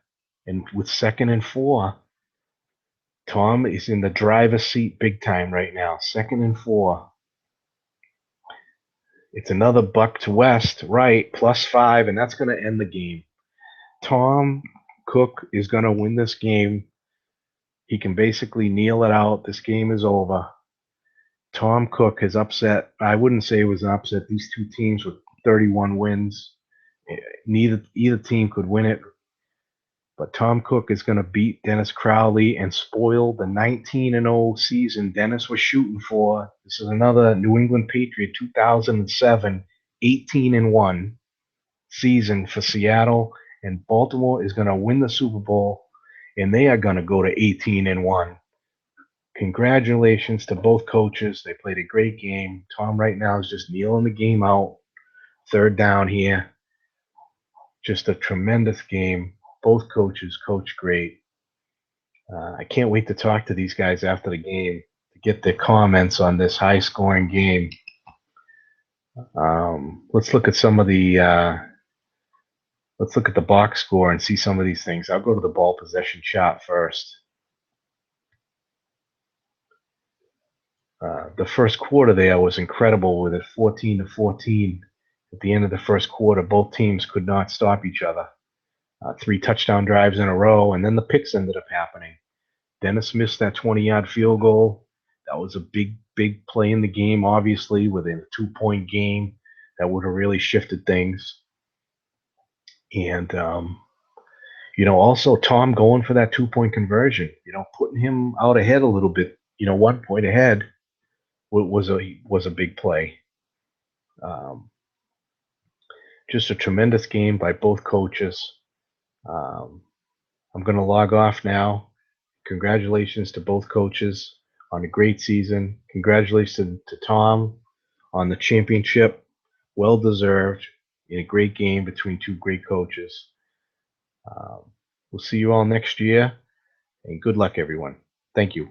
And with 2nd and 4, Tom is in the driver's seat big time right now. 2nd and 4. It's another buck to West, right, +5, and that's going to end the game. Tom Cook is going to win this game. He can basically kneel it out. This game is over. Tom Cook has upset. I wouldn't say it was an upset. These two teams with 31 wins. Either team could win it. But Tom Cook is going to beat Dennis Crowley and spoil the 19-0 season Dennis was shooting for. This is another New England Patriot 2007 18-1 season for Seattle, and Baltimore is going to win the Super Bowl, and they are going to go to 18-1. Congratulations to both coaches. They played a great game. Tom right now is just kneeling the game out. 3rd down here. Just a tremendous game. Both coaches coach great. I can't wait to talk to these guys after the game to get their comments on this high-scoring game. Let's look at some of the let's look at the box score and see some of these things. I'll go to the ball possession chart first. The first quarter there was incredible with it 14-14. At the end of the first quarter, both teams could not stop each other. 3 touchdown drives in a row, and then the picks ended up happening. Dennis missed that 20-yard field goal. That was a big, big play in the game, obviously, within a 2-point game. That would have really shifted things. And, also Tom going for that 2-point conversion, putting him out ahead a little bit, 1 point ahead was a big play. Just a tremendous game by both coaches. I'm going to log off now. Congratulations to both coaches on a great season. Congratulations to Tom on the championship. Well deserved in a great game between 2 great coaches. We'll see you all next year, and good luck, everyone. Thank you.